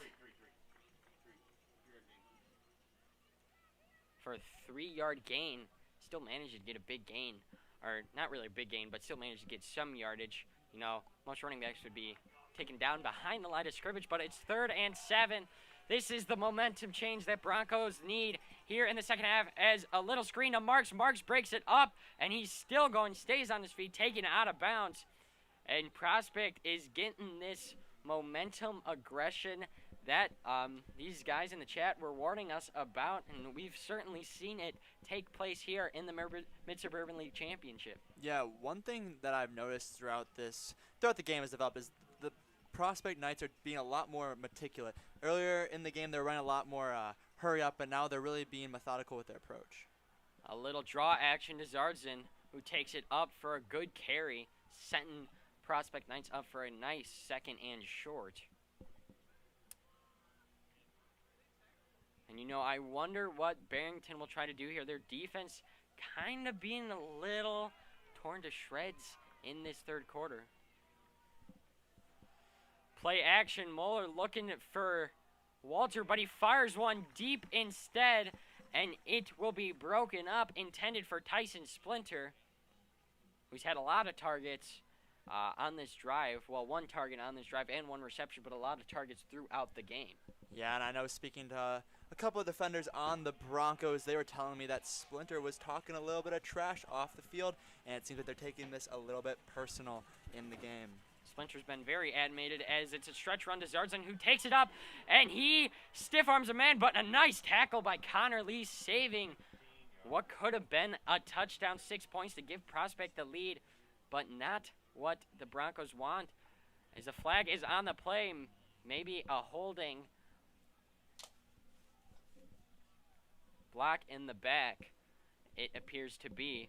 for a 3-yard gain. Still managed to get a big gain, or not really a big gain, but still managed to get some yardage. You know, most running backs would be taken down behind the line of scrimmage, but it's 3rd and 7. This is the momentum change that Broncos need here in the second half as a little screen to Marks. Marks breaks it up, and he's still going, stays on his feet, taken out of bounds. And Prospect is getting this momentum aggression that these guys in the chat were warning us about, and we've certainly seen it take place here in the Mid-Suburban League Championship. Yeah, one thing that I've noticed throughout the game has developed is the Prospect Knights are being a lot more meticulous. Earlier in the game, they were running a lot more hurry up, but now they're really being methodical with their approach. A little draw action to Zardzin, who takes it up for a good carry, setting Prospect Knights up for a nice 2nd and short. And, you know, I wonder what Barrington will try to do here. Their defense kind of being a little torn to shreds in this 3rd quarter. Play action. Moeller looking for Walter, but he fires one deep instead, and it will be broken up, intended for Tyson Splinter, who's had a lot of targets on this drive. Well, 1 target on this drive and 1 reception, but a lot of targets throughout the game. Yeah, and I know speaking to a couple of defenders on the Broncos, they were telling me that Splinter was talking a little bit of trash off the field, and it seems like they're taking this a little bit personal in the game. Splinter's been very animated as it's a stretch run to Zardzin, who takes it up, and he stiff arms a man, but a nice tackle by Connor Lee, saving what could have been a touchdown, 6 points to give Prospect the lead, but not what the Broncos want, as the flag is on the play. Maybe a holding. Block in the back, it appears to be.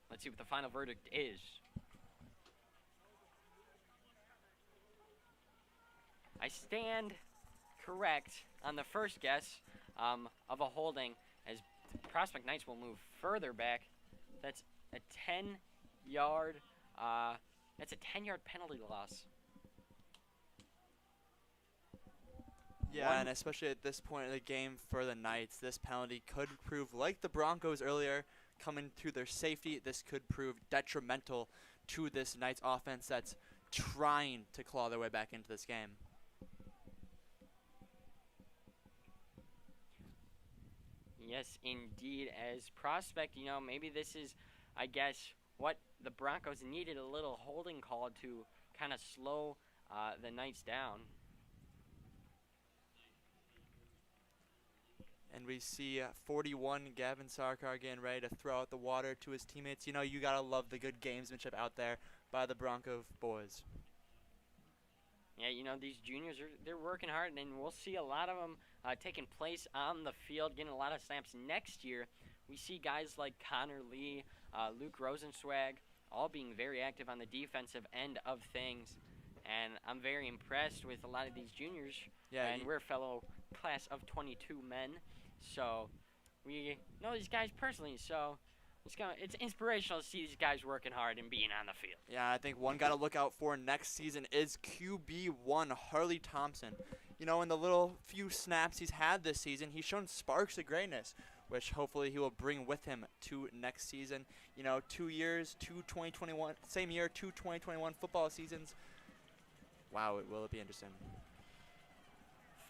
Let's see what the final verdict is. I stand correct on the first guess of a holding, as Prospect Knights will move further back. That's a 10-yard. That's a 10-yard penalty loss. Yeah, and especially at this point in the game for the Knights, this penalty could prove, like the Broncos earlier, coming through their safety, this could prove detrimental to this Knights offense that's trying to claw their way back into this game. Yes, indeed. As Prospect, you know, maybe this is, I guess, what the Broncos needed, a little holding call to kind of slow the Knights down. And we see 41 Gavin Sarkar getting ready to throw out the water to his teammates. You know, you got to love the good gamesmanship out there by the Bronco boys. Yeah, you know, these juniors, they're working hard, and we'll see a lot of them taking place on the field, getting a lot of snaps next year. We see guys like Connor Lee, Luke Rosenswag, all being very active on the defensive end of things. And I'm very impressed with a lot of these juniors. Yeah, and we're a fellow class of 22 men. So we know these guys personally. So it's inspirational to see these guys working hard and being on the field. Yeah, I think one guy to look out for next season is QB1 Harley Thompson. You know, in the little few snaps he's had this season, he's shown sparks of greatness, which hopefully he will bring with him to next season. You know, 2 years, 2021, same year, 2021 football seasons. Wow, will it be interesting.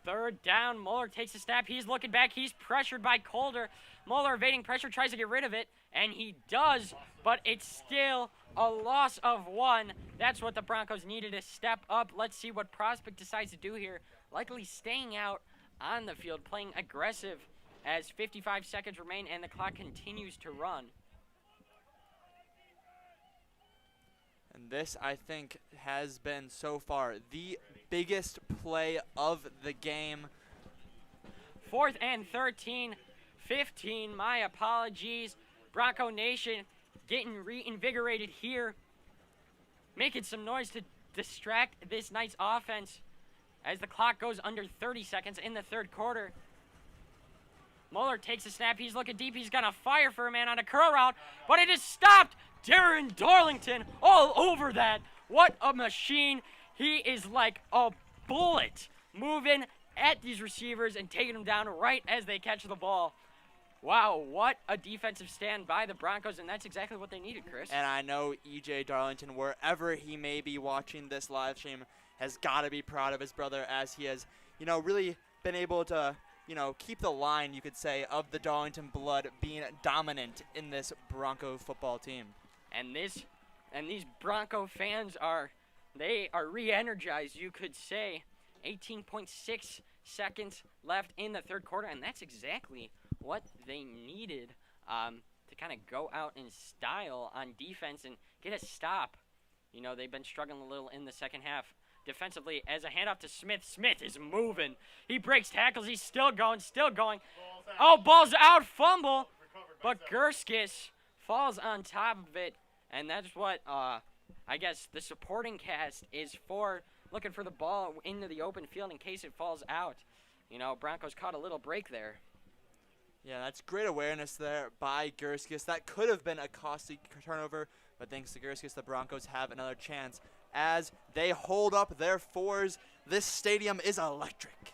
3rd down, Moeller takes a snap. He's looking back. He's pressured by Calder. Moeller evading pressure, tries to get rid of it, and he does, but it's still a loss of 1. That's what the Broncos needed to step up. Let's see what Prospect decides to do here. Likely staying out on the field, playing aggressive as 55 seconds remain and the clock continues to run. And This, I think, has been so far the biggest play of the game. 4th and 13, 15, my apologies. Bronco Nation getting reinvigorated here, making some noise to distract this Knights offense as the clock goes under 30 seconds in the third quarter. Muller takes a snap. He's looking deep. He's going to fire for a man on a curl route, but it is stopped. Darren Darlington all over that. What a machine. He is like a bullet moving at these receivers and taking them down right as they catch the ball. Wow, what a defensive stand by the Broncos, and that's exactly what they needed, Chris. And I know E.J. Darlington, wherever he may be watching this live stream, has got to be proud of his brother as he has, really been able to, keep the line, you could say, of the Darlington blood being dominant in this Bronco football team. And these Bronco fans are re-energized, you could say. 18.6 seconds left in the third quarter, and that's exactly what they needed to kind of go out in style on defense and get a stop. They've been struggling a little in the second half defensively as a handoff to Smith. Smith is moving. He breaks tackles. He's still going. Oh, ball's out, fumble. But Gerskis falls on top of it, and that's what I guess the supporting cast is for, looking for the ball into the open field in case it falls out. Broncos caught a little break there. Yeah, that's great awareness there by Gerskis. That could have been a costly turnover, but thanks to Gerskis, the Broncos have another chance as they hold up their fours. This stadium is electric.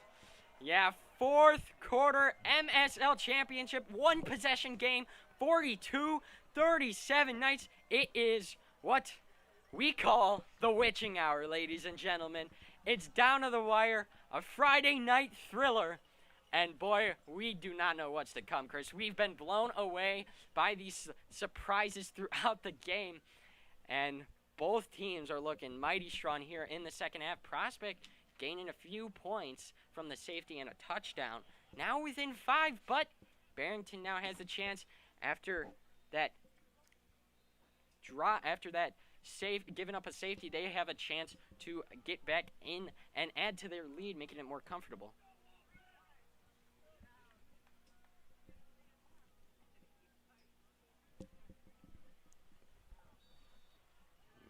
Yeah, fourth quarter MSL championship, one possession game, 42-37 Knights. It is what we call the witching hour, ladies and gentlemen. It's down to the wire, a Friday night thriller. And boy, we do not know what's to come, Chris. We've been blown away by these surprises throughout the game. And both teams are looking mighty strong here in the second half. Prospect gaining a few points from the safety and a touchdown. Now within 5, but Barrington now has the chance after that giving up a safety. They have a chance to get back in and add to their lead, making it more comfortable.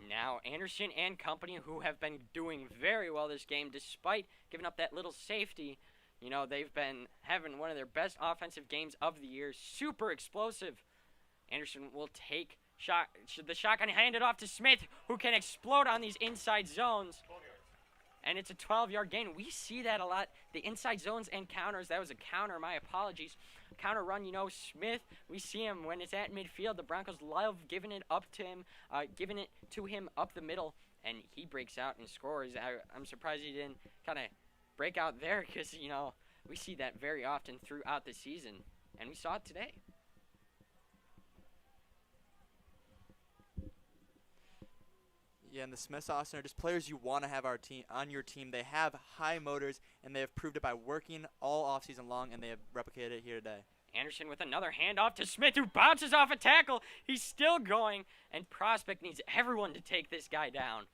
Now, Anderson and company, who have been doing very well this game, despite giving up that little safety, they've been having one of their best offensive games of the year. Super explosive. Anderson will take the shotgun, hand it off to Smith, who can explode on these inside zones. And it's a 12-yard gain. We see that a lot. The inside zones and counters. That was a counter. My apologies. Counter run, Smith, we see him when it's at midfield. The Broncos love giving it to him up the middle, and he breaks out and scores. I'm surprised he didn't kind of break out there because, we see that very often throughout the season, and we saw it today. Yeah, and the Smiths, Austin, are just players you want to have on your team. They have high motors, and they have proved it by working all offseason long, and they have replicated it here today. Anderson with another handoff to Smith, who bounces off a tackle. He's still going, and Prospect needs everyone to take this guy down.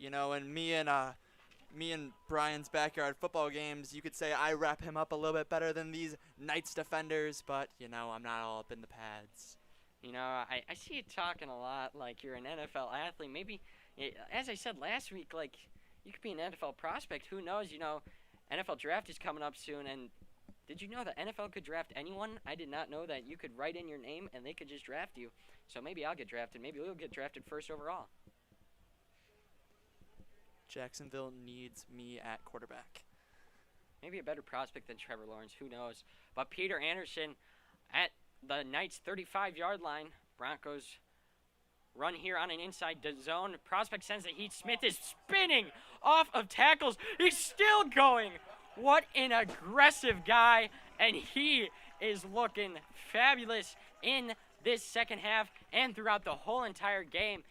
And me and Brian's backyard football games, you could say I wrap him up a little bit better than these Knights defenders, but, I'm not all up in the pads. I see you talking a lot like you're an NFL athlete. Maybe, as I said last week, like, you could be an NFL prospect. Who knows? NFL draft is coming up soon, and did you know that NFL could draft anyone? I did not know that you could write in your name, and they could just draft you. So maybe I'll get drafted. Maybe we'll get drafted first overall. Jacksonville needs me at quarterback. Maybe a better prospect than Trevor Lawrence. Who knows? But Peter Anderson at the Knights' 35-yard line. Broncos run here on an inside zone. Prospect sends the heat. Smith is spinning off of tackles. He's still going. What an aggressive guy. And he is looking fabulous in this second half and throughout the whole entire game.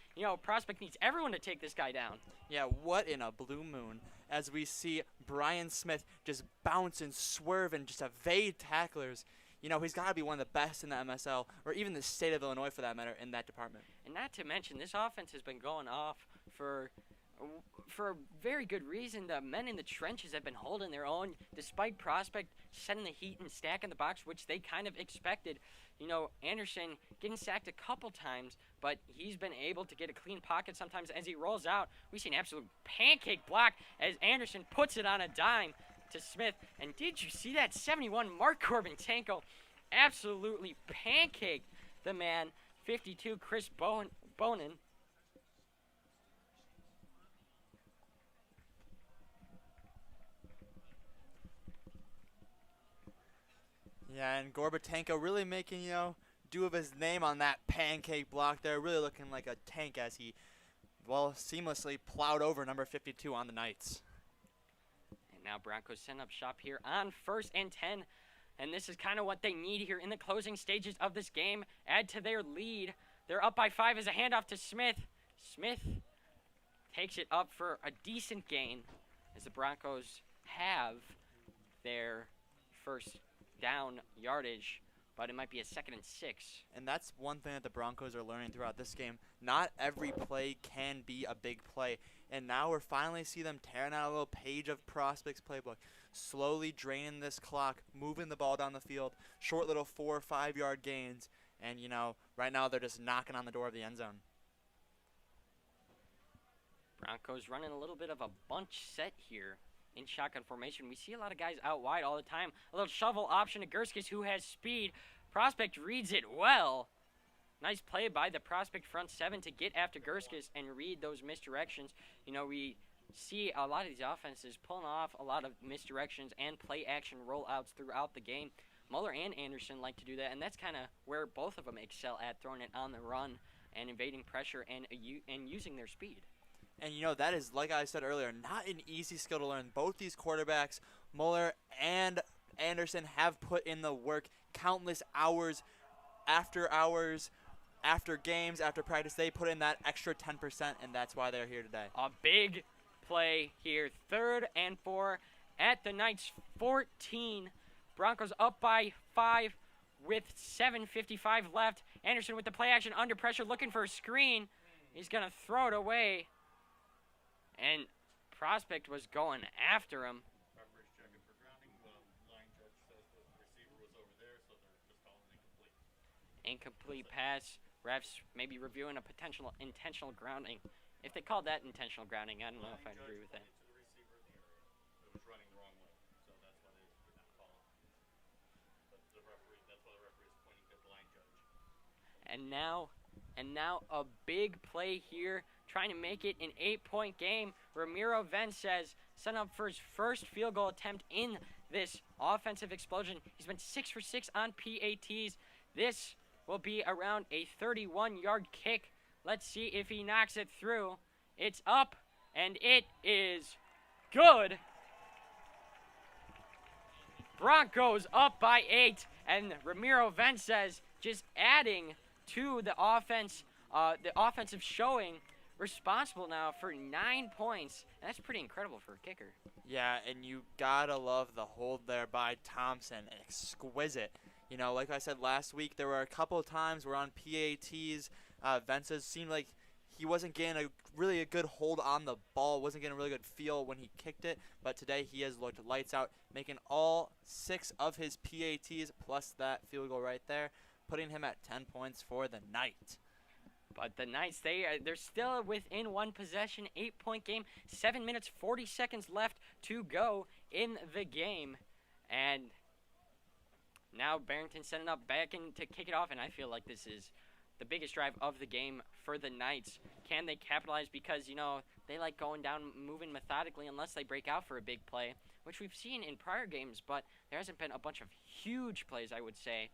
Prospect needs everyone to take this guy down. Yeah, what in a blue moon as we see Brian Smith just bounce and swerve and just evade tacklers. he's got to be one of the best in the MSL, or even the state of Illinois for that matter, in that department. And not to mention, this offense has been going off for a very good reason. The men in the trenches have been holding their own, despite Prospect setting the heat and stacking the box, which they kind of expected. Anderson getting sacked a couple times, but he's been able to get a clean pocket sometimes as he rolls out. We see an absolute pancake block as Anderson puts it on a dime to Smith. And did you see that? 71, Mark Corbentanko absolutely pancaked the man. 52, Chris Bonin. Yeah, and Gorbatenko really making, do of his name on that pancake block there, really looking like a tank as he, seamlessly plowed over number 52 on the Knights. And now Broncos setting up shop here on 1st and 10. And this is kind of what they need here in the closing stages of this game. Add to their lead. They're up by 5 as a handoff to Smith. Smith takes it up for a decent gain as the Broncos have their first down yardage, but it might be a 2nd and 6. And that's one thing that the Broncos are learning throughout this game. Not every play can be a big play. And now we're finally see them tearing out a little page of Prospect's playbook, slowly draining this clock, moving the ball down the field, short little 4 or 5 yard gains. And, right now they're just knocking on the door of the end zone. Broncos running a little bit of a bunch set here in shotgun formation. We see a lot of guys out wide all the time. A little shovel option to Gurskis, who has speed. Prospect reads it well. Nice play by the Prospect front 7 to get after Gurskis and read those misdirections. We see a lot of these offenses pulling off a lot of misdirections and play action rollouts throughout the game. Muller and Anderson like to do that, and that's kind of where both of them excel at, throwing it on the run and evading pressure and using their speed. And, that is, like I said earlier, not an easy skill to learn. Both these quarterbacks, Muller and Anderson, have put in the work countless hours, after games, after practice. They put in that extra 10%, and that's why they're here today. A big play here. 3rd and 4 at the Knights 14. Broncos up by 5 with 7:55 left. Anderson with the play action under pressure, looking for a screen. He's going to throw it away. And Prospect was going after him. Referee's checking for grounding. Line judge says the receiver was over there, so they're just calling it Incomplete pass. Refs maybe reviewing a potential intentional grounding. If they called that intentional grounding, I don't know if I'd agree with that. To the receiver in the area. It was running the wrong way, so that's why they did not call it. But that's why the referee is pointing to the line judge. And now a big play here, trying to make it an 8-point game. Ramiro Vences set up for his first field goal attempt in this offensive explosion. He's been 6 for 6 on PATs. This will be around a 31-yard kick. Let's see if he knocks it through. It's up, and it is good. Broncos up by 8, and Ramiro Vences just adding to the offense, the offensive showing, responsible now for 9 points. That's pretty incredible for a kicker. Yeah, and you gotta love the hold there by Thompson. Exquisite. Like I said last week, there were a couple of times where on PATs, Vences seemed like he wasn't getting a good hold on the ball, wasn't getting a really good feel when he kicked it. But today he has looked lights out, making all 6 of his PATs plus that field goal right there, putting him at 10 points for the night. But the Knights, they're still within 1 possession, 8-point game, 7 minutes, 40 seconds left to go in the game. And now Barrington setting up back in to kick it off, and I feel like this is the biggest drive of the game for the Knights. Can they capitalize? Because, they like going down, moving methodically unless they break out for a big play, which we've seen in prior games, but there hasn't been a bunch of huge plays, I would say.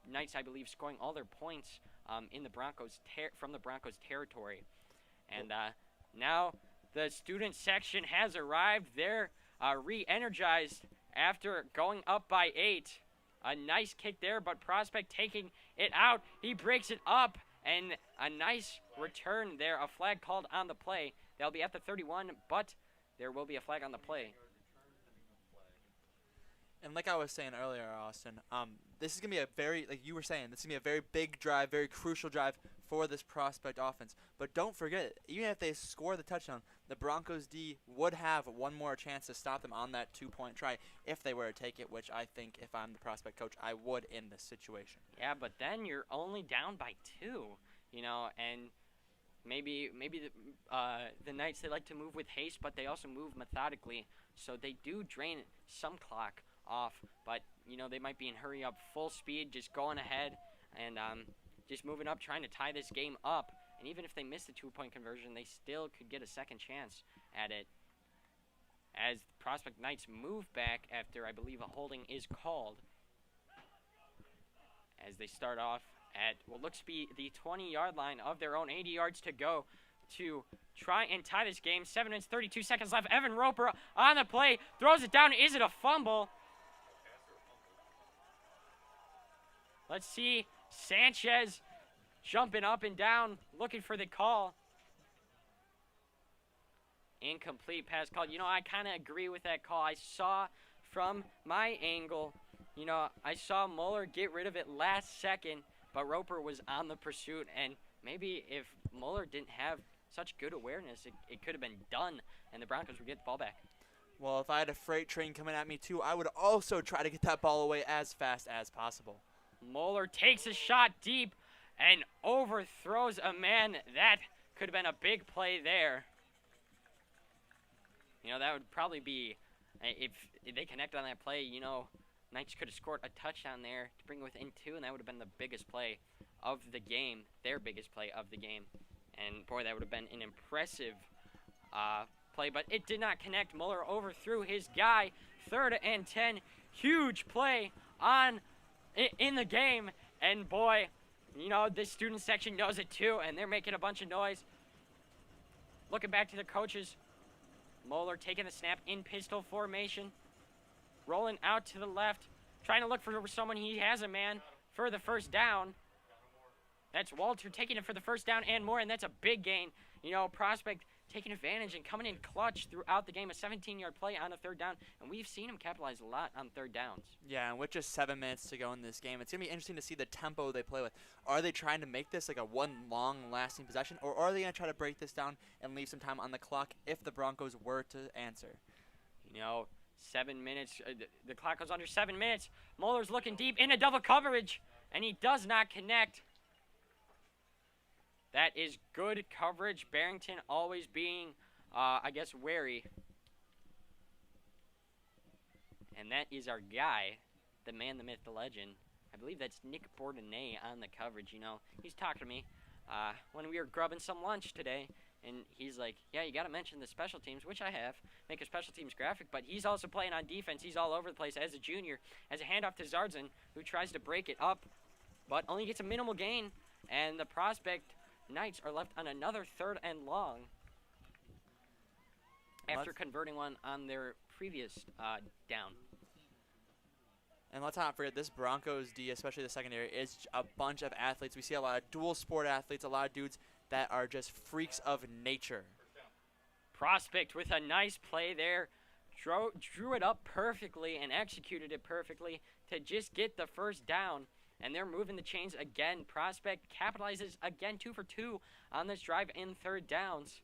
Knights, I believe, scoring all their points in the Broncos from the Broncos territory. And now the student section has arrived. They're re-energized after going up by 8. A nice kick there, but Prospect taking it out. He breaks it up, and a nice return there. A flag called on the play. They'll be at the 31, but there will be a flag on the play. And like I was saying earlier, Austin, this is going to be a very, like you were saying, this is going to be a very big drive, very crucial drive for this Prospect offense. But don't forget, even if they score the touchdown, the Broncos D would have one more chance to stop them on that 2-point try if they were to take it, which I think if I'm the Prospect coach, I would in this situation. Yeah, but then you're only down by 2, and maybe the Knights, they like to move with haste, but they also move methodically, so they do drain some clock off, but they might be in hurry up, full speed, just going ahead and just moving up, trying to tie this game up. And even if they miss the 2-point conversion, they still could get a second chance at it, as the Prospect Knights move back after I believe a holding is called, as they start off at what looks to be the 20-yard line of their own, 80 yards to go to try and tie this game. 7 minutes, 32 seconds left. Evan Roper on the play, throws it down. Is it a fumble? Let's see. Sanchez jumping up and down, looking for the call. Incomplete pass call. I kind of agree with that call. I saw from my angle, I saw Mueller get rid of it last second, but Roper was on the pursuit, and maybe if Mueller didn't have such good awareness, it could have been done, and the Broncos would get the ball back. Well, if I had a freight train coming at me too, I would also try to get that ball away as fast as possible. Mueller takes a shot deep and overthrows a man. That could have been a big play there. That would probably be, if they connect on that play, Knights could have scored a touchdown there to bring it within 2, and that would have been the biggest play of the game, their biggest play of the game. And, boy, that would have been an impressive play, but it did not connect. Mueller overthrew his guy. 3rd and 10, huge play in the game. And, boy, this student section knows it too, and they're making a bunch of noise. Looking back to the coaches, Mueller taking the snap in pistol formation, rolling out to the left, trying to look for someone. He has a man for the first down. That's Walter taking it for the first down and more, and that's a big gain. Prospect taking advantage and coming in clutch throughout the game. A 17-yard play on a 3rd down, and we've seen him capitalize a lot on 3rd downs. Yeah, and with just 7 minutes to go in this game, it's going to be interesting to see the tempo they play with. Are they trying to make this like a one long-lasting possession, or are they going to try to break this down and leave some time on the clock if the Broncos were to answer? 7 minutes. The clock goes under 7 minutes. Muller's looking deep into double coverage, and he does not connect. That is good coverage. Barrington always being, wary. And that is our guy, the man, the myth, the legend. I believe that's Nick Bourdonnais on the coverage. He's talking to me when we were grubbing some lunch today. And he's like, yeah, you got to mention the special teams, which I have. Make a special teams graphic. But he's also playing on defense. He's all over the place as a junior. As a handoff to Zardzin, who tries to break it up, but only gets a minimal gain. And the Prospect Knights are left on another 3rd and long after converting one on their previous down. And let's not forget, this Broncos D, especially the secondary, is a bunch of athletes. We see a lot of dual sport athletes, a lot of dudes that are just freaks of nature. Prospect with a nice play there. Drew it up perfectly and executed it perfectly to just get the first down. And they're moving the chains again. Prospect capitalizes again 2 for 2 on this drive in 3rd downs.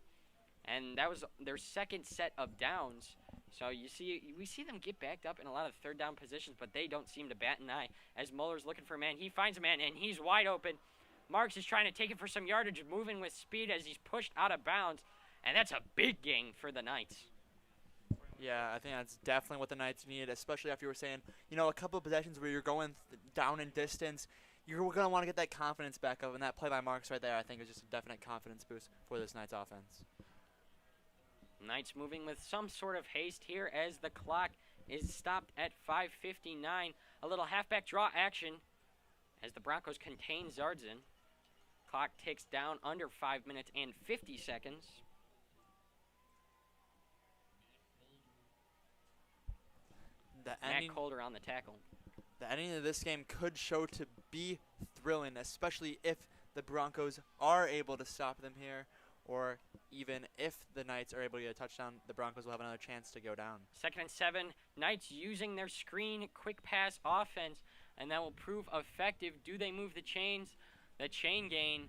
And that was their second set of downs. So we see them get backed up in a lot of 3rd down positions, but they don't seem to bat an eye. As Muller's looking for a man, he finds a man, and he's wide open. Marks is trying to take it for some yardage, moving with speed as he's pushed out of bounds. And that's a big gain for the Knights. Yeah, I think that's definitely what the Knights needed, especially after you were saying, a couple of possessions where you're going down in distance, you're going to want to get that confidence back up, and that play by Marks right there, I think, is just a definite confidence boost for this Knights offense. Knights moving with some sort of haste here as the clock is stopped at 5:59. A little halfback draw action as the Broncos contain Zardzin. Clock ticks down under 5 minutes and 50 seconds. Matt Calder on the tackle. The ending of this game could show to be thrilling, especially if the Broncos are able to stop them here, or even if the Knights are able to get a touchdown, the Broncos will have another chance to go down. 2nd and 7. Knights using their screen, quick pass offense, and that will prove effective. Do they move the chains? The chain gain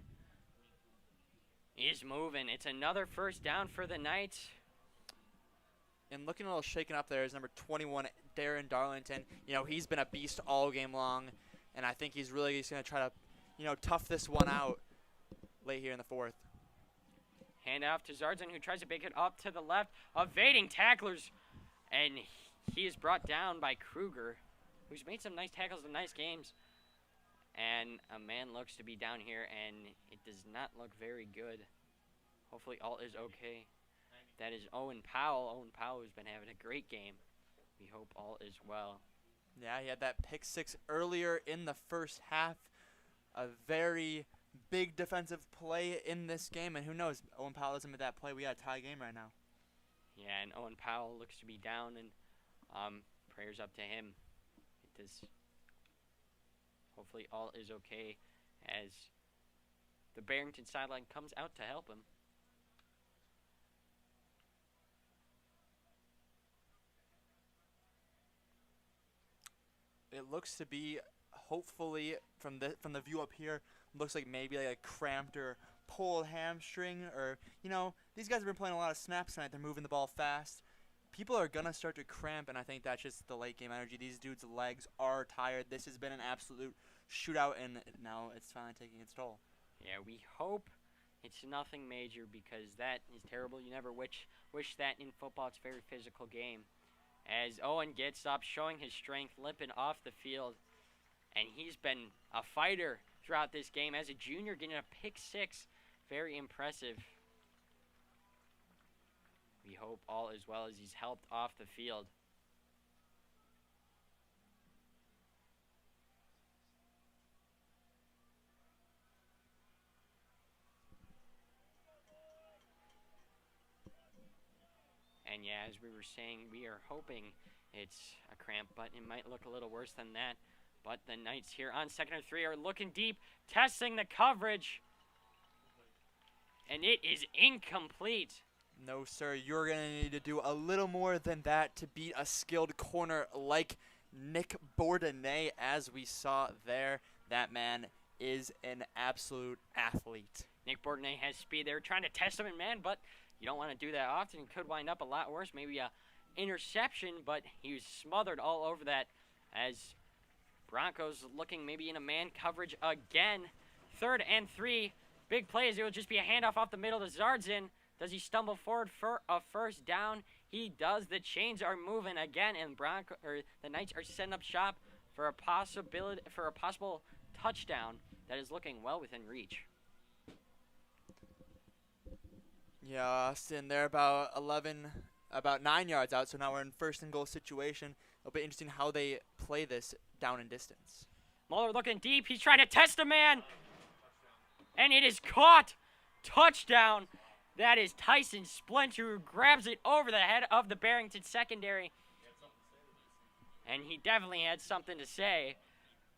is moving. It's another first down for the Knights. And looking a little shaken up there is number 21, Darren Darlington. You know, he's been a beast all game long, and I think he's really just going to try to, you know, tough this one out late here in the 4th. Hand off to Zardzin, who tries to make it up to the left, evading tacklers, and he is brought down by Kruger, who's made some nice tackles and nice games. And a man looks to be down here, and it does not look very good. Hopefully all is okay. That is Owen Powell. Owen Powell, who's been having a great game. We hope all is well. Yeah, he had that pick 6 earlier in the first half. A very big defensive play in this game, and who knows, Owen Powell doesn't make that play. We got a tie game right now. Yeah, and Owen Powell looks to be down, and prayers up to him. It does. Hopefully all is okay as the Barrington sideline comes out to help him. It looks to be, hopefully, from the view up here, looks like maybe like a cramped or pulled hamstring, or, you know, these guys have been playing a lot of snaps tonight. They're moving the ball fast. People are going to start to cramp, and I think that's just the late game energy. These dudes' legs are tired. This has been an absolute shootout, and now it's finally taking its toll. Yeah, we hope it's nothing major, because that is terrible. You never wish that in football. It's a very physical game. As Owen gets up, showing his strength, limping off the field. And he's been a fighter throughout this game. As a junior, getting a pick 6. Very impressive. We hope all is well as he's helped off the field. And yeah, as we were saying, we are hoping it's a cramp, but it might look a little worse than that. But the Knights here on 2nd and 3 are looking deep, testing the coverage. And it is incomplete. No, sir. You're going to need to do a little more than that to beat a skilled corner like Nick Bourdonnais, as we saw there. That man is an absolute athlete. Nick Bourdonnais has speed. They were trying to test him in man, but you don't want to do that often. It could wind up a lot worse. Maybe a interception, but he was smothered all over that as Broncos looking maybe in a man coverage again. 3rd and 3. Big plays. It will just be a handoff off the middle to Zardzin. Does he stumble forward for a first down? He does. The chains are moving again, and the Knights are setting up shop for a possible touchdown that is looking well within reach. Yeah, Austin, they're about 9 yards out, so now we're in 1st and goal situation. It'll be interesting how they play this down in distance. Muller looking deep. He's trying to test a man. And it is caught. Touchdown. That is Tyson Splinter, who grabs it over the head of the Barrington secondary. And he definitely had something to say.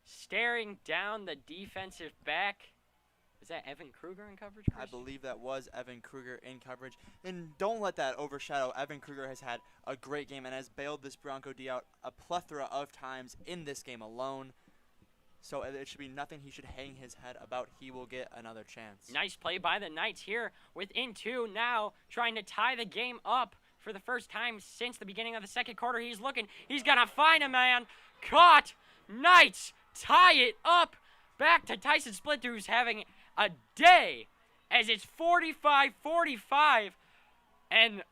Staring down the defensive back. Is that Evan Kruger in coverage, Chris? I believe that was Evan Kruger in coverage. And don't let that overshadow. Evan Kruger has had a great game and has bailed this Bronco D out a plethora of times in this game alone. So it should be nothing he should hang his head about. He will get another chance. Nice play by the Knights here within 2 now, trying to tie the game up for the first time since the beginning of the 2nd quarter. He's looking. He's going to find a man. Caught. Knights tie it up. Back to Tyson Splinter, who's having a day, as it's 45-45. And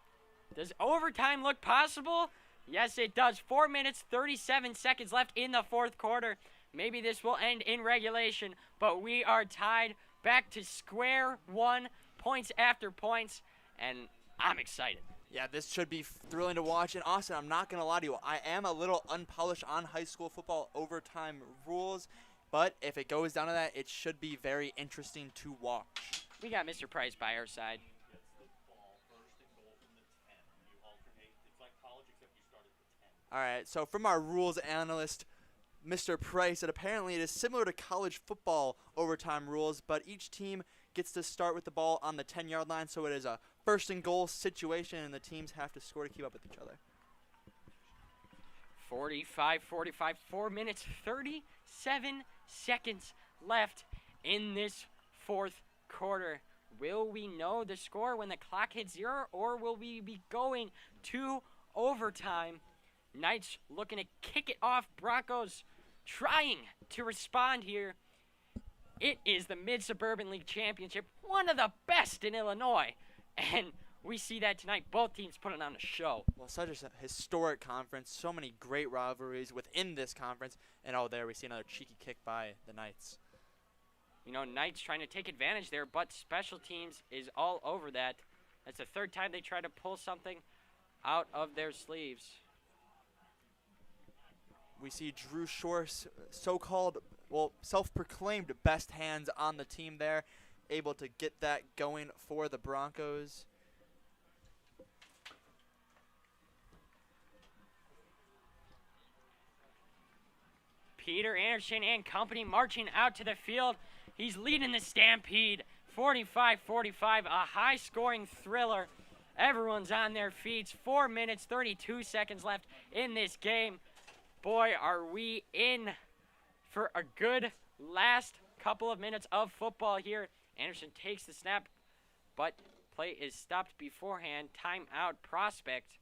does overtime look possible? Yes, it does. 4 minutes, 37 seconds left in the 4th quarter. Maybe this will end in regulation, but we are tied back to square one, points after points, and I'm excited. Yeah, this should be thrilling to watch. And Austin, I'm not going to lie to you, I am a little unpolished on high school football overtime rules, but if it goes down to that, it should be very interesting to watch. We got Mr. Price by our side. Gets the ball, 1st and goal from the 10. You alternate. It's like college, except you start at the 10. All right, so from our rules analyst, Mr. Price that apparently it is similar to college football overtime rules, but each team gets to start with the ball on the 10-yard line, so it is a first and goal situation, and the teams have to score to keep up with each other. 45-45, 4 minutes, 37 seconds left in this fourth quarter. Will we know the score when the clock hits 0, or will we be going to overtime? Knights looking to kick it off. Broncos trying to respond here. It is the Mid-Suburban League Championship, one of the best in Illinois. And we see that tonight. Both teams putting on a show. Well, such a historic conference. So many great rivalries within this conference. And there we see another cheeky kick by the Knights. You know, Knights trying to take advantage there, but special teams is all over that. That's the third time they try to pull something out of their sleeves. We see Drew Shore's so-called, self-proclaimed best hands on the team there, able to get that going for the Broncos. Peter Anderson and company marching out to the field. He's leading the Stampede, 45-45, a high-scoring thriller. Everyone's on their feet. 4 minutes, 32 seconds left in this game. Boy, are we in for a good last couple of minutes of football here. Anderson takes the snap, but play is stopped beforehand. Timeout Prospect.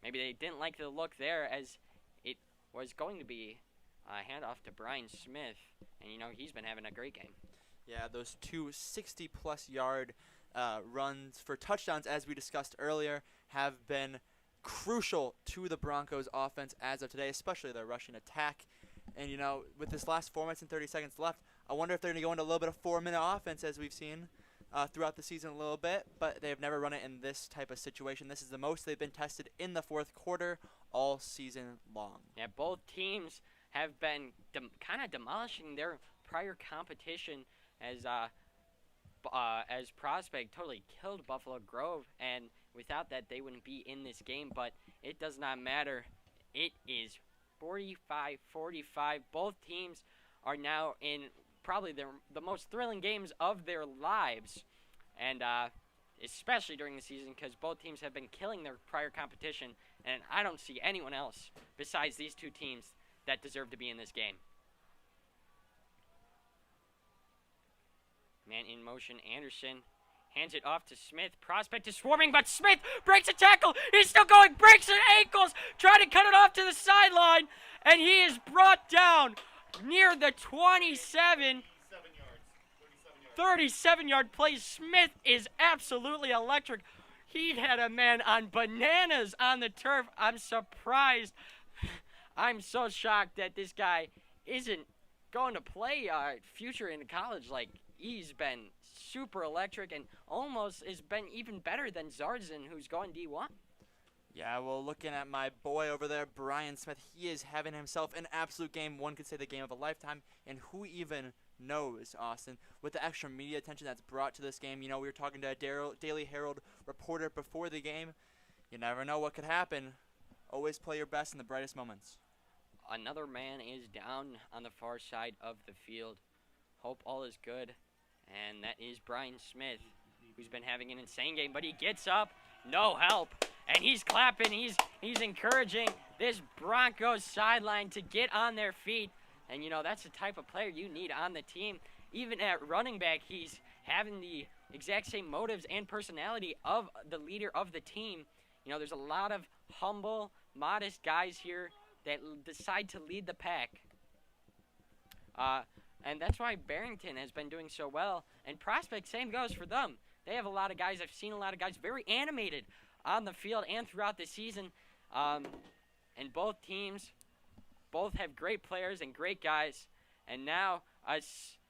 Maybe they didn't like the look there, as it was going to be a handoff to Brian Smith. And, you know, he's been having a great game. Yeah, those two 60-plus yard runs for touchdowns, as we discussed earlier, have been crucial to the Broncos offense as of today, especially their rushing attack. And, you know, with this last 4 minutes and 30 seconds left, I wonder if they're going to go into a little bit of 4-minute offense, as we've seen throughout the season a little bit, but they have never run it in this type of situation. This is the most they've been tested in the fourth quarter all season long. Yeah, both teams have been kind of demolishing their prior competition, as Prospect totally killed Buffalo Grove, and without that they wouldn't be in this game, but it does not matter. It is 45-45. Both teams are now in probably the most thrilling games of their lives, and especially during the season, because both teams have been killing their prior competition, and I don't see anyone else besides these two teams that deserve to be in this game. Man in motion, Anderson hands it off to Smith. Prospect is swarming, but Smith breaks a tackle. He's still going, breaks his ankles, trying to cut it off to the sideline, and he is brought down near the 27. 37-yard play. Smith is absolutely electric. He had a man on bananas on the turf. I'm surprised. I'm so shocked that this guy isn't going to play future in college. Like, he's been super electric and almost has been even better than Zarzan, who's going D1. Yeah, well, looking at my boy over there, Brian Smith, he is having himself an absolute game. One could say the game of a lifetime. And who even knows, Austin, with the extra media attention that's brought to this game. You know, we were talking to a Daily Herald reporter before the game. You never know what could happen. Always play your best in the brightest moments. Another man is down on the far side of the field. Hope all is good. And that is Brian Smith, who's been having an insane game. But he gets up, no help. And he's clapping, he's encouraging this Broncos sideline to get on their feet. And, you know, that's the type of player you need on the team. Even at running back, he's having the exact same motives and personality of the leader of the team. You know, there's a lot of humble, modest guys here that decide to lead the pack. And that's why Barrington has been doing so well. And Prospect, same goes for them. They have a lot of guys. I've seen a lot of guys very animated on the field and throughout the season. And both teams have great players and great guys. And now a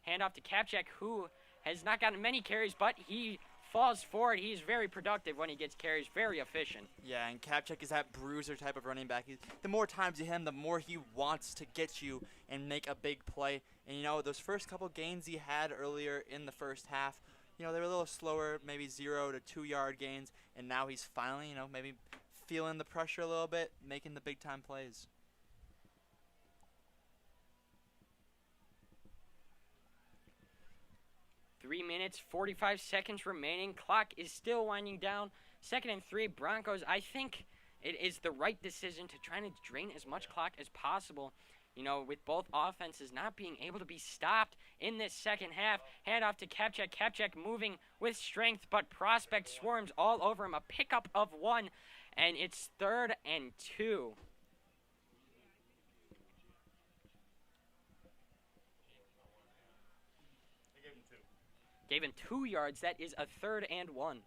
handoff to Kapchak, who has not gotten many carries, but he falls forward. He's very productive when he gets carries, very efficient. Yeah, and Kapchak is that bruiser type of running back. The more times you hit him, the more he wants to get you and make a big play. And, you know, those first couple gains he had earlier in the first half, you know, they were a little slower, maybe 0 to 2 yard gains. And now he's finally, you know, maybe feeling the pressure a little bit, making the big-time plays. 3 minutes, 45 seconds remaining. Clock is still winding down. 2nd and 3, Broncos. I think it is the right decision to try to drain as much clock as possible. You know, with both offenses not being able to be stopped in this second half. Handoff to Kapchak. Kapchak moving with strength, but Prospect swarms all over him. A pickup of 1, and it's 3rd and 2. Gave him 2 yards. That is a 3rd and 1.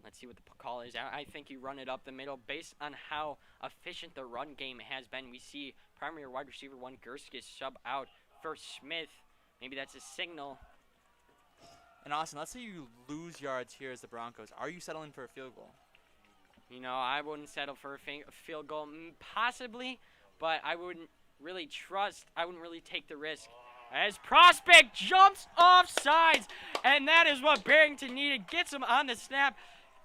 Let's see what the call is. I think you run it up the middle. Based on how efficient the run game has been, we see primary wide receiver 1, Gerskis, sub out for Smith. Maybe that's a signal. And Austin, let's say you lose yards here as the Broncos. Are you settling for a field goal? You know, I wouldn't settle for a field goal. Possibly, but I wouldn't really take the risk. As Prospect jumps off sides, and that is what Barrington needed. Gets him on the snap.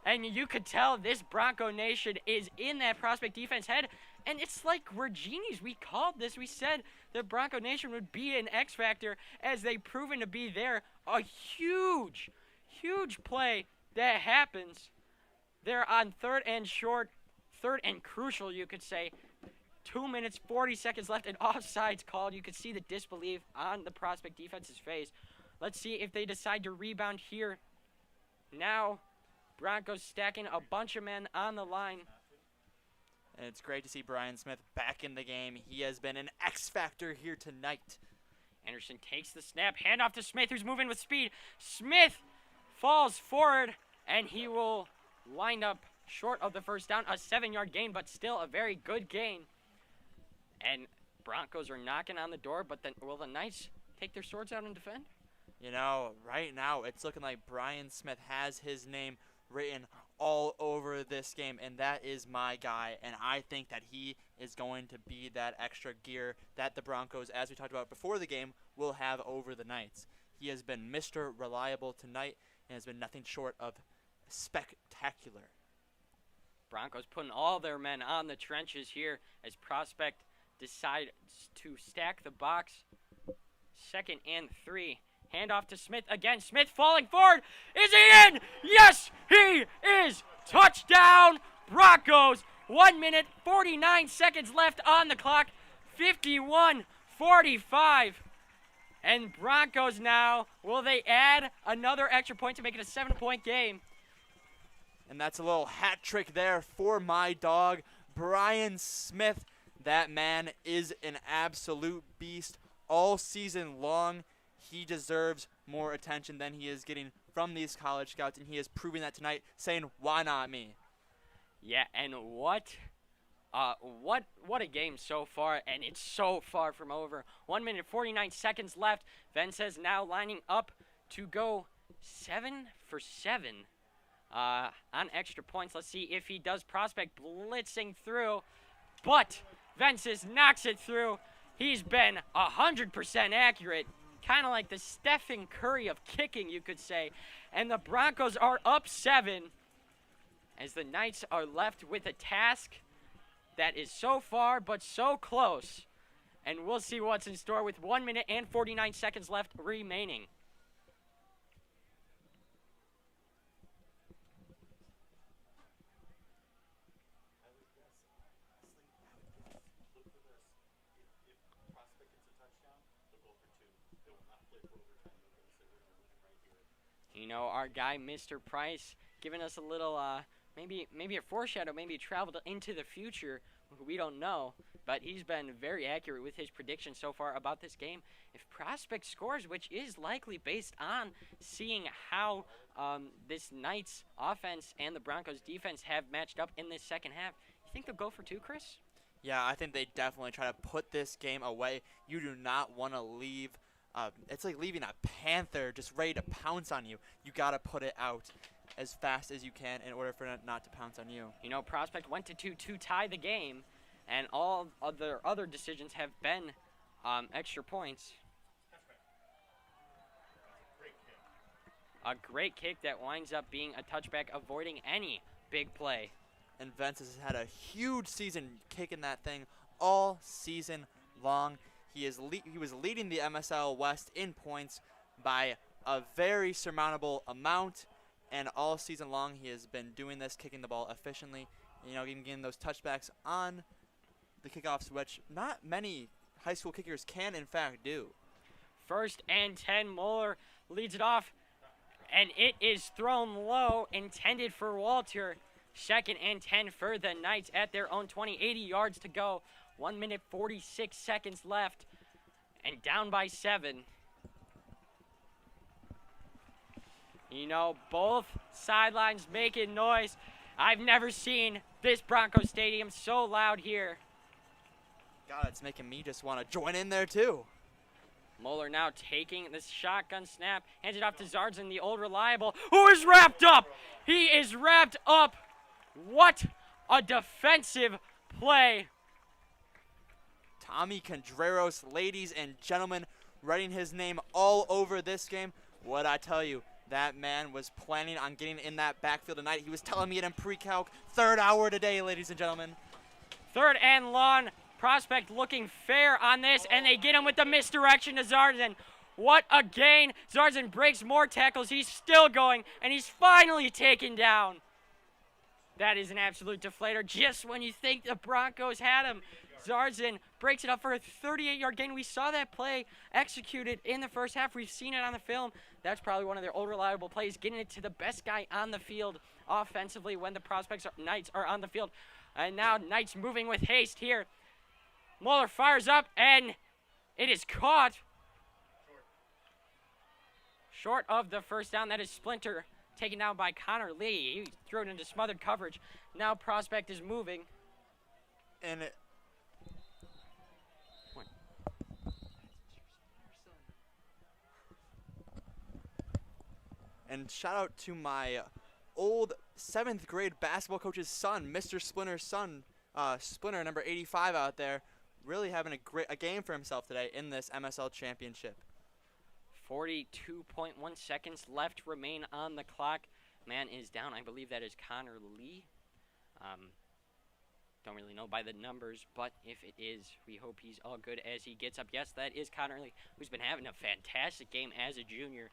And you could tell this Bronco Nation is in that Prospect defense head. And it's like we're genies. We called this. We said the Bronco Nation would be an X factor as they've proven to be there. A huge, huge play that happens. They're on 3rd and short, 3rd and crucial, you could say. 2 minutes, 40 seconds left, and offsides called. You could see the disbelief on the Prospect defense's face. Let's see if they decide to rebound here. Now, Broncos stacking a bunch of men on the line. And it's great to see Brian Smith back in the game. He has been an X factor here tonight. Anderson takes the snap. Handoff to Smith, who's moving with speed. Smith falls forward, and he will wind up short of the first down. A 7-yard gain, but still a very good gain. And Broncos are knocking on the door, but then will the Knights take their swords out and defend? You know, right now it's looking like Brian Smith has his name written all over this game, and that is my guy, and I think that he is going to be that extra gear that the Broncos, as we talked about before the game, will have over the Knights. He has been Mr. Reliable tonight and has been nothing short of spectacular. Broncos putting all their men on the trenches here as Prospect decides to stack the box. 2nd and 3. Handoff to Smith again. Smith falling forward. Is he in? Yes, he is. Touchdown, Broncos. 1 minute, 49 seconds left on the clock. 51-45. And Broncos now, will they add another extra point to make it a 7-point game? And that's a little hat trick there for my dog, Brian Smith. That man is an absolute beast all season long. He deserves more attention than he is getting from these college scouts, and he is proving that tonight, saying, why not me? Yeah, and what a game so far, and it's so far from over. 1 minute, 49 seconds left. Vences now lining up to go 7 for 7 on extra points. Let's see if he does. Prospect blitzing through, but Vences knocks it through. He's been 100% accurate. Kind of like the Stephen Curry of kicking, you could say. And the Broncos are up 7 as the Knights are left with a task that is so far but so close. And we'll see what's in store with 1 minute and 49 seconds left remaining. You know, our guy, Mr. Price, giving us a little, maybe a foreshadow, maybe traveled into the future. We don't know, but he's been very accurate with his predictions so far about this game. If Prospect scores, which is likely based on seeing how this Knights offense and the Broncos defense have matched up in this second half, you think they'll go for 2, Chris? Yeah, I think they definitely try to put this game away. You do not want to leave. It's like leaving a panther just ready to pounce on you. You got to put it out as fast as you can in order for it not to pounce on you. You know, Prospect went to 2 to tie the game, and all of their other decisions have been extra points. A great kick that winds up being a touchback, avoiding any big play. And Vince has had a huge season kicking that thing all season long. He was leading the MSL West in points by a very surmountable amount, and all season long he has been doing this, kicking the ball efficiently, even getting those touchbacks on the kickoffs, which not many high school kickers can in fact do. 1st and 10, Mueller leads it off, and it is thrown low, intended for Walter. 2nd and 10 for the Knights at their own 20, 80 yards to go. 1 minute 46 seconds left, and down by 7. Both sidelines making noise. I've never seen this Broncos Stadium so loud here. God, it's making me just want to join in there too. Mueller now taking this shotgun snap, hands it off to Zardzin, the old reliable, who is wrapped up. He is wrapped up. What a defensive play. Tommy Contreras, ladies and gentlemen, writing his name all over this game. What I tell you, that man was planning on getting in that backfield tonight. He was telling me it in pre-calc. 3rd hour today, ladies and gentlemen. 3rd and long. Prospect looking fair on this, and they get him with the misdirection to Zardzin. What a gain. Zardzin breaks more tackles. He's still going, and he's finally taken down. That is an absolute deflator. Just when you think the Broncos had him, Zardzin breaks it up for a 38-yard gain. We saw that play executed in the first half. We've seen it on the film. That's probably one of their old reliable plays, getting it to the best guy on the field offensively when the Knights are on the field. And now Knights moving with haste here. Mueller fires up, and it is caught. Short of the first down. That is Splinter taken down by Connor Lee. He threw it into smothered coverage. Now Prospect is moving. And shout out to my old 7th grade basketball coach's son, Mr. Splinter's son, Splinter, number 85 out there, really having a game for himself today in this MSL championship. 42.1 seconds left remain on the clock. Man is down. I believe that is Connor Lee. Don't really know by the numbers, but if it is, we hope he's all good as he gets up. Yes, that is Connor Lee, who's been having a fantastic game as a junior.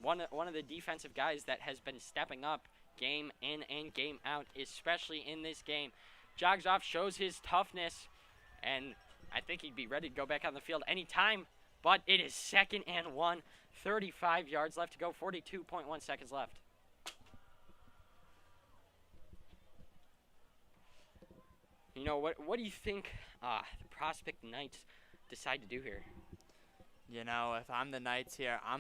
One of the defensive guys that has been stepping up game in and game out, especially in this game. Jogs off, shows his toughness, and I think he'd be ready to go back on the field anytime, but it is 2nd and 1, 35 yards left to go, 42.1 seconds left. What do you think the Prospect Knights decide to do here? If I'm the Knights here, I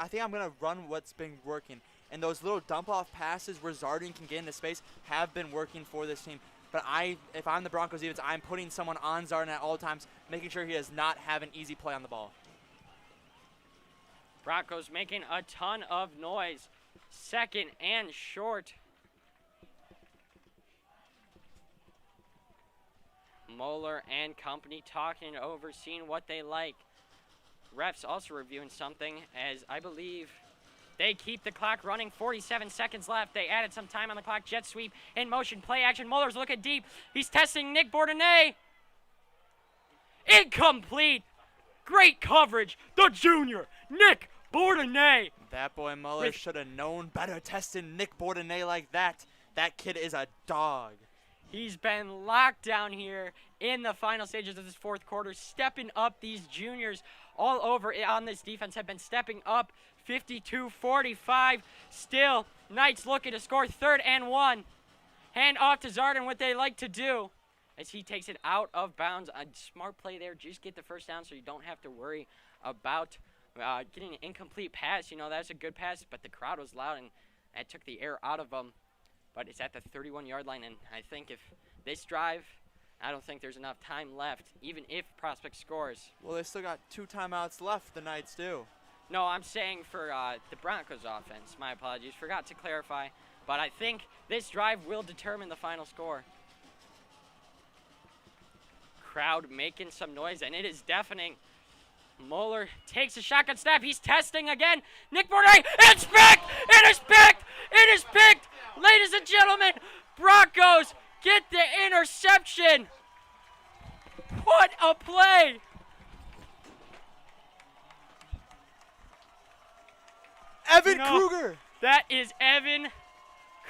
think I'm going to run what's been working. And those little dump-off passes where Zardzin can get into space have been working for this team. But if I'm the Broncos defense, I'm putting someone on Zardzin at all times, making sure he does not have an easy play on the ball. Broncos making a ton of noise. 2nd and short. Mueller and company talking over, seeing what they like. Refs also reviewing something, as I believe they keep the clock running. 47 seconds left. They added some time on the clock. Jet sweep in motion. Play action. Muller's looking deep. He's testing Nick Bourdonnais. Incomplete. Great coverage. The junior, Nick Bourdonnais. That boy Mueller should have known better testing Nick Bourdonnais like that. That kid is a dog. He's been locked down here in the final stages of this 4th quarter, stepping up. These juniors all over on this defense have been stepping up. 52-45. Still, Knights looking to score. 3rd and 1. Hand off to Zardzin, what they like to do, as he takes it out of bounds. A smart play there. Just get the first down so you don't have to worry about getting an incomplete pass. That's a good pass, but the crowd was loud, and that took the air out of them. But it's at the 31-yard line, and I think if this drive, I don't think there's enough time left, even if Prospect scores. Well, they still got 2 timeouts left, the Knights do. No, I'm saying for the Broncos offense. My apologies. Forgot to clarify. But I think this drive will determine the final score. Crowd making some noise, and it is deafening. Mueller takes a shotgun snap. He's testing again. Nick Bourdonnais, it's picked! It is picked! It is picked! Ladies and gentlemen, Broncos get the interception. What a play. Evan Kruger. That is Evan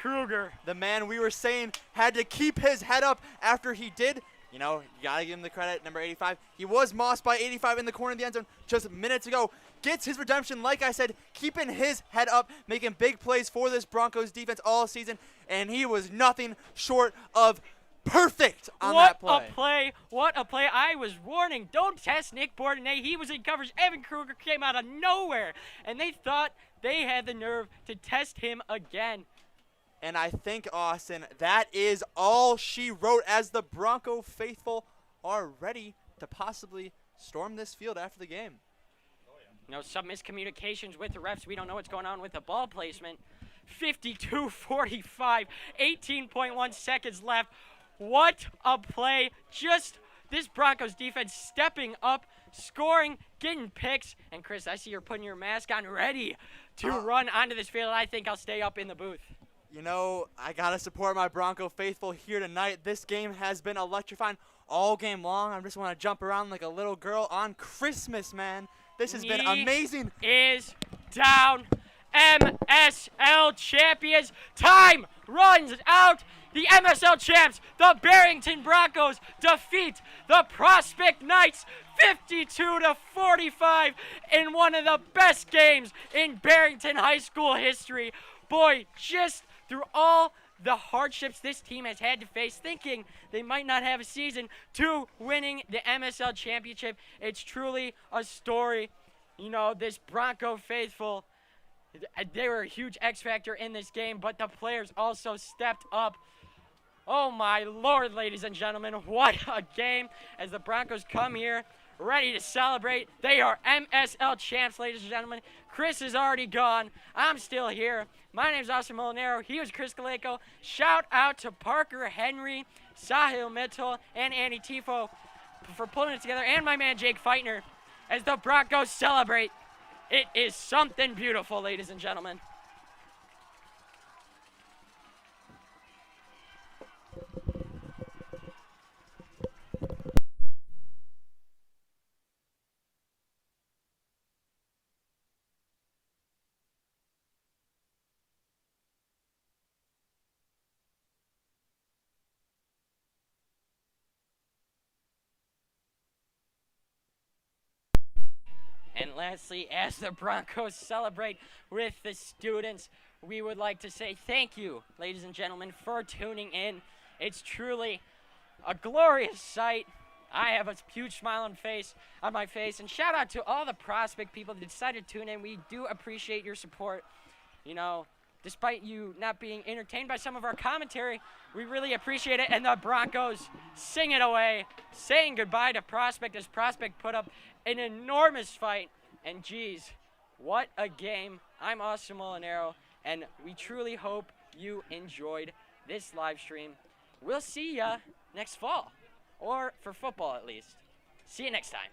Kruger. The man we were saying had to keep his head up after he did. You know, you got to give him the credit, number 85. He was mossed by 85 in the corner of the end zone just minutes ago. Gets his redemption, like I said, keeping his head up, making big plays for this Broncos defense all season, and he was nothing short of perfect on that play. What a play. What a play. I was warning, don't test Nick Bourdonnais. He was in coverage. Evan Kruger came out of nowhere, and they thought they had the nerve to test him again. And I think, Austin, that is all she wrote as the Bronco faithful are ready to possibly storm this field after the game. You know, some miscommunications with the refs. We don't know what's going on with the ball placement. 52-45, 18.1 seconds left. What a play. Just this Broncos defense stepping up, scoring, getting picks. And, Chris, I see you're putting your mask on ready to run onto this field. I think I'll stay up in the booth. You know, I got to support my Bronco faithful here tonight. This game has been electrifying all game long. I just want to jump around like a little girl on Christmas, man. This has been amazing. Is down. MSL champions. Time runs out. The MSL champs, the Barrington Broncos, defeat the Prospect Knights 52-45 in one of the best games in Barrington High School history. Boy, just through all the hardships this team has had to face, thinking they might not have a season, to winning the MSL championship. It's truly a story. You know, this Bronco faithful, they were a huge X factor in this game, but the players also stepped up. Oh my Lord, ladies and gentlemen, what a game as the Broncos come here ready to celebrate. They are MSL champs, ladies and gentlemen. Chris is already gone. I'm still here. My name's Austin Molinaro. He was Chris Galeko. Shout out to Parker Henry, Sahil Mitchell, and Andy Tifo for pulling it together, and my man Jake Feitner as the Broncos celebrate. It is something beautiful, ladies and gentlemen. And lastly, as the Broncos celebrate with the students, we would like to say thank you, ladies and gentlemen, for tuning in. It's truly a glorious sight. I have a huge smile on my face, and shout out to all the Prospect people that decided to tune in. We do appreciate your support. You know, despite you not being entertained by some of our commentary, we really appreciate it. And the Broncos sing it away, saying goodbye to Prospect as Prospect put up an enormous fight. And geez, what a game. I'm Austin Molinaro, and we truly hope you enjoyed this live stream. We'll see ya next fall, or for football at least. See you next time.